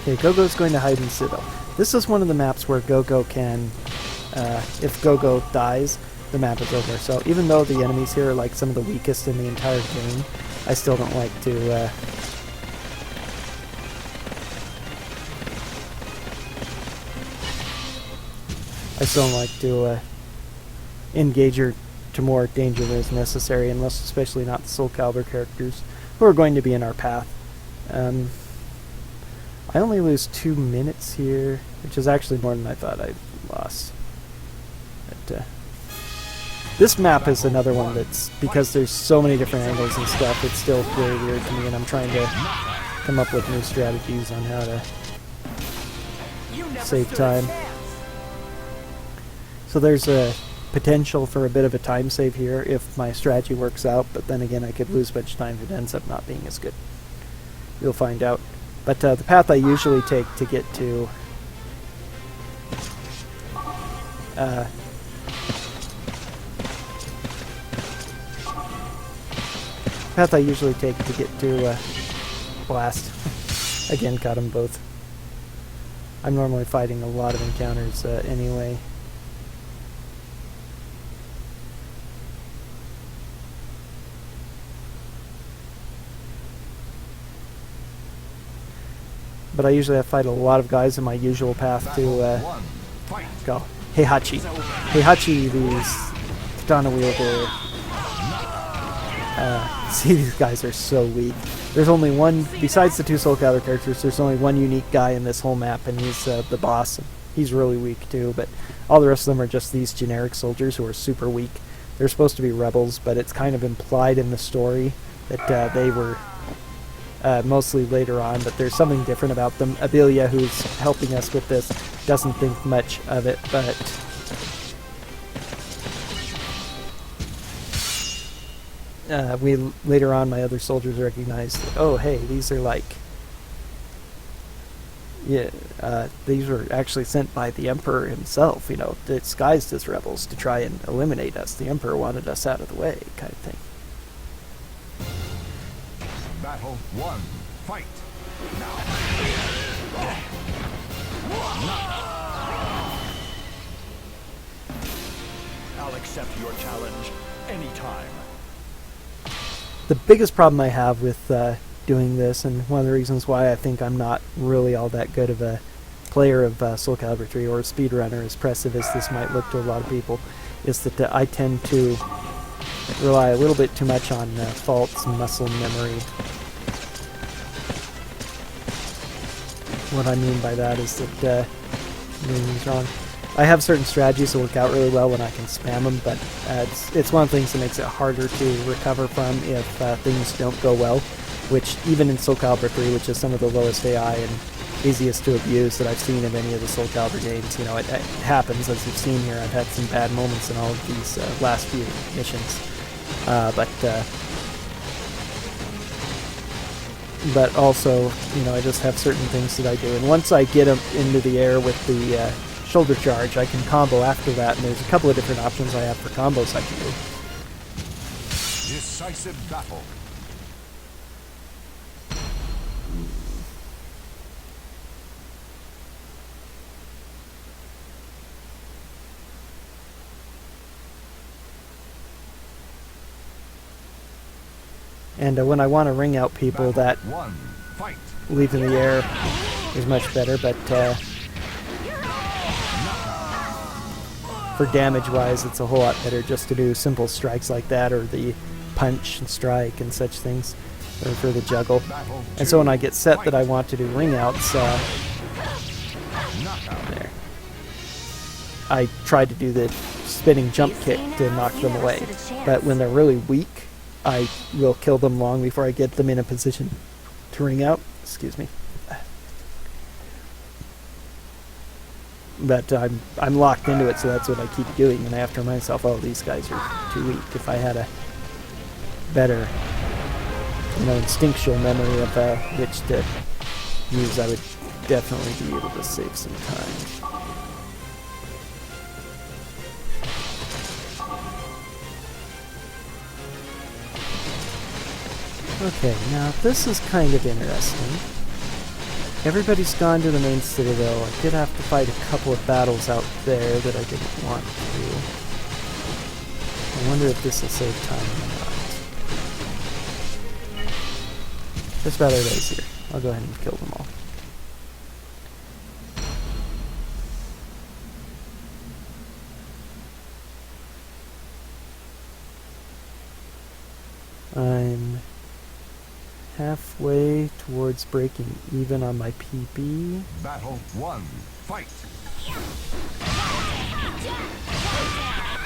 Okay, Gogo's going to hide in Citadel. This is one of the maps where Gogo can, if Gogo dies, the map is over. So even though the enemies here are like some of the weakest in the entire game, I still don't like to engage her to more danger than is necessary, and most especially not the Soulcalibur characters who are going to be in our path. I only lose 2 minutes here, which is actually more than I thought I lost. But, this map is another one that's, because there's so many different angles and stuff, it's still very weird to me, and I'm trying to come up with new strategies on how to save time. So there's a potential for a bit of a time save here if my strategy works out, but then again I could lose a bunch of time if it ends up not being as good. You'll find out. But the path I usually take to get to path I usually take to get to Blast. Again, got them both. I'm normally fighting a lot of encounters anyway. But I usually fight a lot of guys in my usual path to go. Heihachi. Heihachi, the katana wielder. See, these guys are so weak. There's only one, besides the two Soulcalibur characters, there's only one unique guy in this whole map, and he's the boss. He's really weak too, but all the rest of them are just these generic soldiers who are super weak. They're supposed to be rebels, but it's kind of implied in the story that they were mostly later on, but there's something different about them. Abelia, who's helping us with this, doesn't think much of it, but later on, my other soldiers recognized that, oh, hey, these are like, yeah, these were actually sent by the Emperor himself, you know, disguised as rebels to try and eliminate us. The Emperor wanted us out of the way, kind of thing. Battle 1. Fight. Now. I'll accept your challenge anytime. The biggest problem I have with doing this, and one of the reasons why I think I'm not really all that good of a player of Soulcalibur III or a speedrunner, as impressive as this might look to a lot of people, is that I tend to rely a little bit too much on false muscle memory. What I mean by that is that I have certain strategies that work out really well when I can spam them, but it's one of the things that makes it harder to recover from if things don't go well, which even in Soulcalibur III, which is some of the lowest AI and easiest to abuse that I've seen in any of the Soulcalibur games, you know, it happens, as you've seen here. I've had some bad moments in all of these last few missions, but also, you know, I just have certain things that I do, and once I get them into the air with the shoulder charge, I can combo after that, and there's a couple of different options I have for combos I can do. Decisive battle. And when I want to ring out people, that leave in the air is much better, but for damage-wise, it's a whole lot better just to do simple strikes like that, or the punch and strike and such things, or for the juggle. And so when I get set that I want to do ring-outs, there, I try to do the spinning jump kick to knock them away. But when they're really weak, I will kill them long before I get them in a position to ring out. Excuse me. But I'm locked into it, so that's what I keep doing, and I have to remind myself, oh, these guys are too weak. If I had a better, you know, instinctual memory of which to use, I would definitely be able to save some time. Okay, now this is kind of interesting. Everybody's gone to the main citadel. I did have to fight a couple of battles out there that I didn't want to. I wonder if this will save time or not. Just about everybody's here. I'll go ahead and kill them all. I'm halfway towards breaking even on my PB. Battle 1. Fight.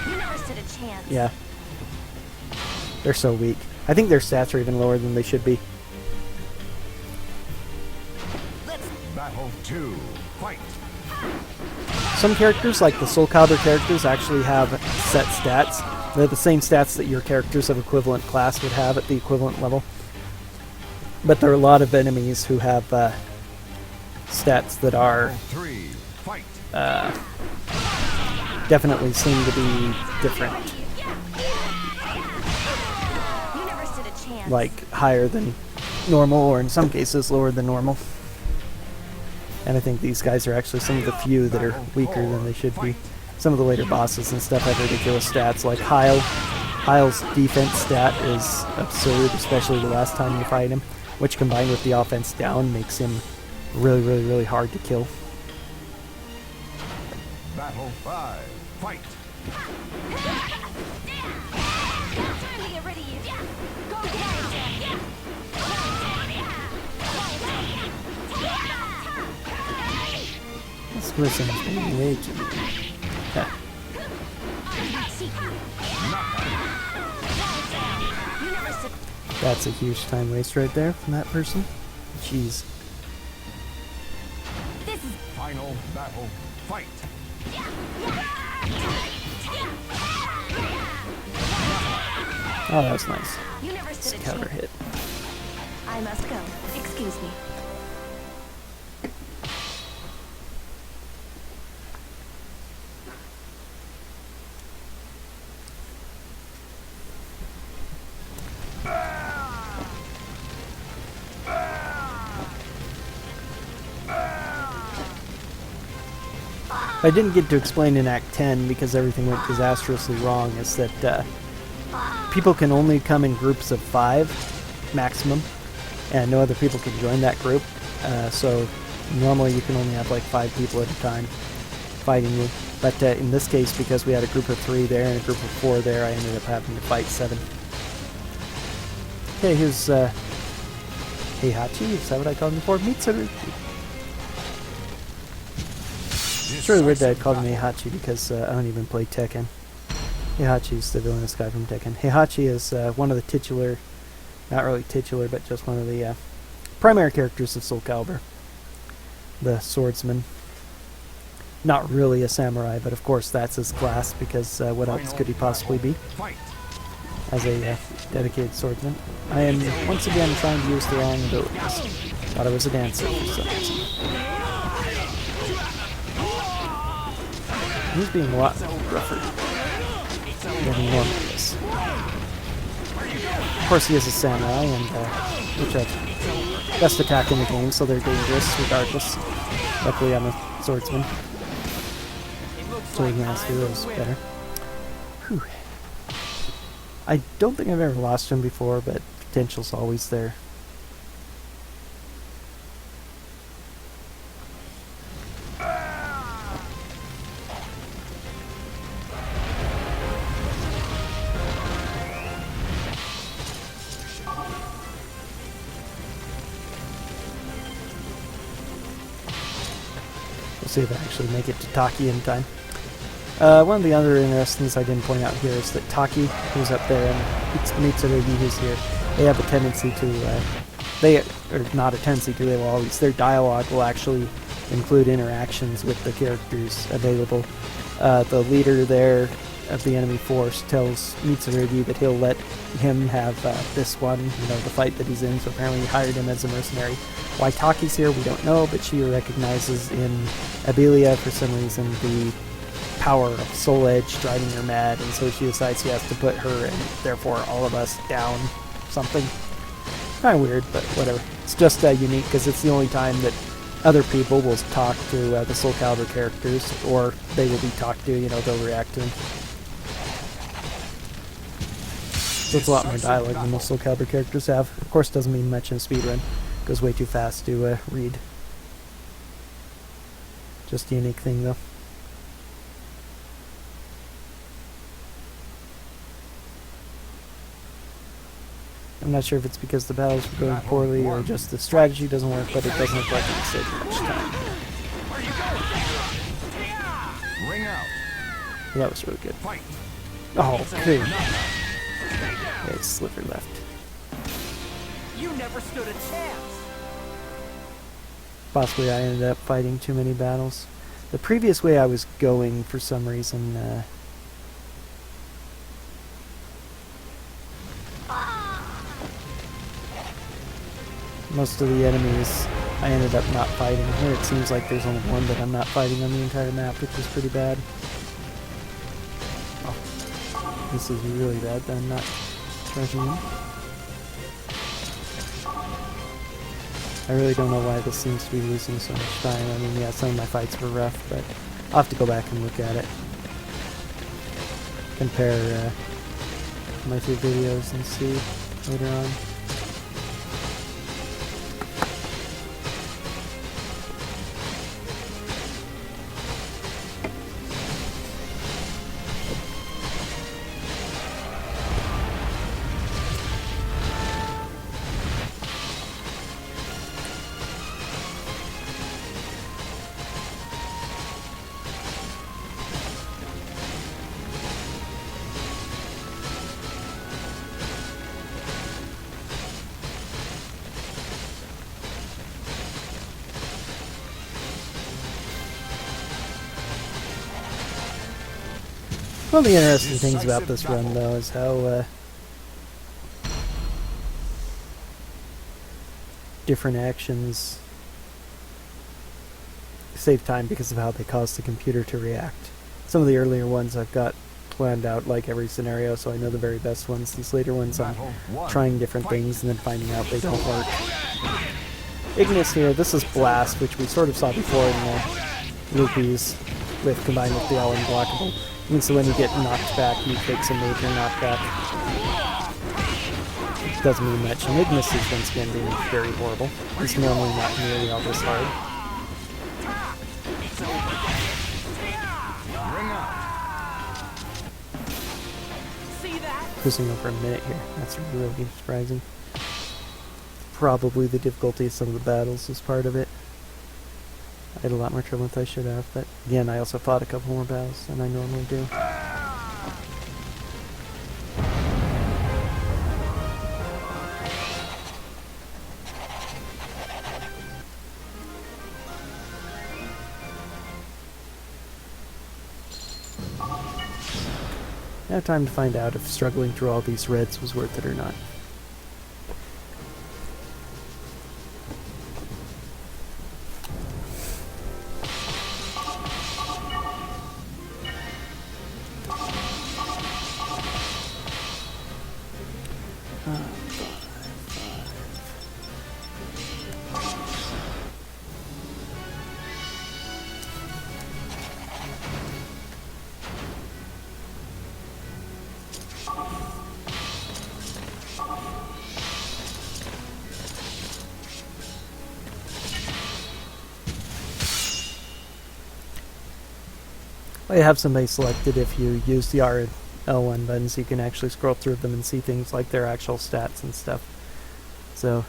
You never stood a chance. Yeah. They're so weak. I think their stats are even lower than they should be. Battle 2. Fight. Some characters, like the Soulcalibur characters, actually have set stats. They're the same stats that your characters of equivalent class would have at the equivalent level. But there are a lot of enemies who have stats that are definitely seem to be different. You never stood a chance. like higher than normal, or in some cases lower than normal. And I think these guys are actually some of the few that are weaker than they should be. Some of the later bosses and stuff have ridiculous stats, like Heil. Heil's defense stat is absurd, especially the last time you fight him, which combined with the offense down makes him really hard to kill. Battle 5. Fight. This person is being way too weak. Okay. That's a huge time waste right there from that person. Jeez. Final battle. Fight. Oh, that was nice. You never stood a Counter chance. hit. I must go. Excuse me. I didn't get to explain in Act 10 because everything went disastrously wrong, is that people can only come in groups of 5 maximum, and no other people can join that group. So normally you can only have like 5 people at a time fighting you. But in this case, because we had a group of 3 there and a group of 4 there, I ended up having to fight 7. Okay, here's Heihachi, is that what I called him before? Mitsuru. It's really weird that I called him Heihachi because I don't even play Tekken. Heihachi's the villainous guy from Tekken. Heihachi is one of the titular, not really titular, but just one of the primary characters of Soulcalibur. The swordsman. Not really a samurai, but of course that's his class, because what else could he possibly be as a dedicated swordsman? I am once again trying to use the wrong abilities. Thought I was a dancer for some reason. He's being a lot rougher than he normally is. Of course he is a samurai, and which are best attack in the game, so they're dangerous regardless. Luckily I'm a swordsman. Sword master is better. Whew. I don't think I've ever lost him before, but potential's always there. We'll see if I actually make it to Taki in time. One of the other interesting things I didn't point out here is that Taki, who's up there, and Mitsurugi, who's here, they have a tendency to, or not a tendency to, they will always, their dialogue will actually include interactions with the characters available. The leader there of the enemy force tells Mitsurugi that he'll let him have this one, the fight that he's in, so apparently he hired him as a mercenary. Why Taki's here, we don't know, but she recognizes in Abilia, for some reason, the power of Soul Edge driving her mad, and so she decides she has to put her and therefore all of us down something. Kind of weird, but whatever. It's just unique because it's the only time that other people will talk to the Soulcalibur characters, or they will be talked to, they'll react to them. So it's a lot more dialogue than most Soulcalibur characters have. Of course, doesn't mean much in Speedrun. Goes way too fast to read. Just a unique thing, though. I'm not sure if it's because the battles were going poorly or just the strategy doesn't work, but it doesn't look like it's taking much time. Ring out. Well, that was really good. Fight. Oh, okay. Yeah, sliver left. You never stood a chance. Possibly I ended up fighting too many battles. The previous way I was going, for some reason, most of the enemies I ended up not fighting. Here it seems like there's only one that I'm not fighting on the entire map, which is pretty bad. Oh, this is really bad that I'm not charging in. I really don't know why this seems to be losing so much time. I mean, yeah, some of my fights were rough, but I'll have to go back and look at it. Compare my two videos and see later on. One of the interesting things about this run, though, is how different actions save time because of how they cause the computer to react. Some of the earlier ones I've got planned out like every scenario, so I know the very best ones. These later ones I'm trying different things and then finding out they don't work. Ignis here, this is Blast, which we sort of saw before in the Rupees, with combined with the all unblockable. And so when you get knocked back, you take some major knockback. Doesn't mean much. And Ignis is once again being very horrible. It's normally not nearly all this hard. Cruising over a minute here. That's really surprising. Probably the difficulty of some of the battles is part of it. I had a lot more trouble than I should have, but again, I also fought a couple more battles than I normally do. Now time to find out if struggling through all these reds was worth it or not. I have somebody selected if you use the R and L1 buttons, you can actually scroll through them and see things like their actual stats and stuff. So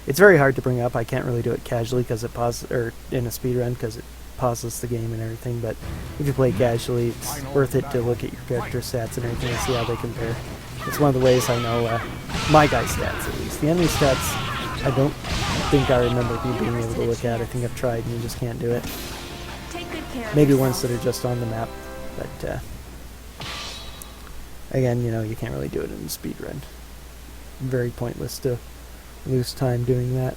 it's very hard to bring up. I can't really do it casually because it pauses, or in a speedrun because it pauses the game and everything. But if you play casually, it's worth it to look at your character stats and everything and see how they compare. It's one of the ways I know my guy's stats, at least. The enemy stats, I don't think I remember being able to look at. I think I've tried and you just can't do it. Maybe ones that are just on the map, but again, you know, you can't really do it in a speedrun. Very pointless to lose time doing that.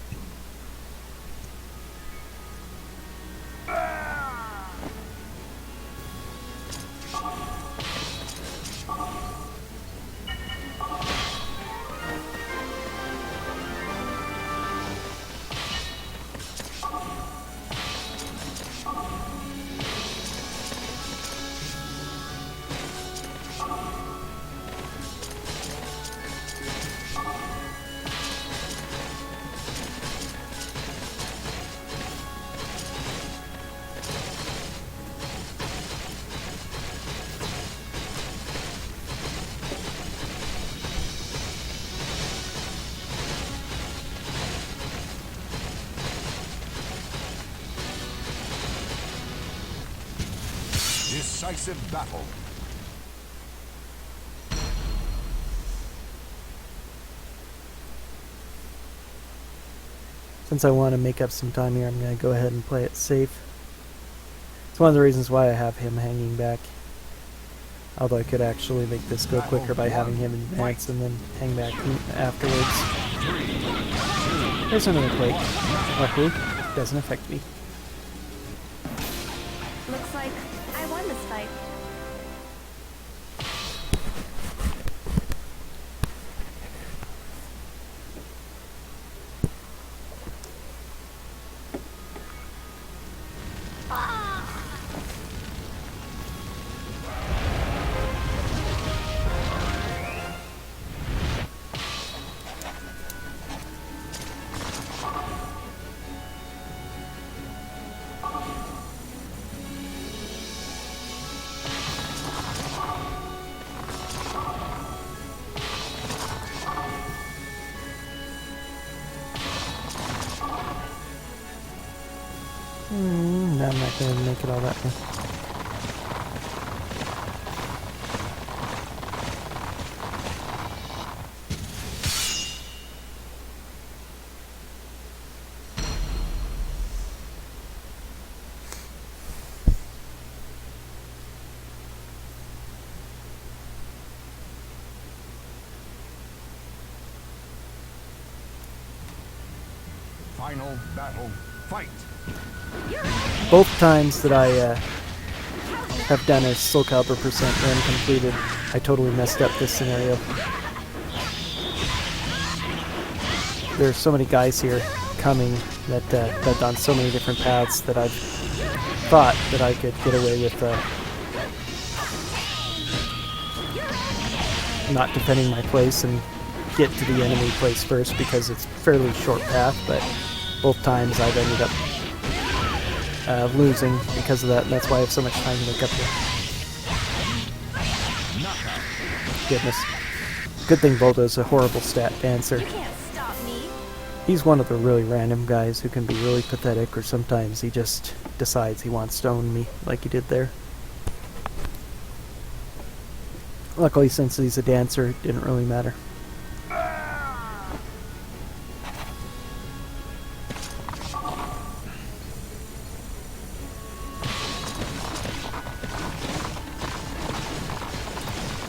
Decisive battle. Since I want to make up some time here, I'm going to go ahead and play it safe. It's one of the reasons why I have him hanging back. Although I could actually make this go quicker by having him advance and then hang back afterwards. There's another quake. Luckily, it doesn't affect me. Looks like I won this fight. No, I'm not going to make it all that way. Final battle, fight! Both times that I have done a Soulcalibur % run completed, I totally messed up this scenario. There's so many guys here coming that have done so many different paths that I've thought that I could get away with not defending my place and get to the enemy place first because it's a fairly short path, but both times I've ended up losing because of that, and that's why I have so much time to make up here. Goodness. Good thing Voldo's a horrible stat dancer. You can't stop me. He's one of the really random guys who can be really pathetic, or sometimes he just decides he wants to own me, like he did there. Luckily, since he's a dancer, it didn't really matter.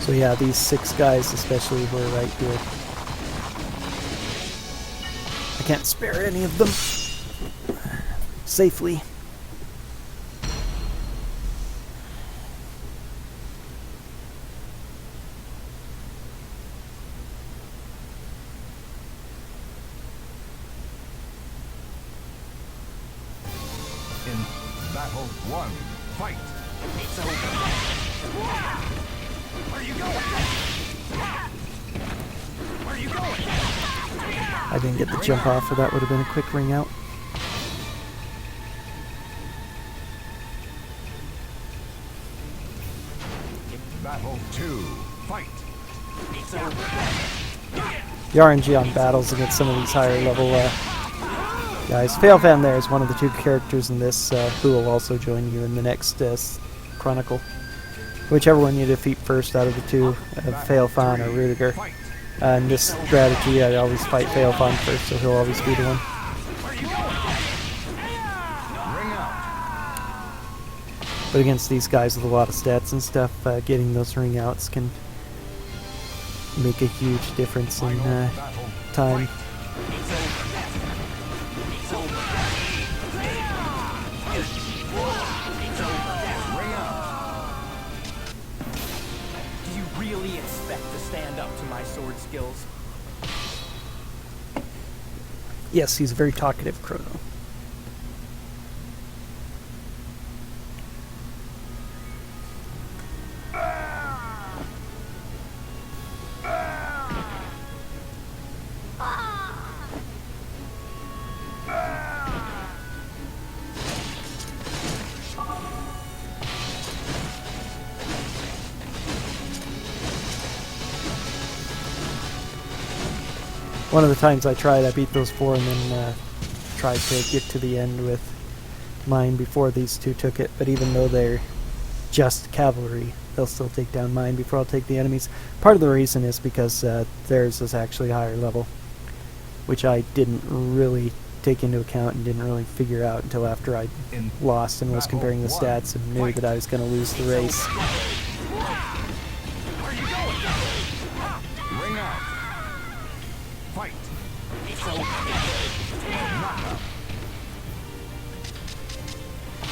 So yeah, these 6 guys especially were right here. I can't spare any of them safely. In battle 1, fight! It's over. Where are you going? Where are you going? I didn't get the jump off, or that would have been a quick ring out. Battle 2, fight! It's over. The RNG on battles against some of these higher level guys. Failfan there is one of the 2 characters in this who will also join you in the next Chronicle. Whichever one you defeat first out of the 2, Failfan or Rudiger. In this strategy, I always fight Failfan first, so he'll always be the one. But against these guys with a lot of stats and stuff, getting those ring outs can make a huge difference in time. Do you really expect to stand up to my sword skills? Yes, he's a very talkative Chrono. One of the times I tried, I beat those 4 and then tried to get to the end with mine before these 2 took it. But even though they're just cavalry, they'll still take down mine before I'll take the enemies. Part of the reason is because theirs is actually higher level, which I didn't really take into account and didn't really figure out until after I lost and was comparing the stats and knew that I was going to lose the race. Ring out! Fight!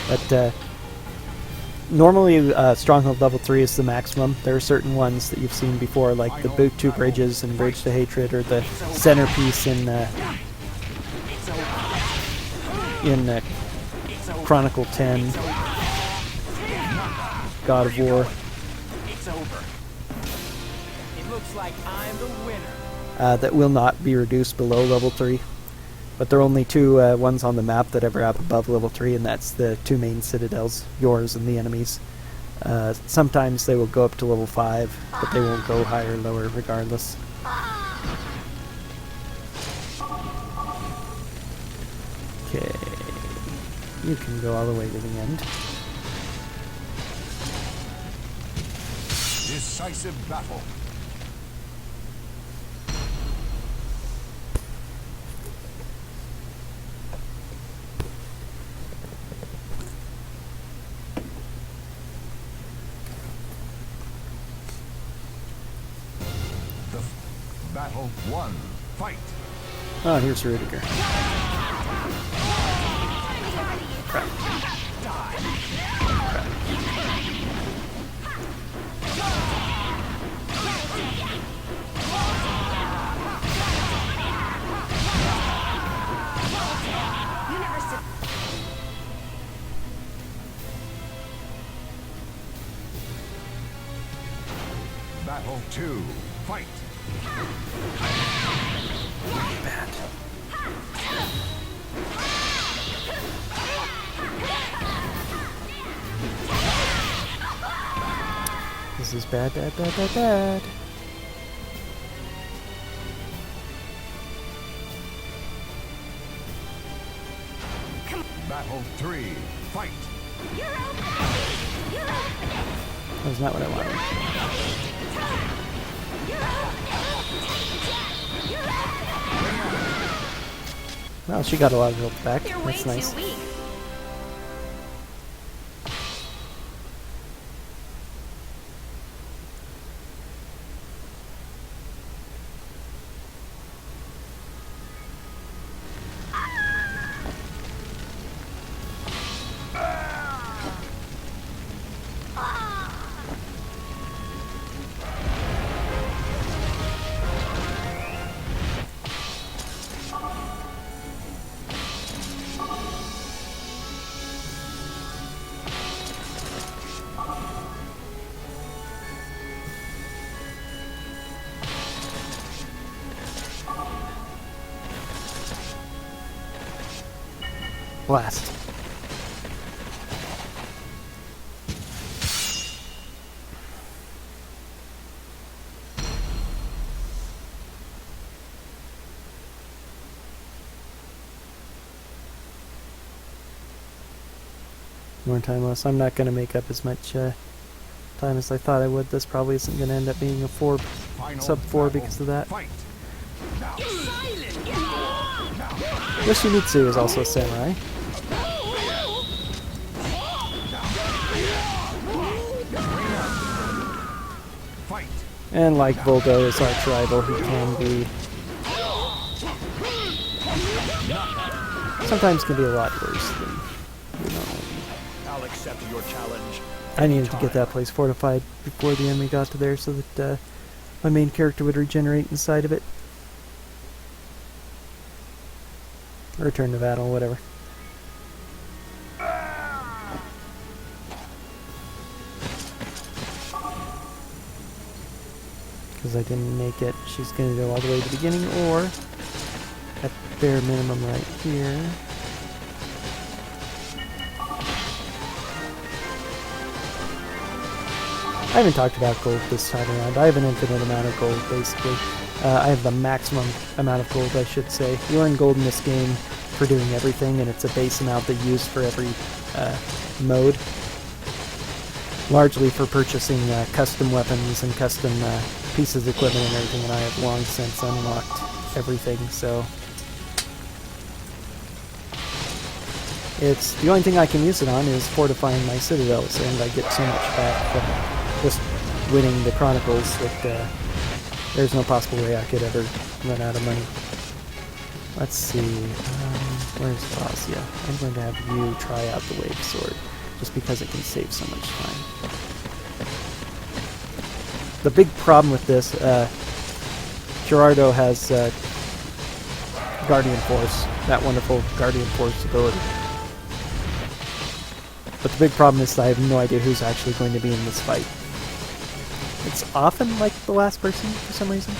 But normally Stronghold level 3 is the maximum. There are certain ones that you've seen before, like the Boot 2 Bridges and Bridge to Hatred, or the centerpiece in Chronicle 10, God of War. It's over. It looks like I'm the winner. That will not be reduced below level 3. But there are only 2 ones on the map that ever have above level 3, and that's the 2 main citadels, yours and the enemies. Sometimes they will go up to level 5, but they won't go higher or lower regardless. Okay. You can go all the way to the end. Decisive battle. Battle 1. Fight. Oh, here's Rudiger. Battle 2. Fight. Bad. This is bad, bad, bad, bad, bad. Battle 3. Fight. That was not what I wanted. Well, she got a lot of health back. That's nice. Blast. More timeless. I'm not going to make up as much time as I thought I would. This probably isn't going to end up being a sub 4 because of that. Fight. Yoshimitsu is also a samurai. Fight. And like Voldo is arch rival, he can be... sometimes can be a lot worse than, you know. I'll accept your challenge. I needed to get that place fortified before the enemy got to there so that my main character would regenerate inside of it. Or return to battle, whatever. Because I didn't make it, she's going to go all the way to the beginning, or at bare minimum right here. I haven't talked about gold this time around. I have an infinite amount of gold, basically. I have the maximum amount of gold, I should say. You earn gold in this game for doing everything, and it's a base amount that you use for every mode. Largely for purchasing custom weapons and custom pieces of equipment and everything, and I have long since unlocked everything, so... it's the only thing I can use it on is fortifying my citadels, and I get so much back from just winning the Chronicles that there's no possible way I could ever run out of money. Let's see, where's Vazia? I'm going to have you try out the Wave Sword, just because it can save so much time. The big problem with this, Gerardo has Guardian Force, that wonderful Guardian Force ability. But the big problem is that I have no idea who's actually going to be in this fight. It's often like the last person for some reason.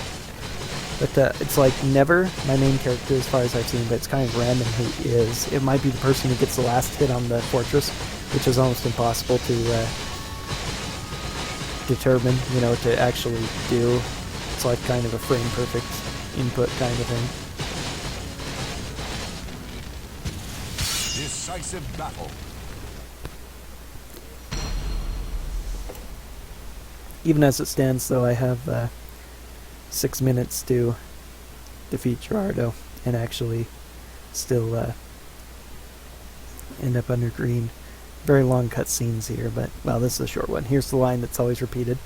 But it's like never my main character as far as I've seen, but it's kind of random who is. It might be the person who gets the last hit on the fortress, which is almost impossible to determine, you know, to actually do. It's like kind of a frame perfect input kind of thing. Decisive battle. Even as it stands, though, I have 6 minutes to defeat Gerardo and actually still end up under green. Very long cutscenes here, but, well, this is a short one. Here's the line that's always repeated.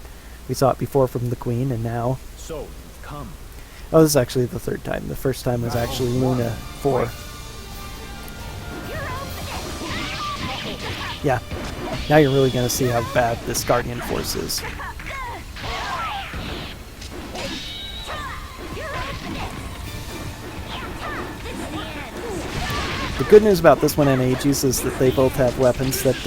We saw it before from the Queen, and now... So, you've come. Oh, this is actually the third time. The first time was actually Luna 4. Yeah. Now you're really going to see how bad this Guardian Force is. The good news about this one and Aegis is that they both have weapons that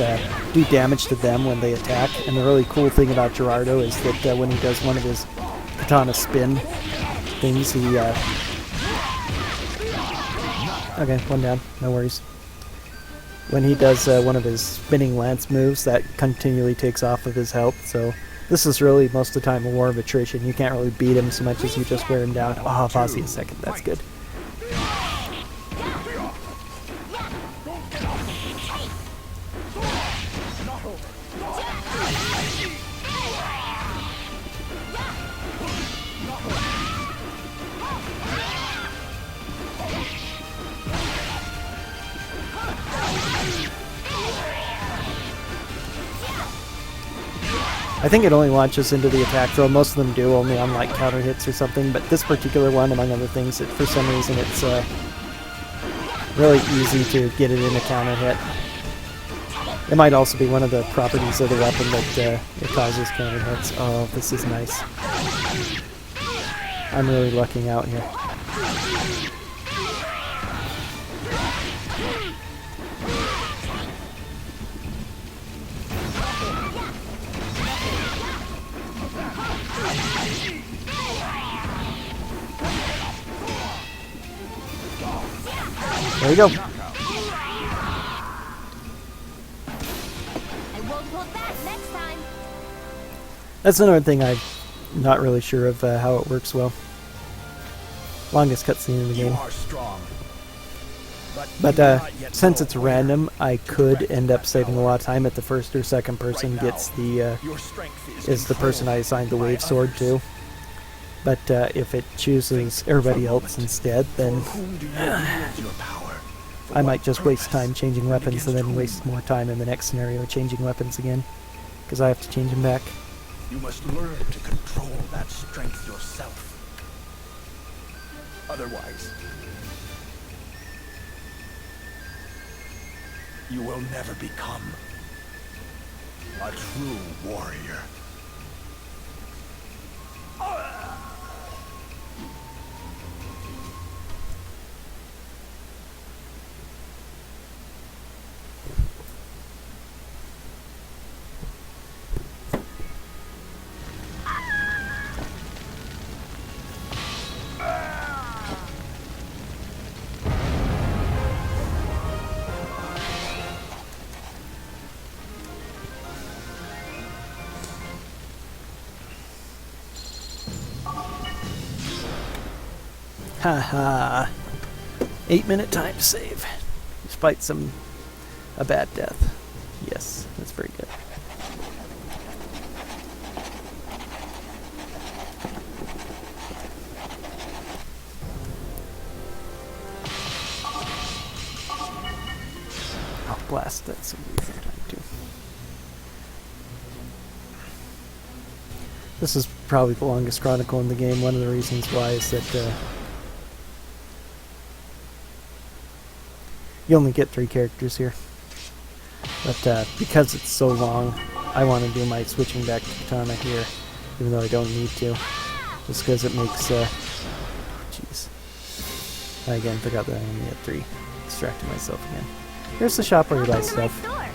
do damage to them when they attack. And the really cool thing about Gerardo is that when he does one of his katana spin things, he... Okay, one down. No worries. When he does one of his spinning lance moves, that continually takes off of his health. So this is really, most of the time, a war of attrition. You can't really beat him so much as you just wear him down. Oh, Fozzie a second. That's good. I think it only launches into the attack throw. Most of them do, only on like counter hits or something, but this particular one, among other things, for some reason it's really easy to get it in a counter hit. It might also be one of the properties of the weapon that it causes counter hits. Oh, this is nice. I'm really lucking out here. There we go. I won't hold back next time. That's another thing I'm not really sure of how it works well. Longest cutscene in the You game. are strong. But you do not yet since know it's where random, I could direct end up that saving a power. lot of time if the first or second person Right now, gets the your strength is the person I assigned the by wave sword to. others. But if it chooses everybody else instead, then For whom do you wield your power? For I what might just waste purpose? time changing weapons and then waste more time in the next scenario changing weapons again. Because I have to change them back. You must learn to control that strength yourself. Otherwise, you will never become a true warrior. Haha. 8-minute time save. Despite a bad death. Yes, that's very good. Oh, blast, that's a weird time too. This is probably the longest Chronicle in the game. One of the reasons why is that you only get 3 characters here. But because it's so long, I want to do my switching back to Katana here, even though I don't need to. Just because it makes, jeez. I again forgot that I only had 3. Distracted myself again. Here's the shop where you buy Welcome to my stuff. store.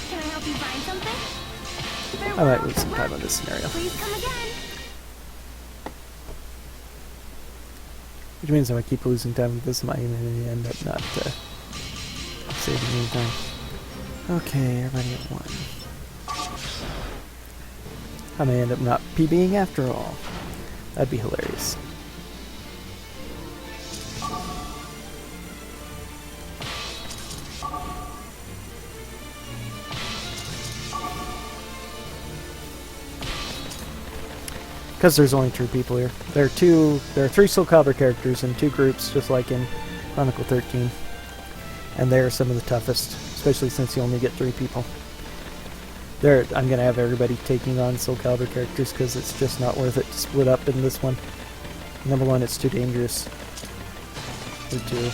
Can I help you find something? I might lose some time on this scenario. Please come again. Which means if I keep losing time with this, I might end up not saving any time. Okay, everybody at 1. I may end up not PBing after all. That'd be hilarious. Because there's only 2 people here. There are 3 Soulcalibur characters in 2 groups, just like in Chronicle 13. And they're some of the toughest, especially since you only get 3 people. I'm going to have everybody taking on Soulcalibur characters because it's just not worth it to split up in this one. Number 1, it's too dangerous. Number 2.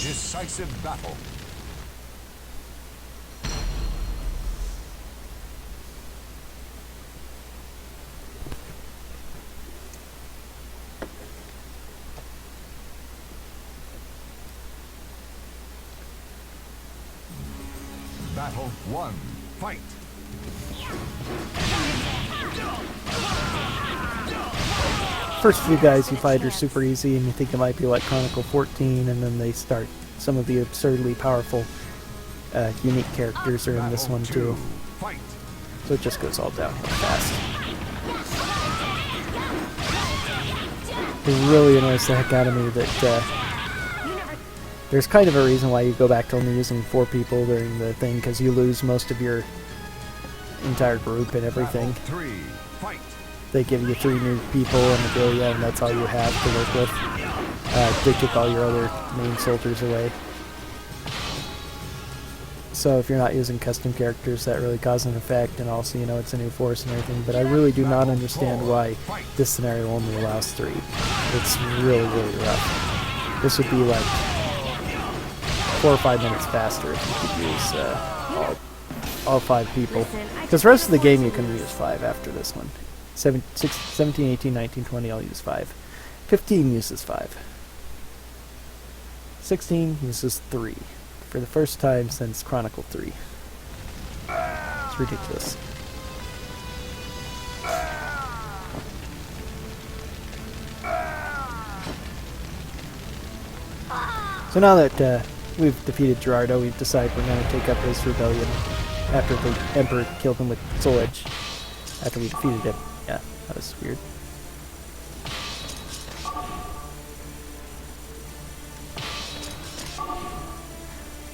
Decisive battle. Battle 1. Fight. First few guys you fight are super easy, and you think it might be like Chronicle 14, and then they start. Some of the absurdly powerful, unique characters are in this one too. Fight. So it just goes all downhill fast. It really annoys the heck out of me that there's kind of a reason why you go back to only using 4 people during the thing, because you lose most of your entire group and everything. Battle 3. Fight. They give you 3 new people and the go, and that's all you have to work with. They took all your other main soldiers away. So if you're not using custom characters, that really causes an effect, and also, you know, it's a new force and everything, but I really do not understand why this scenario only allows 3. It's really, really rough. This would be like 4 or 5 minutes faster if you could use all 5 people. Because the rest of the game you can use 5 after this one. 17, 18, 19, 20, I'll use 5. 15 uses 5. 16 uses 3. For the first time since Chronicle 3. It's ridiculous. So now that we've defeated Gerardo, we've decided we're going to take up his rebellion after the Emperor killed him with Soul Edge. After we defeated him. Yeah, that was weird.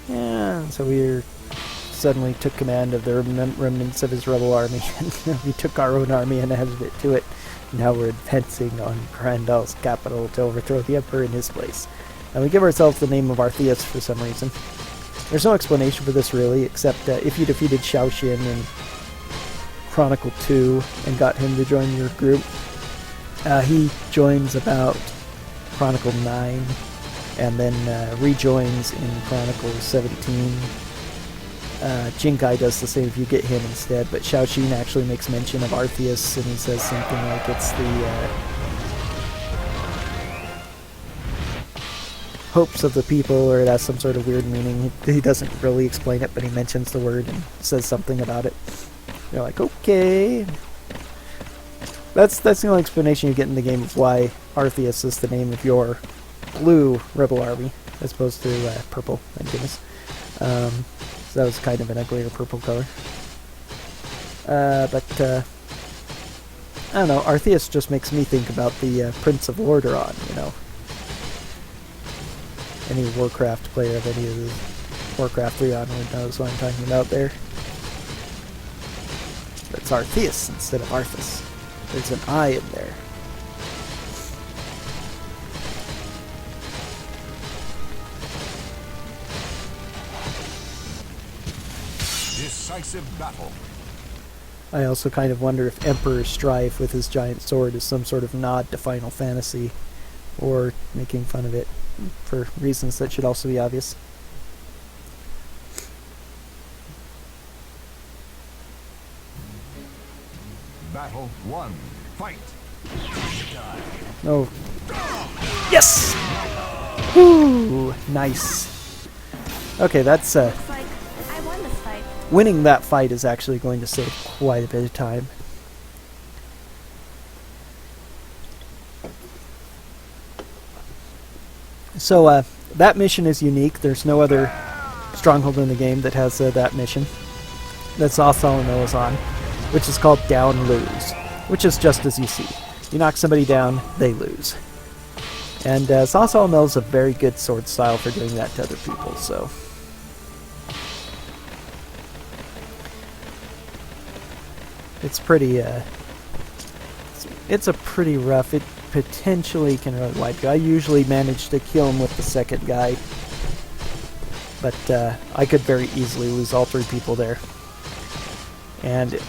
Yeah, so we suddenly took command of the remnants of his rebel army, and we took our own army and added it to it. Now we're advancing on Grandal's capital to overthrow the Emperor in his place. And we give ourselves the name of Artheus for some reason. There's no explanation for this really, except if you defeated Xiao Xin in Chronicle 2 and got him to join your group, he joins about Chronicle 9. And then rejoins in Chronicles 17. Jinkai does the same if you get him instead, but Xiao Xin actually makes mention of Artheus, and he says something like it's the hopes of the people, or it has some sort of weird meaning. He doesn't really explain it, but he mentions the word and says something about it. You're like, okay. That's the only explanation you get in the game of why Artheus is the name of your blue rebel army as opposed to purple, thank goodness. So that was kind of an uglier purple color. But I don't know, Artheus just makes me think about the Prince of Lordaeron, you know. Any Warcraft player of any of the Warcraft 3 onward knows what I'm talking about there. But it's Artheus instead of Arthas. There's an I in there. Decisive battle. I also kind of wonder if Emperor Strife with his giant sword is some sort of nod to Final Fantasy, or making fun of it for reasons that should also be obvious. Battle 1. Fight. Oh. Yes! Woo! Nice. Okay, that's Looks like I winning that fight is actually going to save quite a bit of time. So that mission is unique. There's no other stronghold in the game that has that mission. That's all Solomil is on, which is called Down Lose, which is just as you see. You knock somebody down, they lose. And Solomil is a very good sword style for doing that to other people, so... It's pretty, it's a pretty rough, it potentially can really wipe you. I usually manage to kill him with the second guy, but I could very easily lose all 3 people there. And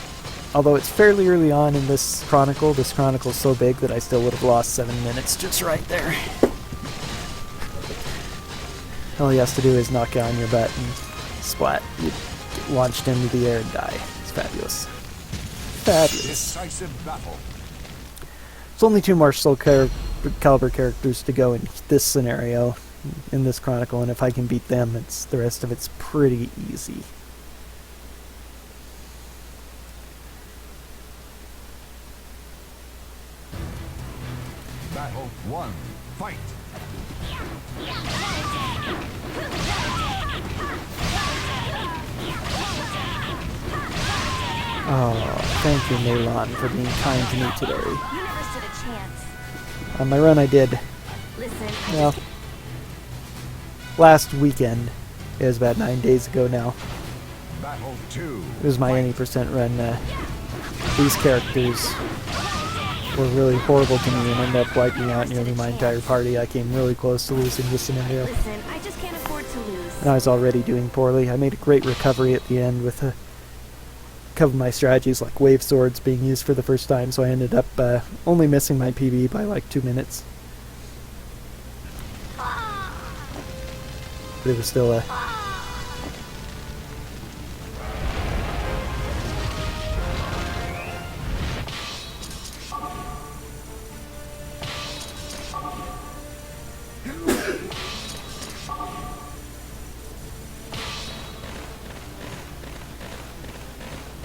although it's fairly early on in this chronicle is so big that I still would have lost 7 minutes just right there. All he has to do is knock you on your butt and splat. You get launched into the air and die. It's fabulous. Fabulous. Decisive battle. There's only 2 more Soulcalibur characters to go in this scenario, in this chronicle, and if I can beat them, the rest of it's pretty easy. Battle 1. Fight. Oh, thank you, Malon, for being kind to me today. You never stood a chance. On my run I did, Listen, well, last weekend. It was about 9 days ago now. Battle 2. It was my any percent run. These characters were really horrible to me and ended up wiping out nearly my entire party. I came really close to losing this scenario. listen, I just can't afford to lose. And I was already doing poorly. I made a great recovery at the end with a couple of my strategies like wave swords being used for the first time, so I ended up only missing my PB by like 2 minutes. But it was still a...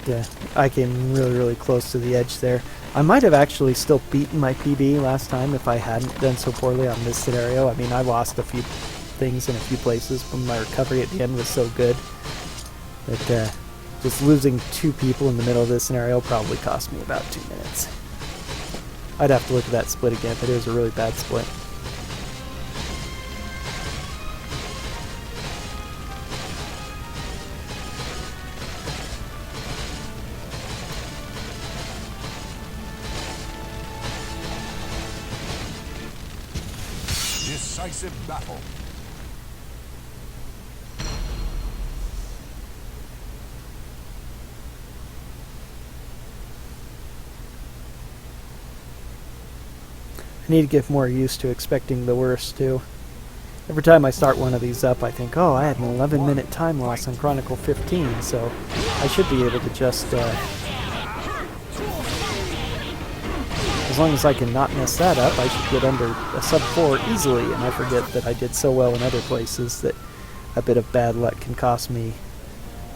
Yeah, I came really, really close to the edge there. I might have actually still beaten my PB last time if I hadn't done so poorly on this scenario. I mean, I lost a few things in a few places, but my recovery at the end was so good that just losing 2 people in the middle of this scenario probably cost me about 2 minutes. I'd have to look at that split again, but it was a really bad split. Decisive battle. I need to get more used to expecting the worst, too. Every time I start one of these up, I think, oh, I had an 11-minute time loss on Chronicle 15, so I should be able to just, as long as I can not mess that up, I should get under a sub 4 easily, and I forget that I did so well in other places that a bit of bad luck can cost me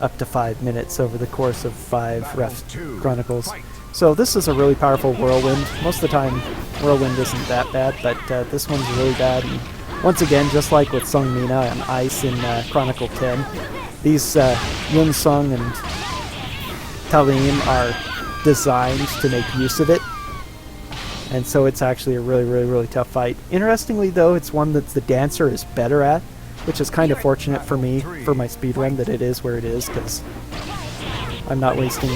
up to 5 minutes over the course of 5 rough Chronicles. So this is a really powerful Whirlwind. Most of the time, Whirlwind isn't that bad, but this one's really bad. And once again, just like with Sung Mina and Ice in Chronicle 10, these Yun Sung and Talim are designed to make use of it. And so it's actually a really, really, really tough fight. Interestingly, though, it's one that the dancer is better at, which is kind of fortunate for me, for my speedrun, that it is where it is, because I'm not wasting...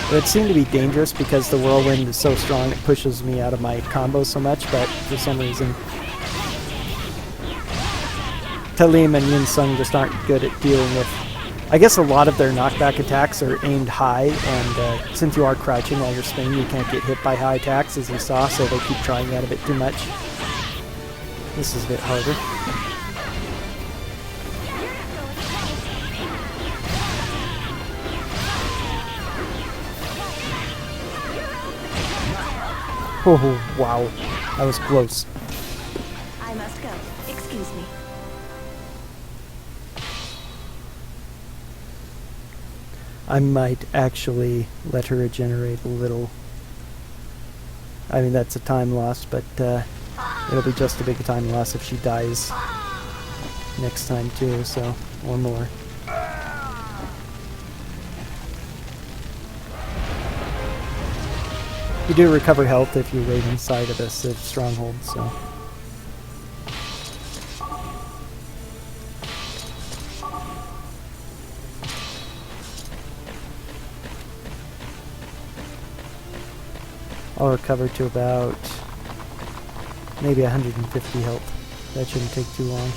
It would seem to be dangerous because the Whirlwind is so strong it pushes me out of my combo so much, but for some reason Talim and Yin Sung just aren't good at dealing with... I guess a lot of their knockback attacks are aimed high, and since you are crouching while you're spinning, you can't get hit by high attacks, as you saw, so they keep trying that a bit too much. This is a bit harder. Oh, wow. That was close. I must go. Excuse me. I might actually let her regenerate a little. I mean, that's a time loss, but it'll be just a big time loss if she dies next time too, so, or more. You do recover health if you wait inside of a stronghold, so. I'll recover to about maybe 150 health. That shouldn't take too long.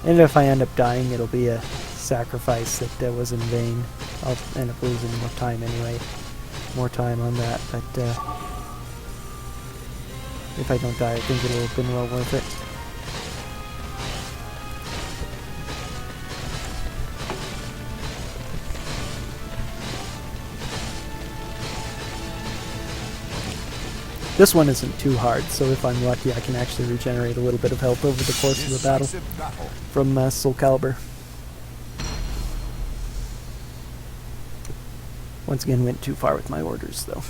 And if I end up dying, it'll be a sacrifice that was in vain. I'll end up losing more time anyway. More time on that, but if I don't die, I think it'll have been well worth it. This one isn't too hard, so if I'm lucky, I can actually regenerate a little bit of health over the course of the battle from Soulcalibur. Once again, went too far with my orders, though.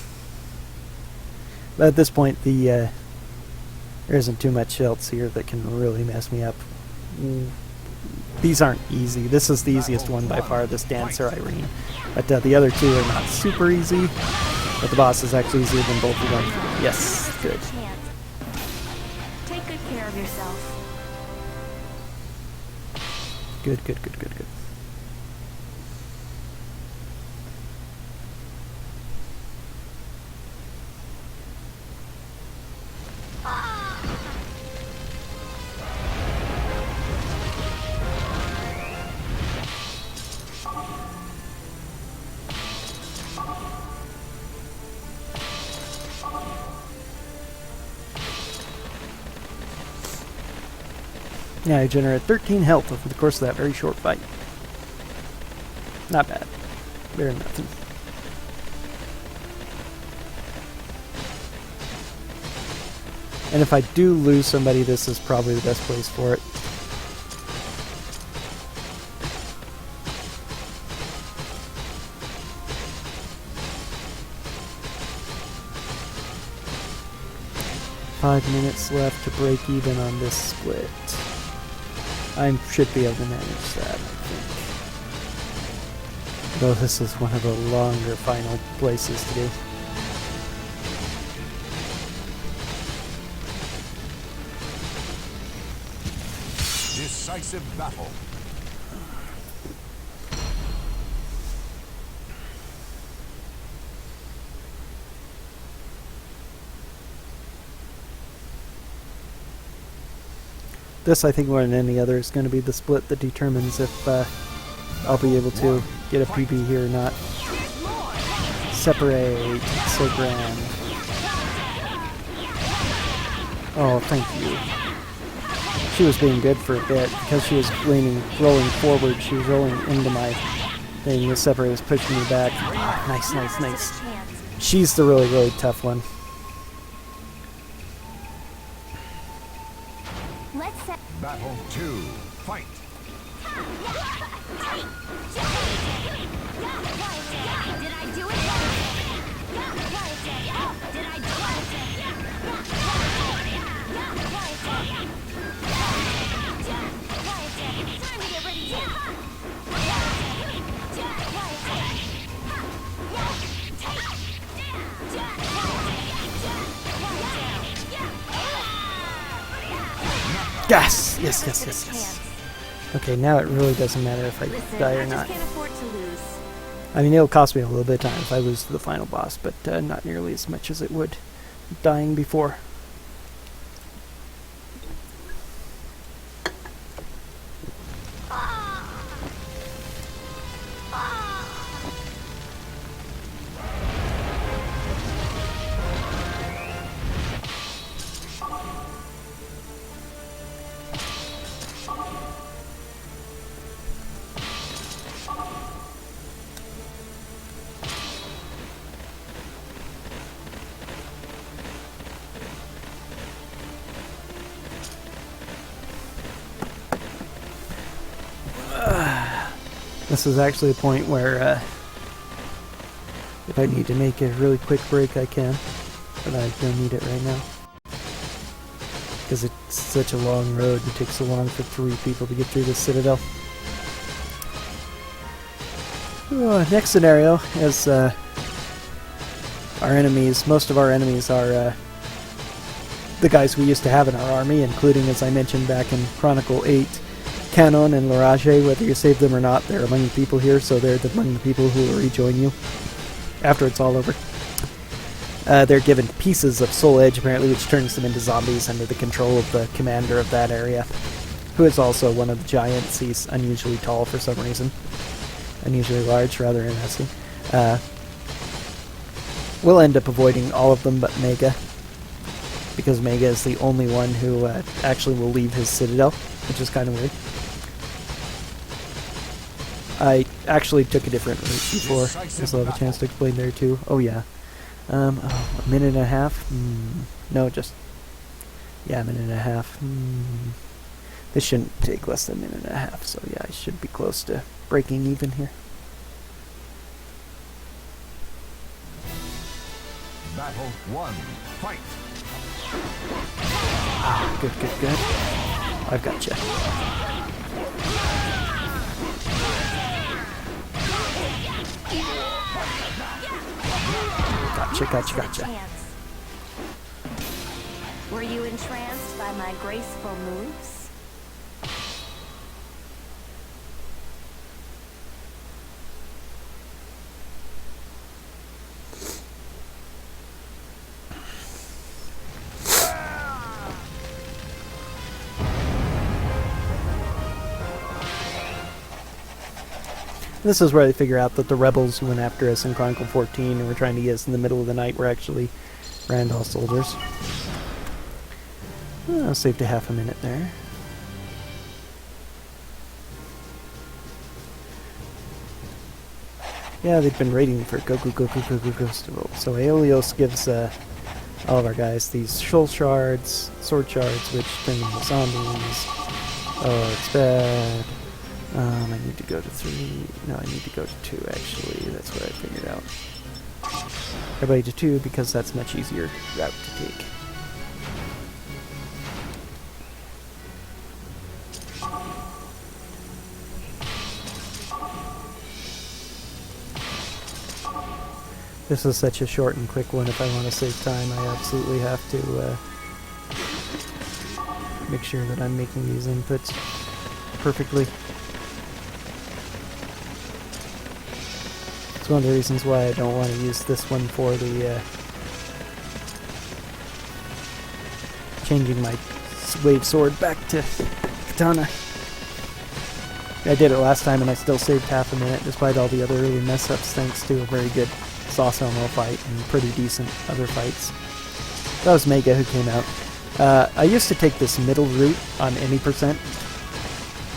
But at this point, there isn't too much else here that can really mess me up. These aren't easy. This is the easiest one by far, this Dancer Irene. But the other two are not super easy. But the boss is actually easier than both of them. Yes, good. Take good care of yourself. Good, good, good, good, good. Yeah, I generate 13 health over the course of that very short fight. Not bad. Better than nothing. And if I do lose somebody, this is probably the best place for it. Minutes left to break even on this split. I should be able to manage that, I think. Though this is one of the longer final places to do. Decisive battle. This, I think, more than any other, is going to be the split that determines if I'll be able to get a PB here or not. Separate. So grand. Oh, thank you. She was being good for a bit. Because she was rolling forward, she was rolling into my thing. The separate was pushing me back. Nice, nice, nice. She's the really, really tough one. Battle 2. Fight. Did I do it? Did I do it? Time to get ready to Yes! Yes, yes, yes, yes. Okay, now it really doesn't matter if I die or not. I mean, it'll cost me a little bit of time if I lose to the final boss, but not nearly as much as it would dying before. This is actually a point where if I need to make a really quick break, I can. But I don't need it right now. Because it's such a long road. It takes so long for 3 people to get through the citadel. Next scenario is our enemies. Most of our enemies are the guys we used to have in our army, including, as I mentioned back in Chronicle 8, Canon and Larage. Whether you save them or not, they're among the people here, so they're among the people who will rejoin you after it's all over. They're given pieces of soul edge, apparently, which turns them into zombies under the control of the commander of that area, who is also one of the giants. He's unusually tall for some reason. Unusually large, rather interesting. We'll end up avoiding all of them but Mega, because Mega is the only one who actually will leave his citadel, which is kind of weird. I actually took a different route before, so I'll have a chance to explain there too. Oh yeah. A minute and a half? No, just... yeah, a minute and a half. This shouldn't take less than a minute and a half, so yeah, I should be close to breaking even here. Battle 1. Fight. Good, good, good. I've got you. Gotcha. Were you entranced by my graceful moves? This is where they figure out that the rebels who went after us in Chronicle 14 and were trying to get us in the middle of the night were actually Randall soldiers. Saved a half a minute there. Yeah, they've been raiding for go. So Aeolios gives all of our guys these soul shards, sword shards, which turn them into zombies. Oh, it's bad. I need to go to 3. No, I need to go to 2, actually. That's what I figured out. Everybody to 2, because that's a much easier route to take. This is such a short and quick one. If I want to save time, I absolutely have to make sure that I'm making these inputs perfectly. It's one of the reasons why I don't want to use this one for the changing my wave sword back to katana. I did it last time and I still saved half a minute despite all the other early mess-ups, thanks to a very good Sauce Elmo fight and pretty decent other fights. That was Mega who came out. I used to take this middle route on any %,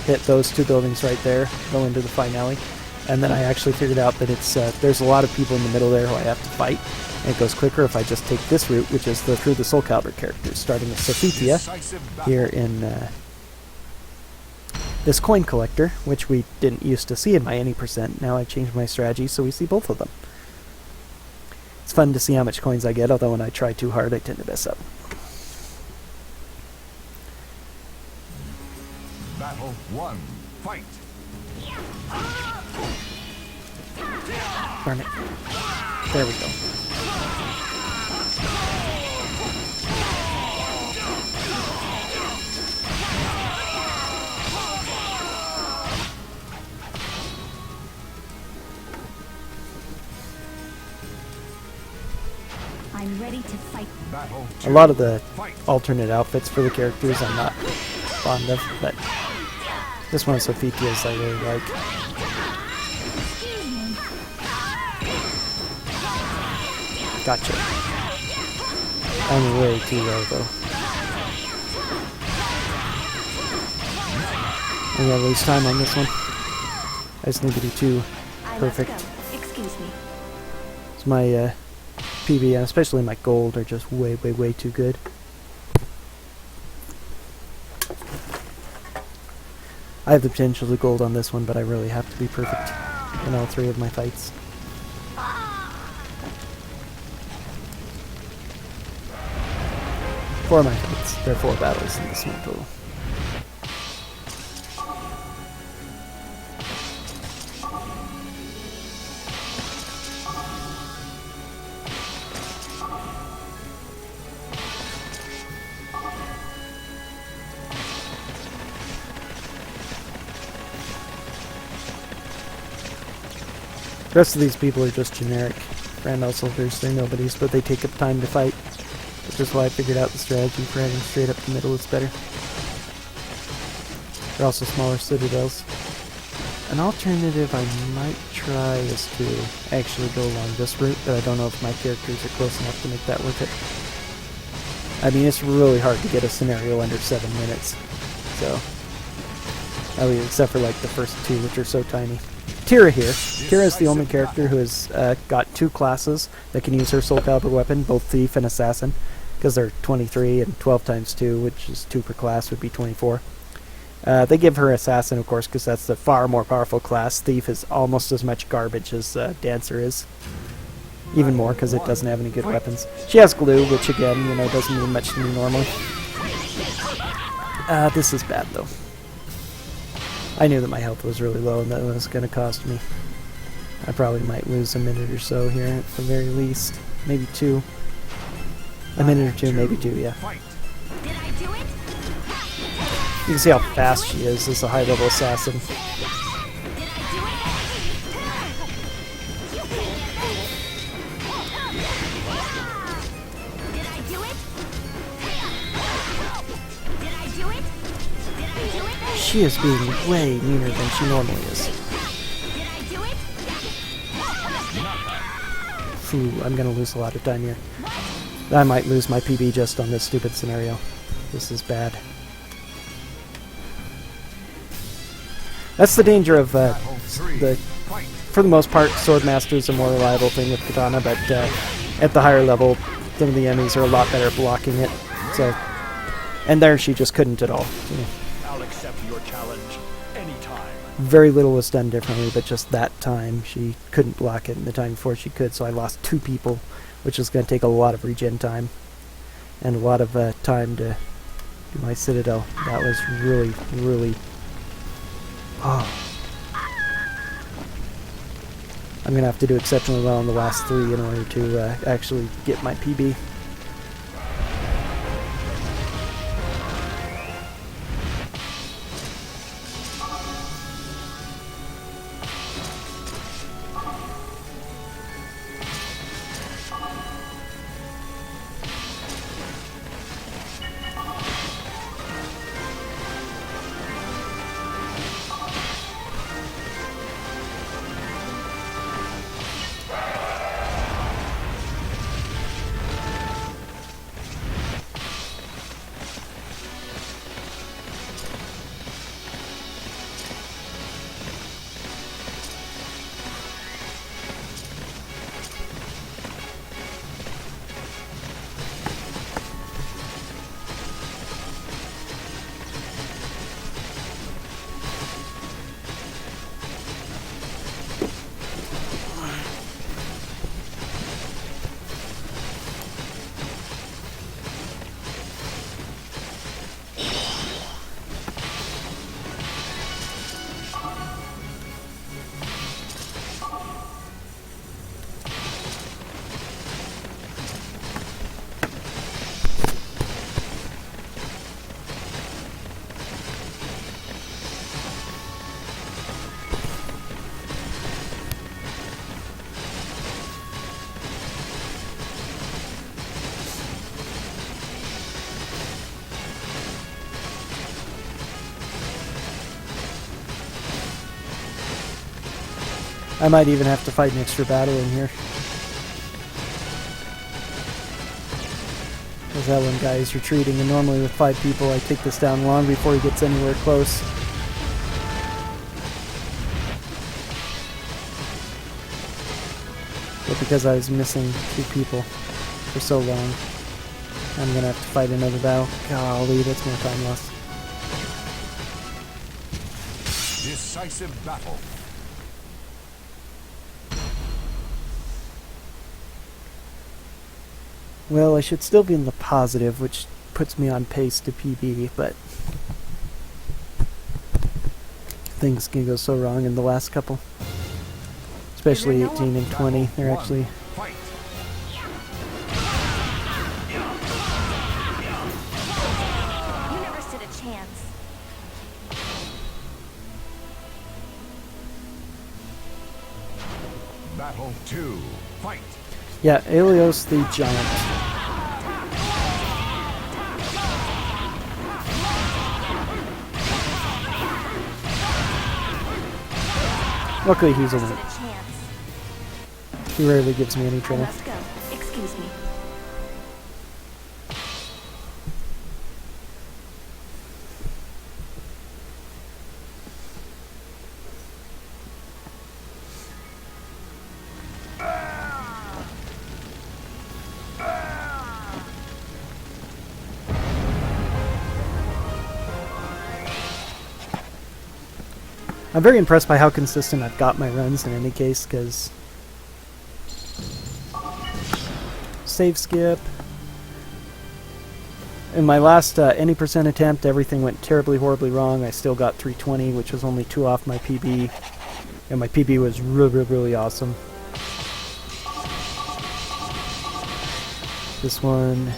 hit those 2 buildings right there, go into the finale, and then I actually figured out that it's there's a lot of people in the middle there who I have to fight, and it goes quicker if I just take this route, which is through the Soulcalibur characters, starting with Sophitia here in this coin collector, which we didn't used to see in my any %. Now I've changed my strategy so we see both of them. It's fun to see how much coins I get, although when I try too hard I tend to mess up. Battle 1. Fight. Darn it. There we go. I'm ready to fight. Battle 2. A lot of the alternate outfits for the characters I'm not fond of, but this one, Sophitia's, I really like. Gotcha. I'm way too low, though. I'm gonna waste time on this one. I just need to be too perfect. Excuse me. So my PB, and especially my gold, are just way too good. I have the potential to gold on this one, but I really have to be perfect in all 3 of my fights. 4 of my fights. There are 4 battles in this one total. The rest of these people are just generic Grandal soldiers. They're nobodies, but they take up time to fight, which is why I figured out the strategy for heading straight up the middle is better. They're also smaller citadels. An alternative I might try is to actually go along this route, but I don't know if my characters are close enough to make that worth it. I mean, it's really hard to get a scenario under 7 minutes, so... I mean, except for like the first 2, which are so tiny. Tira here. Tira is the only character who has got 2 classes that can use her Soulcalibur weapon, both Thief and Assassin, because they're 23 and 12 times 2, which is 2 per class, would be 24. They give her Assassin, of course, because that's the far more powerful class. Thief is almost as much garbage as Dancer is. Even more, because it doesn't have any good weapons. She has Glue, which again, you know, doesn't mean much to me normally. This is bad, though. I knew that my health was really low and that was going to cost me. I probably might lose a minute or so here at the very least. Maybe 2. A minute or 2, maybe 2, yeah. Did I do it? You can see how fast she is as a high-level assassin. Did I do it? You can't get me. Did I do it? Did I do it? Did I do it? She is being way meaner than she normally is. Did I do it? Phew, I'm gonna lose a lot of time here. I might lose my PB just on this stupid scenario. This is bad. That's the danger of for the most part, Swordmaster is a more reliable thing with Katana, but at the higher level, some of the enemies are a lot better at blocking it. So, and there she just couldn't at all. You know. I'll accept your challenge anytime. Very little was done differently, but just that time she couldn't block it, and the time before she could, so I lost 2 people, which is going to take a lot of regen time and a lot of time to do my Citadel. That was really, really... Oh. I'm going to have to do exceptionally well in the last 3 in order to actually get my PB. I might even have to fight an extra battle in here. Because that one guy is retreating, and normally with 5 people I take this down long before he gets anywhere close. But because I was missing 2 people for so long, I'm gonna have to fight another battle. Golly, that's more time lost. Decisive battle. Well, I should still be in the positive, which puts me on pace to PB, but things can go so wrong in the last couple. Especially 18 and 20. They're One, actually fight. You never stood a chance. Battle 2. Fight. yeah, Aelios the Giant. Luckily, he's a Stood wimp. a chance. He rarely gives me any I trouble. must go. Excuse me. I'm very impressed by how consistent I've got my runs in any case, because save skip. In my last any percent attempt, everything went terribly, horribly wrong. I still got 320, which was only 2 off my PB, and my PB was really, really awesome. This one,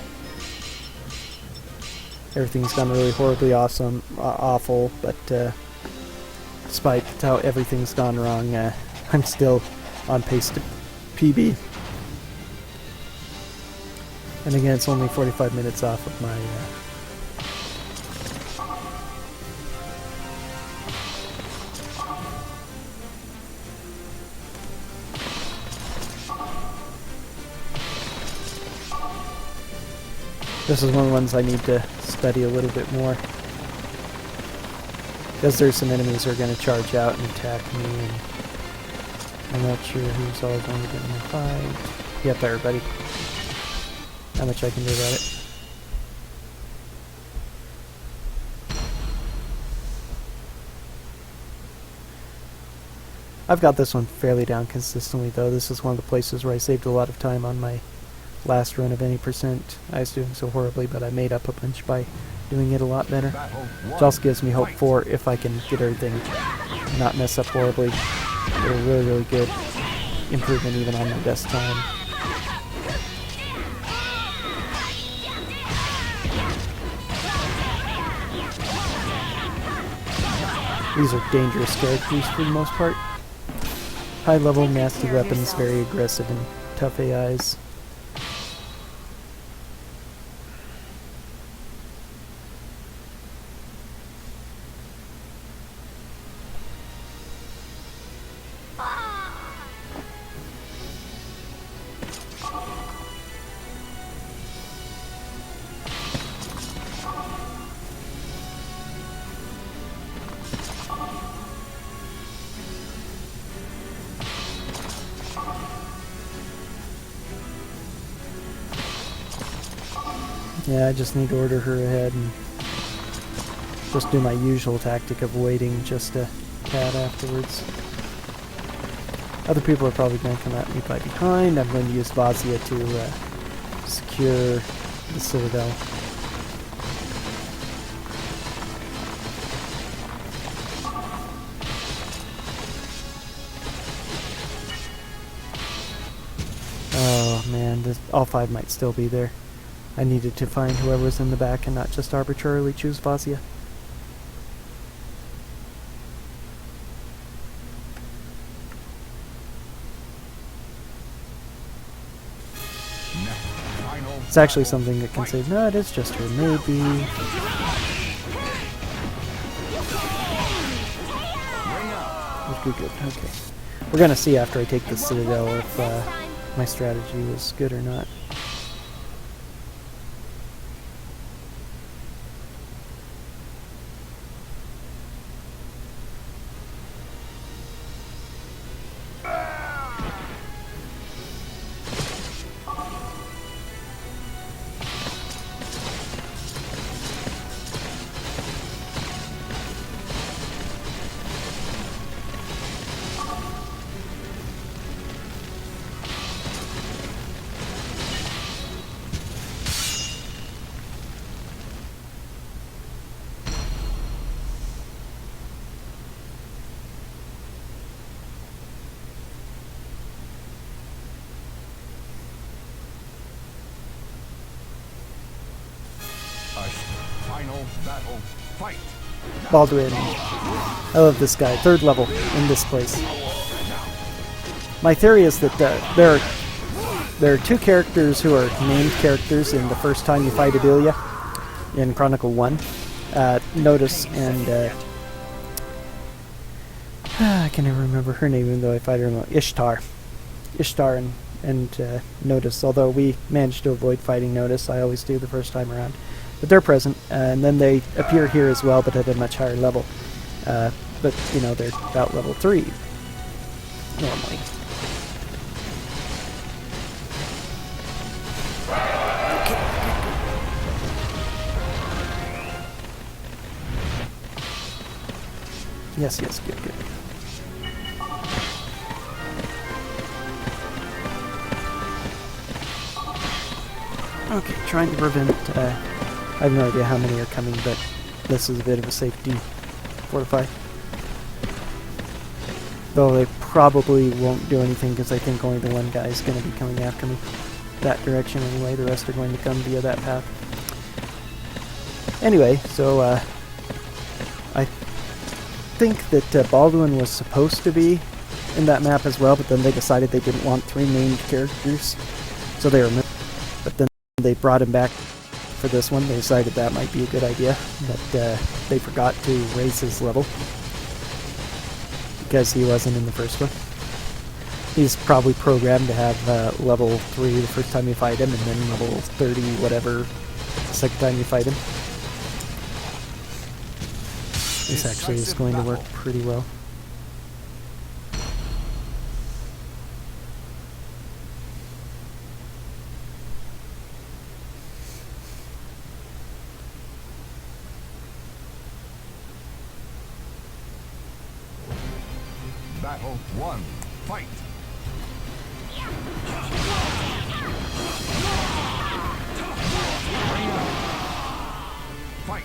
everything's gone really horribly awful, but despite how everything's gone wrong, I'm still on pace to PB. And again, it's only 45 minutes off of my... This is one of the ones I need to study a little bit more. Because there's some enemies who are going to charge out and attack me, and I'm not sure who's all going to get in the fight. Yep, everybody. Not much I can do about it. I've got this one fairly down consistently, though. This is one of the places where I saved a lot of time on my last run of any percent. I was doing so horribly, but I made up a bunch by doing it a lot better. Battle 1. Which also gives me hope for if I can get everything not mess up horribly. Get a really, really good improvement even on my best time. These are dangerous characters for the most part. High level, nasty weapons, very aggressive and tough AIs. Yeah, I just need to order her ahead and just do my usual tactic of waiting just to cat afterwards. Other people are probably going to come at me by behind. I'm going to use Vazia to secure the Citadel. Oh man, all 5 might still be there. I needed to find whoever's in the back and not just arbitrarily choose Vazia. It's actually something that can save. No, it is just her. Maybe. Good. Okay. We're gonna see after I take the Citadel if my strategy was good or not. battle, fight. Baldwin. I love this guy. 3rd level in this place. My theory is that there are 2 characters who are named characters in the first time you fight Adelia in Chronicle 1. Notice and I can never remember her name even though I fight her in Ishtar and Notice, although we managed to avoid fighting Notice. I always do the first time around, but they're present, and then they appear here as well but at a much higher level, but you know, they're about level 3 normally. Yes, good. Okay, trying to prevent, I have no idea how many are coming, but this is a bit of a safety fortify. Though they probably won't do anything because I think only the one guy is going to be coming after me. That direction anyway, the rest are going to come via that path. Anyway, so I think that Baldwin was supposed to be in that map as well, but then they decided they didn't want 3 named characters, so they removed. But then they brought him back for this one. They decided that might be a good idea, but they forgot to raise his level because he wasn't in the first one. He's probably programmed to have level 3 the first time you fight him, and then level 30 whatever the second time you fight him. This actually is going to work pretty well. Battle 1, fight. Fight.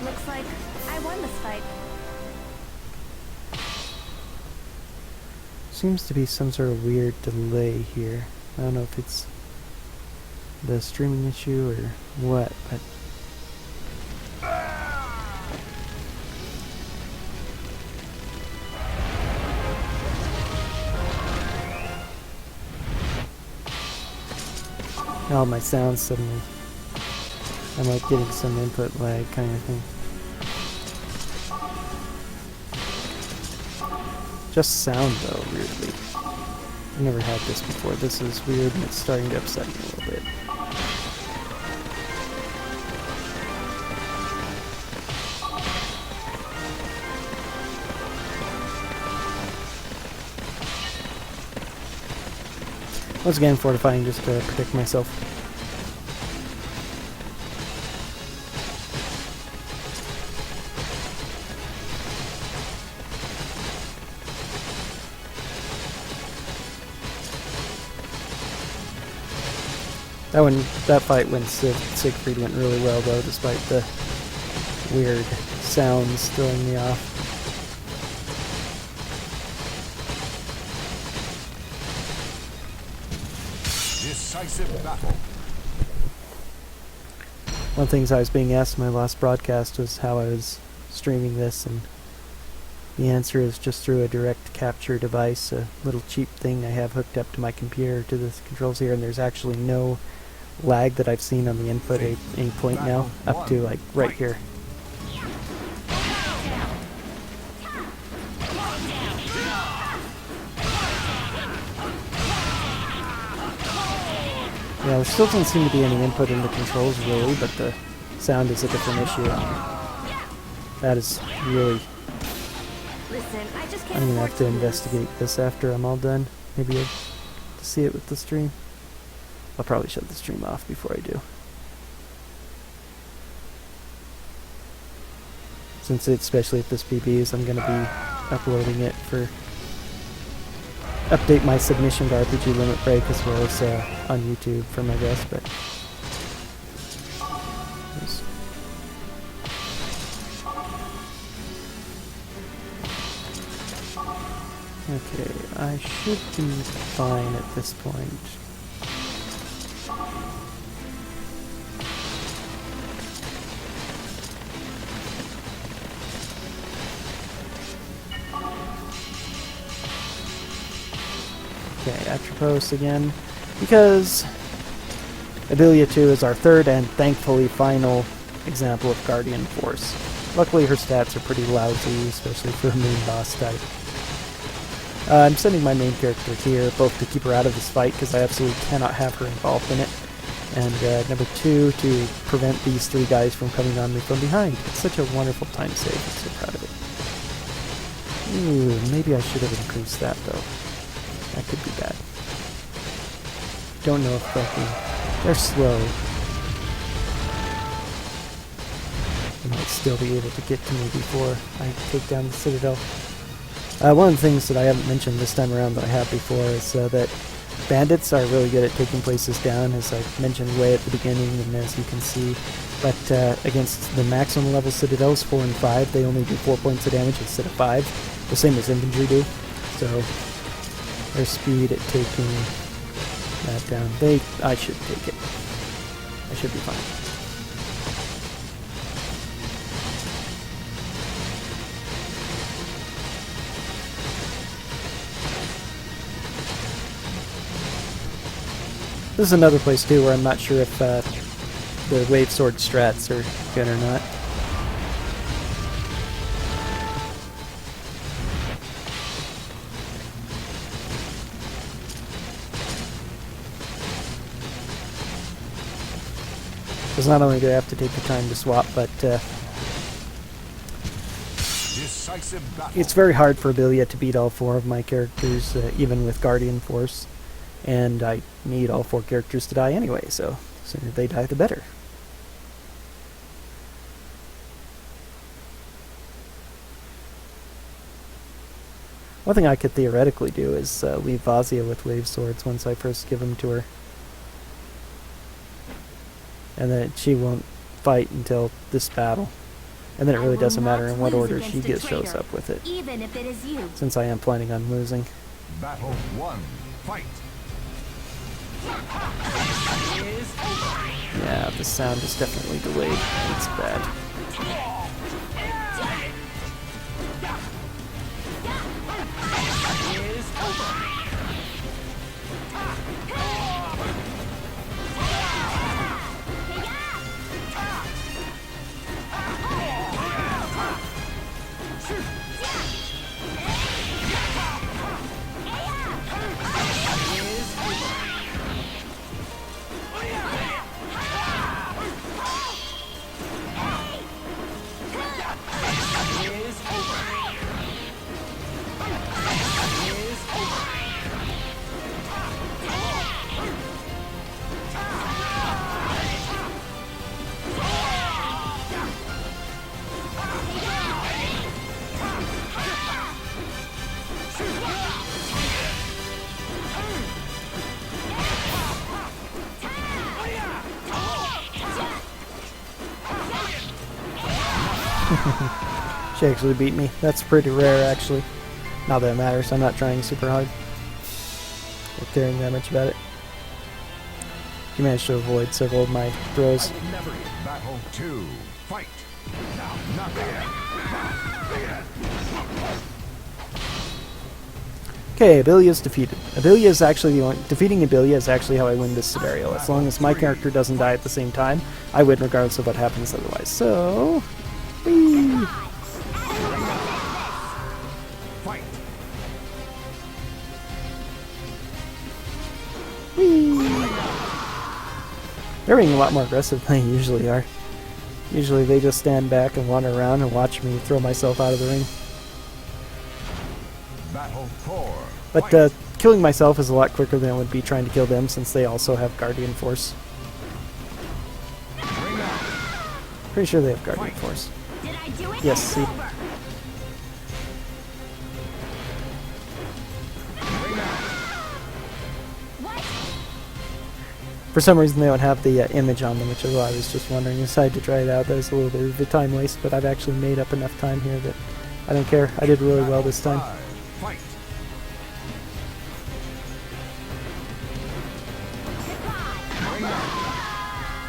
Looks like I won this fight. Seems to be some sort of weird delay here. I don't know if it's the streaming issue or what, but now my sound suddenly, I'm like getting some input lag kind of thing. Just sound though, weirdly. I've never had this before. This is weird and it's starting to upset me a little bit. Once again, fortifying just to protect myself. That fight when Siegfried went really well though, despite the weird sounds throwing me off. Decisive battle. One of the things I was being asked in my last broadcast was how I was streaming this, and the answer is just through a direct capture device, a little cheap thing I have hooked up to my computer to the controls here, and there's actually no lag that I've seen on the input at any point now, up to like right here. Yeah, there still doesn't seem to be any input in the controls really, but the sound is a different issue. That is really... Listen, I just can't I'm gonna afford have to lose. investigate this after I'm all done. Maybe I'll see it with the stream. I'll probably shut the stream off before I do. Since it, especially if this PBs, I'm gonna be uploading it for... update my submission to RPG Limit Break as well as on YouTube for my guests, but... Okay, I should be fine at this point. Okay, Atropos again. Because Abilia 2 is our third and thankfully final example of Guardian Force. Luckily her stats are pretty lousy, especially for a main boss type. I'm sending my main character here, both to keep her out of this fight, because I absolutely cannot have her involved in it. And number 2, to prevent these 3 guys from coming on me from behind. It's such a wonderful time save, I'm so proud of it. Ooh, maybe I should have increased that though. That could be bad. Don't know if I can... They're slow. I might still be able to get to me before I take down the Citadel. One of the things that I haven't mentioned this time around that I have before is that bandits are really good at taking places down, as I mentioned way at the beginning and as you can see. But against the maximum level Citadels, 4 and 5, they only do 4 points of damage instead of 5. The same as infantry do. So their speed at taking that down. I should take it. I should be fine. This is another place too where I'm not sure if the wave sword strats are good or not. Because not only do I have to take the time to swap, but Decisive battle. it's very hard for Abilia to beat all 4 of my characters, even with Guardian Force. And I need all 4 characters to die anyway, so the sooner they die, the better. One thing I could theoretically do is leave Vazia with wave swords once I first give them to her. And then she won't fight until this battle. And then it really doesn't matter in what order she shows up with it, even if it is you. since I am planning on losing. Battle 1. Fight. Yeah, the sound is definitely delayed. It's bad. She actually beat me. That's pretty rare, actually. Not that it matters. I'm not trying super hard or caring that much about it. She managed to avoid several of my throws. Battle 2. Fight. Now, not bad. Okay, Abilia is defeated. Abilia is actually the only... Defeating Abilia is actually how I win this scenario. As long as my character doesn't die at the same time, I win regardless of what happens otherwise. So... Whee! Fight. Whee! They're being a lot more aggressive than they usually are. Usually they just stand back and wander around and watch me throw myself out of the ring. Battle 4. But killing myself is a lot quicker than it would be trying to kill them, since they also have Guardian Force. Pretty sure they have Guardian Force. Did I do it? Yes, see. Over. What? For some reason they don't have the image on them, which is why I was just wondering. I decided to try it out. That was a little bit of a time waste, but I've actually made up enough time here that I don't care. I did really well this time. Fight.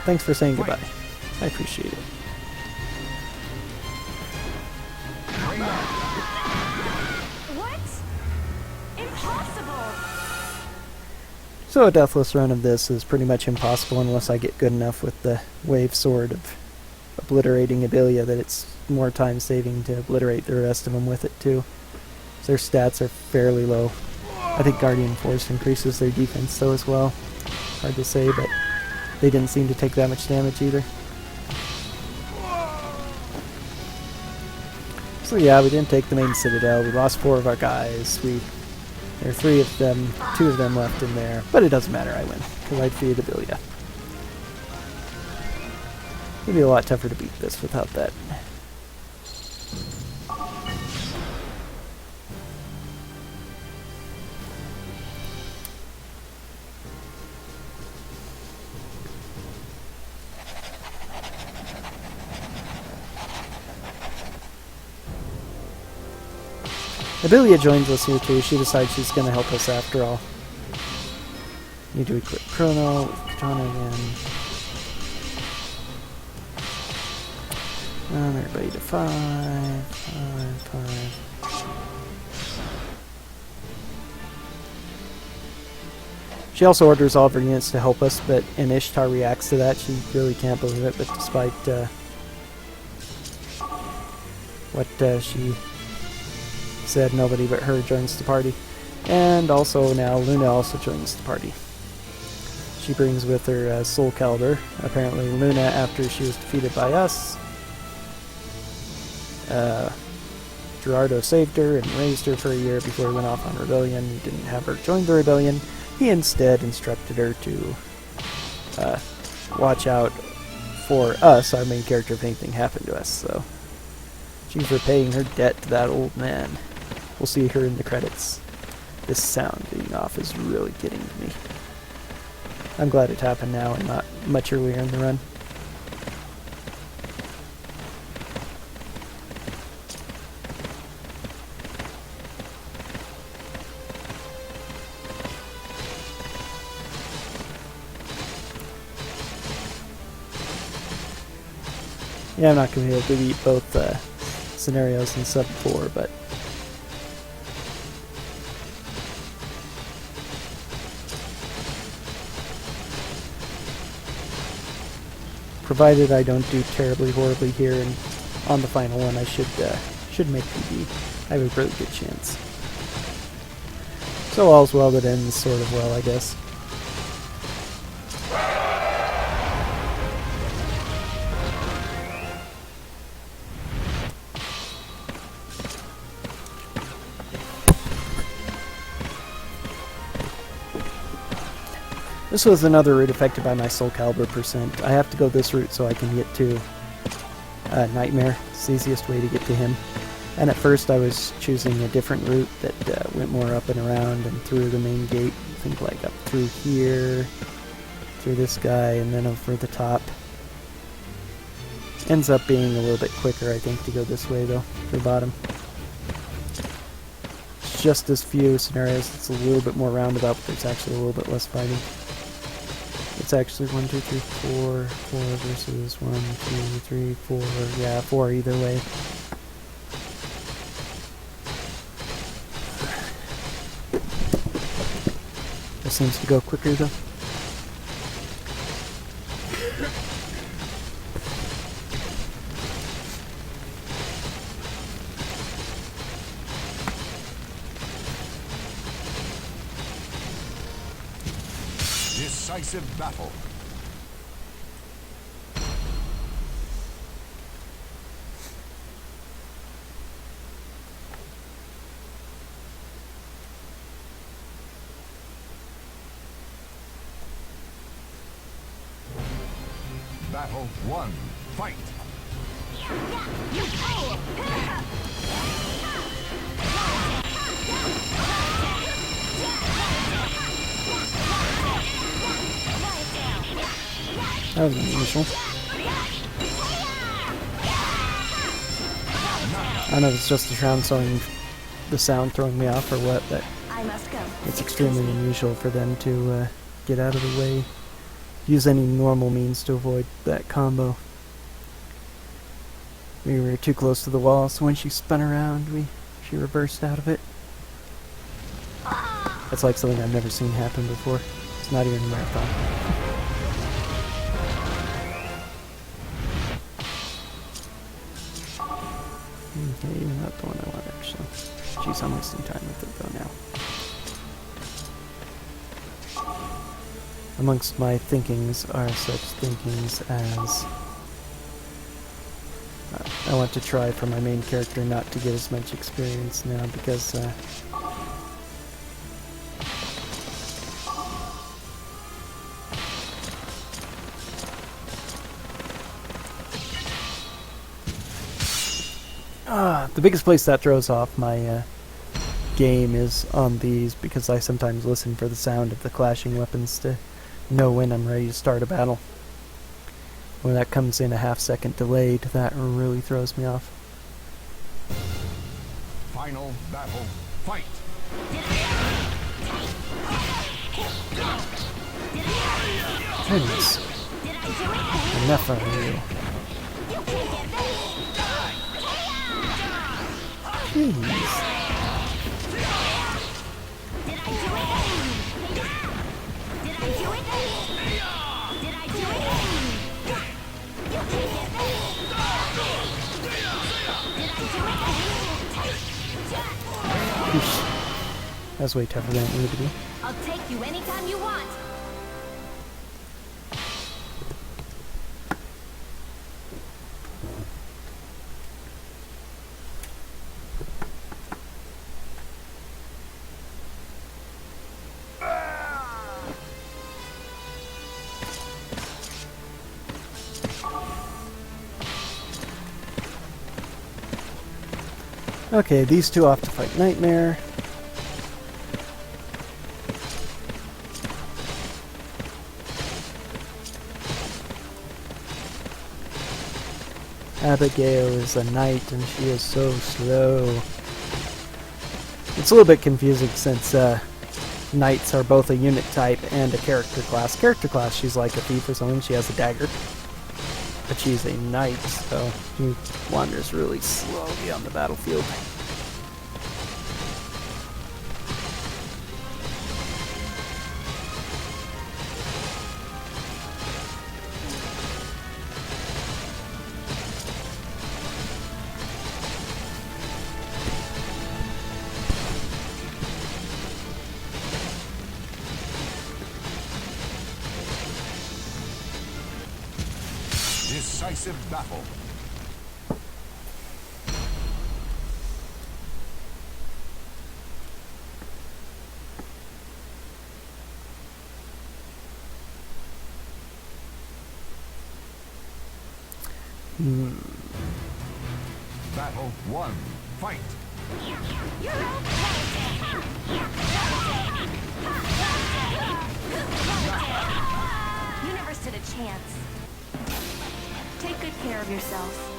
Thanks for saying goodbye. I appreciate it. What? Impossible! So a deathless run of this is pretty much impossible unless I get good enough with the wave sword of obliterating Abelia that it's more time saving to obliterate the rest of them with it too. So their stats are fairly low. I think Guardian Force increases their defense though as well. Hard to say, but they didn't seem to take that much damage either. So yeah, we didn't take the main citadel. We lost 4 of our guys. There are 3 of them, 2 of them left in there, but it doesn't matter. I win because I defeated Abelia. It'd be a lot tougher to beat this without that. Abelia joins us here too. She decides she's going to help us after all. Need to equip Chrono with Katana again. Everybody to 5, 5. She also orders all of her units to help us, and Ishtar reacts to that. She really can't believe it, but despite what she said, nobody but her joins the party. And also now Luna also joins the party. She brings with her Soulcalibur. Apparently Luna, after she was defeated by us, Gerardo saved her and raised her for a year before he went off on rebellion. He didn't have her join the rebellion. He instead instructed her to watch out for us, our main character, if anything happened to us. So she's repaying her debt to that old man. We'll see her in the credits. This sound being off is really getting to me. I'm glad it happened now and not much earlier in the run. Yeah, I'm not going to be able to beat both scenarios in sub 4, but provided I don't do terribly horribly here, and on the final one I should make PB. I have a really good chance. So all's well that ends sort of well, I guess. This was another route affected by my Soulcalibur %. I have to go this route so I can get to Nightmare. It's the easiest way to get to him. And at first I was choosing a different route that went more up and around and through the main gate. I think like up through here, through this guy, and then over the top. Ends up being a little bit quicker, I think, to go this way though, to the bottom. It's just as few scenarios. It's a little bit more roundabout, but there's actually a little bit less fighting. It's actually 1, 2, 3, 4, 4 versus 1, 2, 3, 4. Yeah, 4 either way. This seems to go quicker though. Decisive battle. Battle 1. Fight. That was unusual. I don't know if it's just the sound throwing me off or what, but I must go. it's extremely unusual for them to get out of the way. Use any normal means to avoid that combo. We were too close to the wall, so when she spun around, she reversed out of it. That's like something I've never seen happen before. It's not even a marathon. Maybe not the one I want, actually. Jeez, I'm wasting time with it though now. Amongst my thinkings are such thinkings as I want to try for my main character not to get as much experience now because the biggest place that throws off my game is on these, because I sometimes listen for the sound of the clashing weapons to know when I'm ready to start a battle. When that comes in a half-second delayed, that really throws me off. Final battle, fight! Goodness. Enough of you. Jeez. That's way tougher than it needed to be. I'll take you anytime you want. Okay, these two off to fight Nightmare. Abigail is a knight and she is so slow. It's a little bit confusing since knights are both a unit type and a character class. Character class, she's like a thief or something, she has a dagger. But she's a knight, so she wanders really slowly on the battlefield. Decisive battle. Battle 1. Fight. You never stood a chance. Take good care of yourself.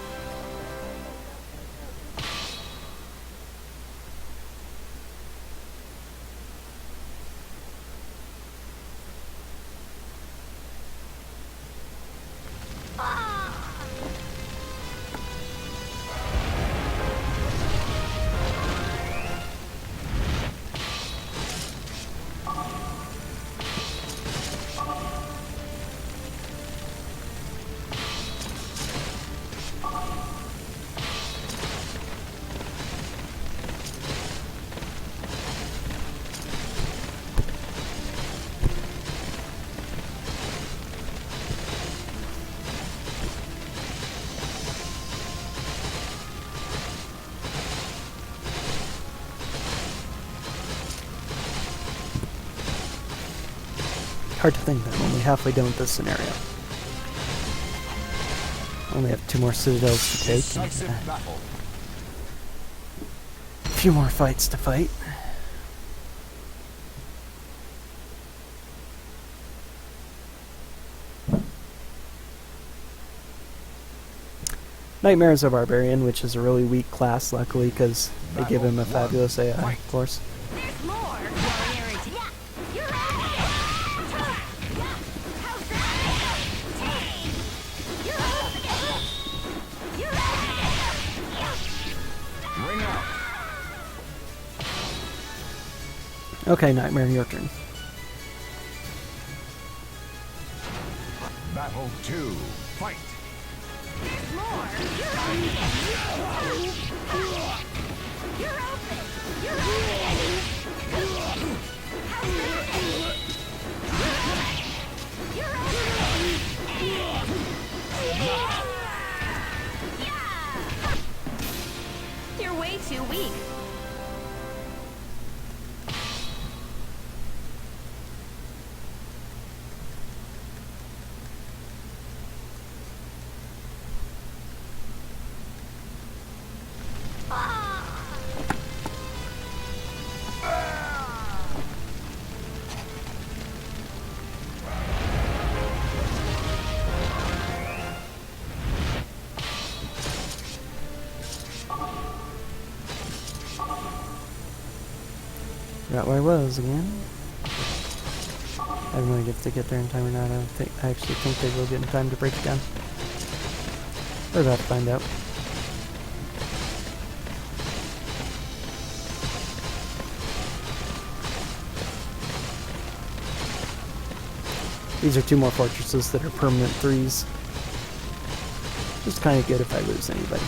Hard to think that I'm only halfway done with this scenario. Only have 2 more citadels to take. Decisive battle. A few more fights to fight. Nightmare is a barbarian, which is a really weak class, luckily, because they give him a fabulous AI, of course. There's more. Ring out. Okay, Nightmare, your turn. Battle 2. Fight. More! You're open! You're open! You're open! How's that? You're open! Yeah! You're way too weak. Forgot where I was again. I have no idea if they get there in time or not. I actually think they will get in time to break it down. We're about to find out. These are 2 more fortresses that are permanent 3s. Just kind of good if I lose anybody.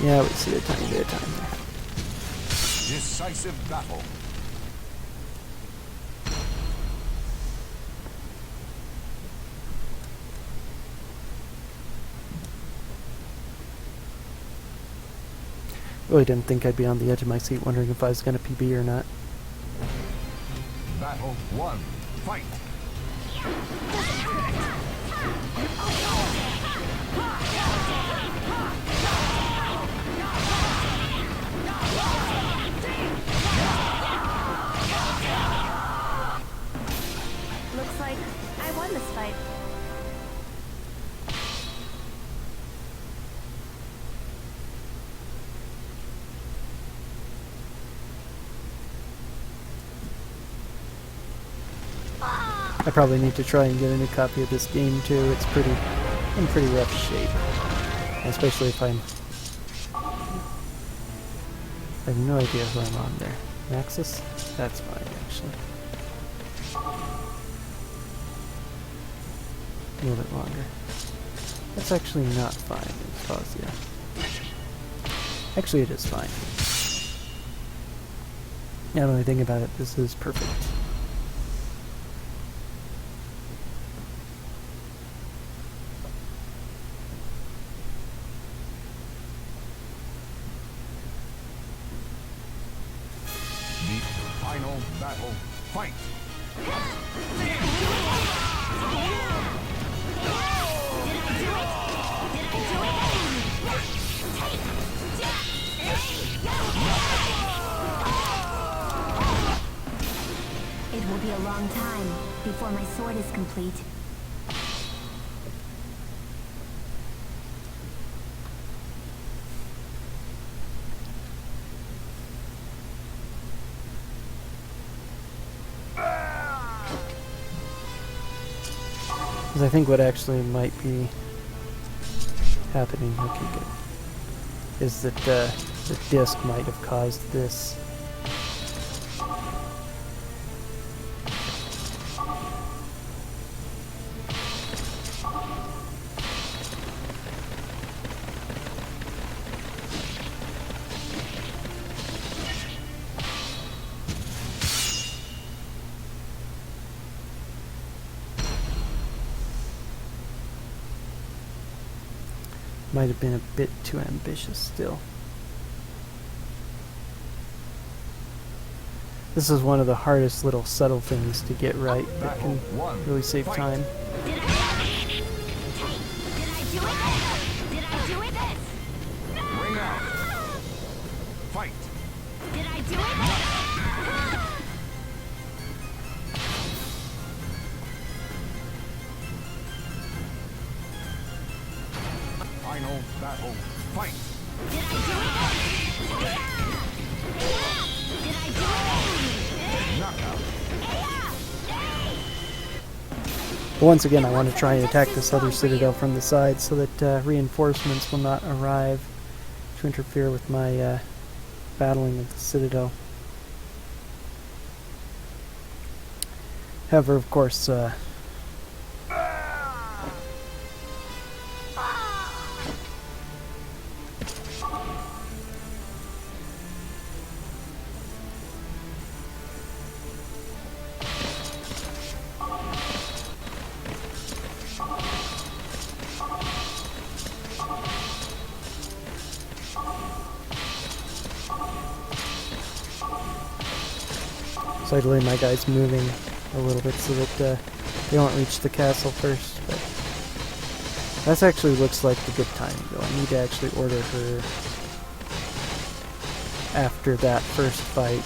Yeah, we see a tiny bit of time there. Decisive battle. Really didn't think I'd be on the edge of my seat wondering if I was going to PB or not. Battle 1. Fight. Looks like I won this fight. I probably need to try and get a new copy of this game too. It's in pretty rough shape. Especially if I have no idea who I'm on there. Maxis? That's fine actually. A little bit longer. That's actually not fine. It's pause, yeah. Actually it is fine. Now that I think about it, this is perfect. Final battle. Fight. It will be a long time before my sword is complete. Because I think what actually might be happening, okay good, is that the disc might have caused this. Might have been a bit too ambitious still. This is one of the hardest little subtle things to get right that can really save time. Did I do it? Ring out. Fight. Did I do it? Final battle. Fight. Did I do it? Did I do it? Knockout. But once again, I want to try and attack this other citadel from the side so that reinforcements will not arrive to interfere with my battling of the citadel. However, of course, so I delay my guys moving a little bit so that they won't reach the castle first. But that actually looks like the good time, though. I need to actually order her after that first fight,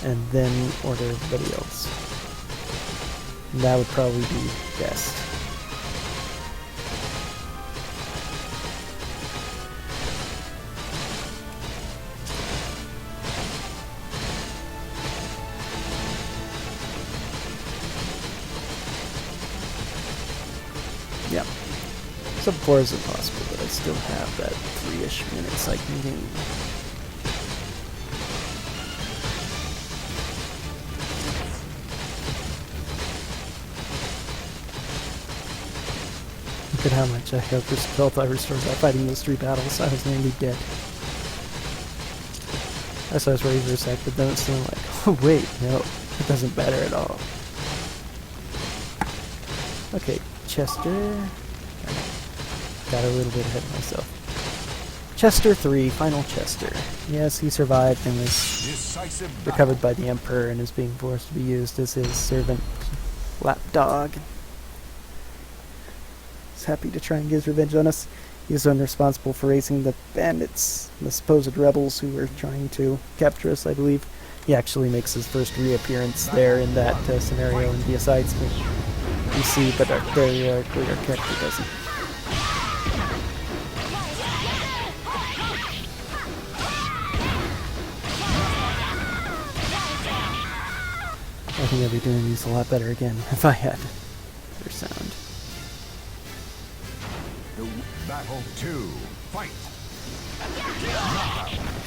and then order everybody else. And that would probably be best. Yeah. Sub 4 isn't possible, but I still have that 3-ish minutes I can gain. Look at how much I have just felt I restored by fighting those 3 battles. I was nearly dead. I was ready for a sec, but then it's still like, oh wait, no, it doesn't matter at all. Okay, Chester. Got a little bit ahead of myself. Chester 3, final Chester. Yes, he survived and was recovered by the Emperor and is being forced to be used as his servant lapdog. He's happy to try and get his revenge on us. He is responsible for raising the bandits, the supposed rebels who were trying to capture us, I believe. He actually makes his first reappearance there in that scenario in the asides we see, but very rarely our character doesn't. I think I'd be doing these a lot better again if I had better sound. Battle 2, fight!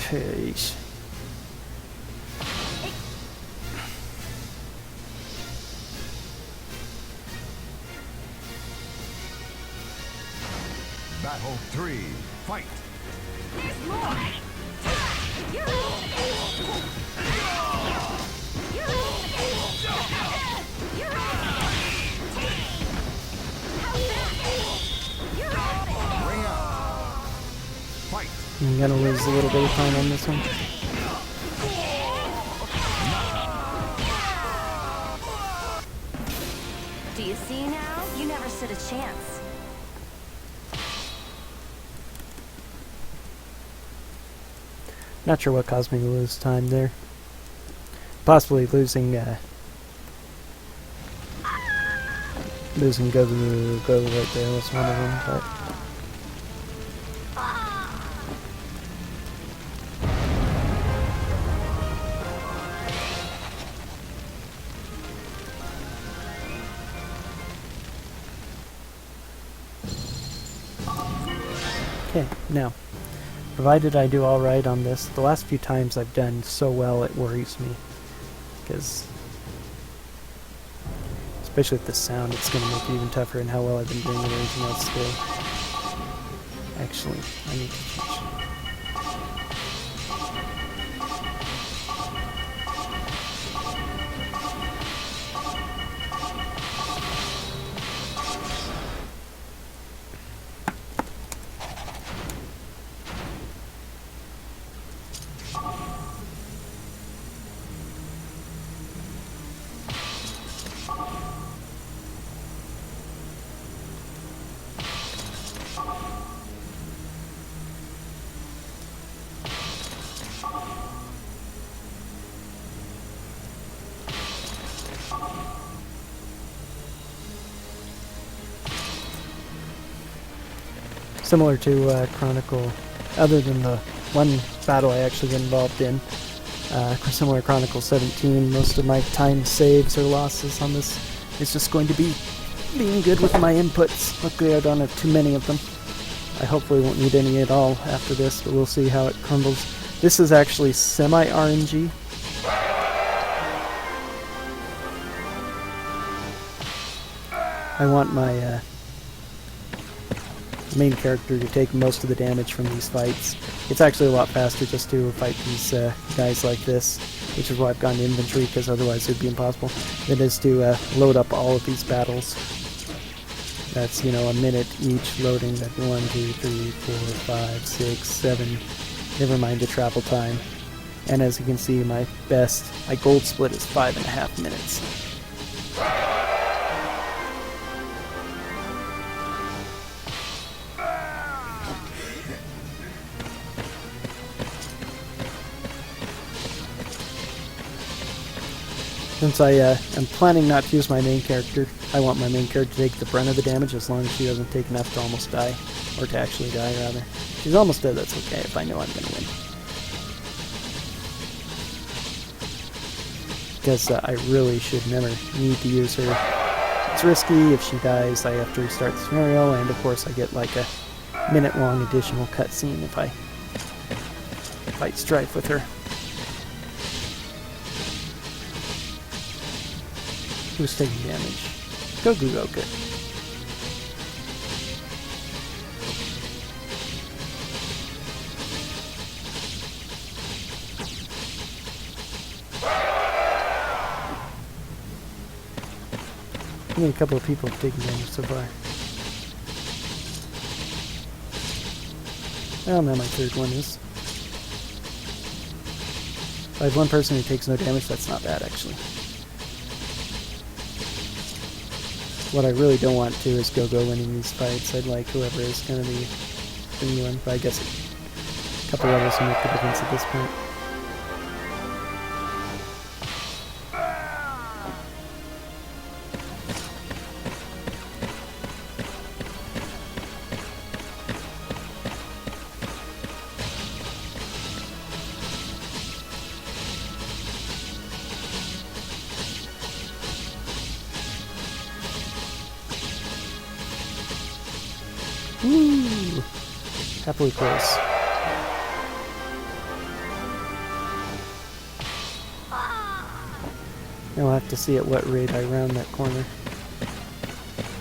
Sheesh. Battle 3, fight! Fight! I'm gonna lose a little bit of time on this one. Do you see now? You never stood a chance. Not sure what caused me to lose time there. Possibly losing go right there was one of them, but okay, now, provided I do alright on this, the last few times I've done so well it worries me, because especially with the sound, it's going to make it even tougher, and how well I've been doing with everything else still. Actually, I need to change. Similar to Chronicle, other than the one battle I actually get involved in, similar to Chronicle 17, most of my time saves or losses on this is just going to be being good with my inputs. Luckily I don't have too many of them. I hopefully won't need any at all after this, but we'll see how it crumbles. This is actually semi-RNG. I want my main character to take most of the damage from these fights. It's actually a lot faster just to fight these guys like this, which is why I've gone to inventory, because otherwise it would be impossible. It is to load up all of these battles. That's, you know, a minute each loading. That 1, 2, 3, 4, 5, 6, 7. Never mind the travel time. And as you can see, my gold split is 5.5 minutes. Since I am planning not to use my main character, I want my main character to take the brunt of the damage as long as she doesn't take enough to almost die. Or to actually die, rather. If she's almost dead, that's okay if I know I'm going to win. Because I really should never need to use her. It's risky. If she dies, I have to restart the scenario, and of course I get like a minute-long additional cutscene if I fight Strife with her. Who's taking damage? Go. Good. Only a couple of people have taken damage so far. Well, now my third one is. If I have one person who takes no damage, that's not bad, actually. What I really don't want to is go winning these fights. I'd like whoever is going to be the new one, but I guess a couple levels will make the difference at this point. Woo! Happily close. Now I'll have to see at what rate I round that corner.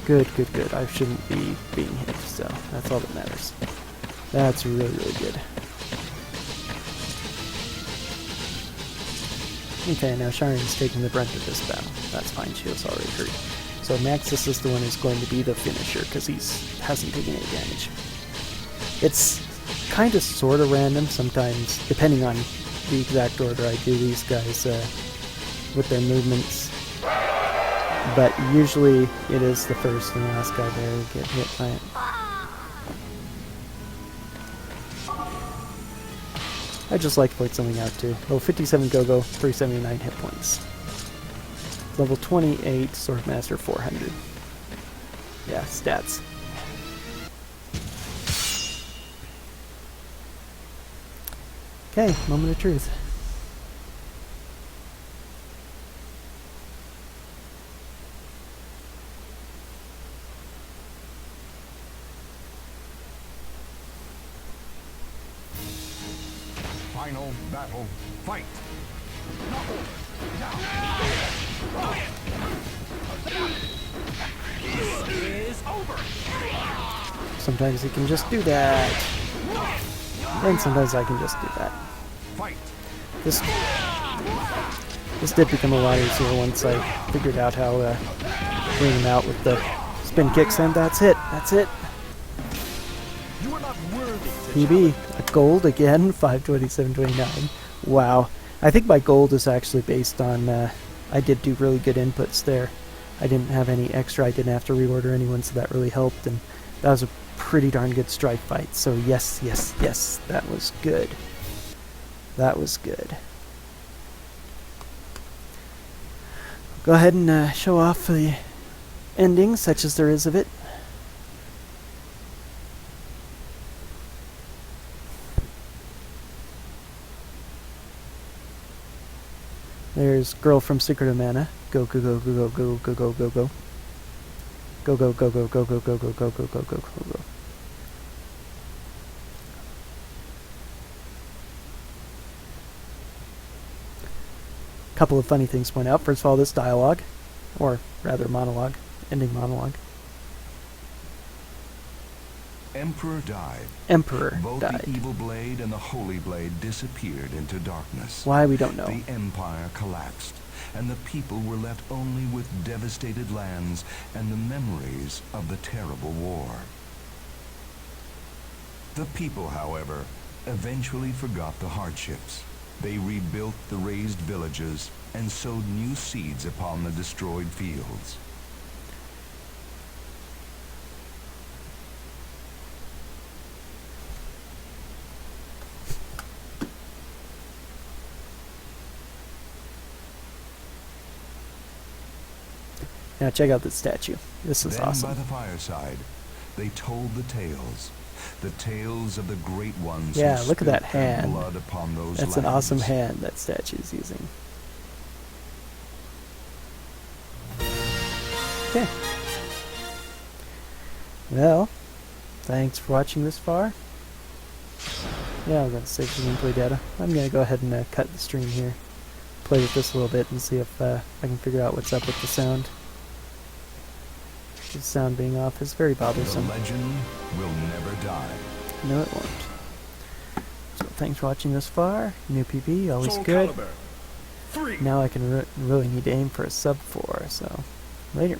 Good. I shouldn't be being hit, so that's all that matters. That's really good. Okay, now Sharon's taking the brunt of this battle. That's fine, she was already hurt. So Maxis is the one who's going to be the finisher, because he hasn't taken any damage. It's kind of sort of random sometimes, depending on the exact order I do these guys with their movements. But usually it is the first and last guy there who get hit by it. I just like to point something out too. Level 57 Go-Go, 379 hit points. Level 28 Swordmaster 400. Yeah, stats. Okay, moment of truth. Final battle, fight! Is over. Sometimes he can just do that. And sometimes I can just do that. Fight! This did become a lot easier once I figured out how to bring him out with the spin kicks, and that's it. You are not worthy to PB, a gold again, 527.29. Wow. I think my gold is actually based on, I did do really good inputs there. I didn't have any extra, I didn't have to reorder anyone, so that really helped, and that was a pretty darn good Strife fight, so yes, that was good. That was good. Go ahead and show off the ending, such as there is of it. There's Girl from Secret of Mana. Go. Go. Couple of funny things to point out. First of all, this dialogue, or rather monologue, ending monologue, Emperor died. Emperor Both died. the evil blade and the holy blade disappeared into darkness. Why, we don't know. The empire collapsed, and the people were left only with devastated lands and the memories of the terrible war. The people, however, eventually forgot the hardships. They rebuilt the razed villages and sowed new seeds upon the destroyed fields. Now check out this statue. This is Then by awesome. the fireside, they told the tales of the great ones. Yeah, who look at that spilt their hand. blood upon those That's an awesome lands. hand that statue is using. Okay. Well, thanks for watching this far. Yeah, I'm going to save some gameplay data. I'm going to go ahead and cut the stream here. Play with this a little bit and see if I can figure out what's up with the sound. The sound being off is very The bothersome. legend will never die. No, it won't. So thanks for watching this far. New PB, always good. Soulcalibur III. Now I can really need to aim for a sub 4, so later.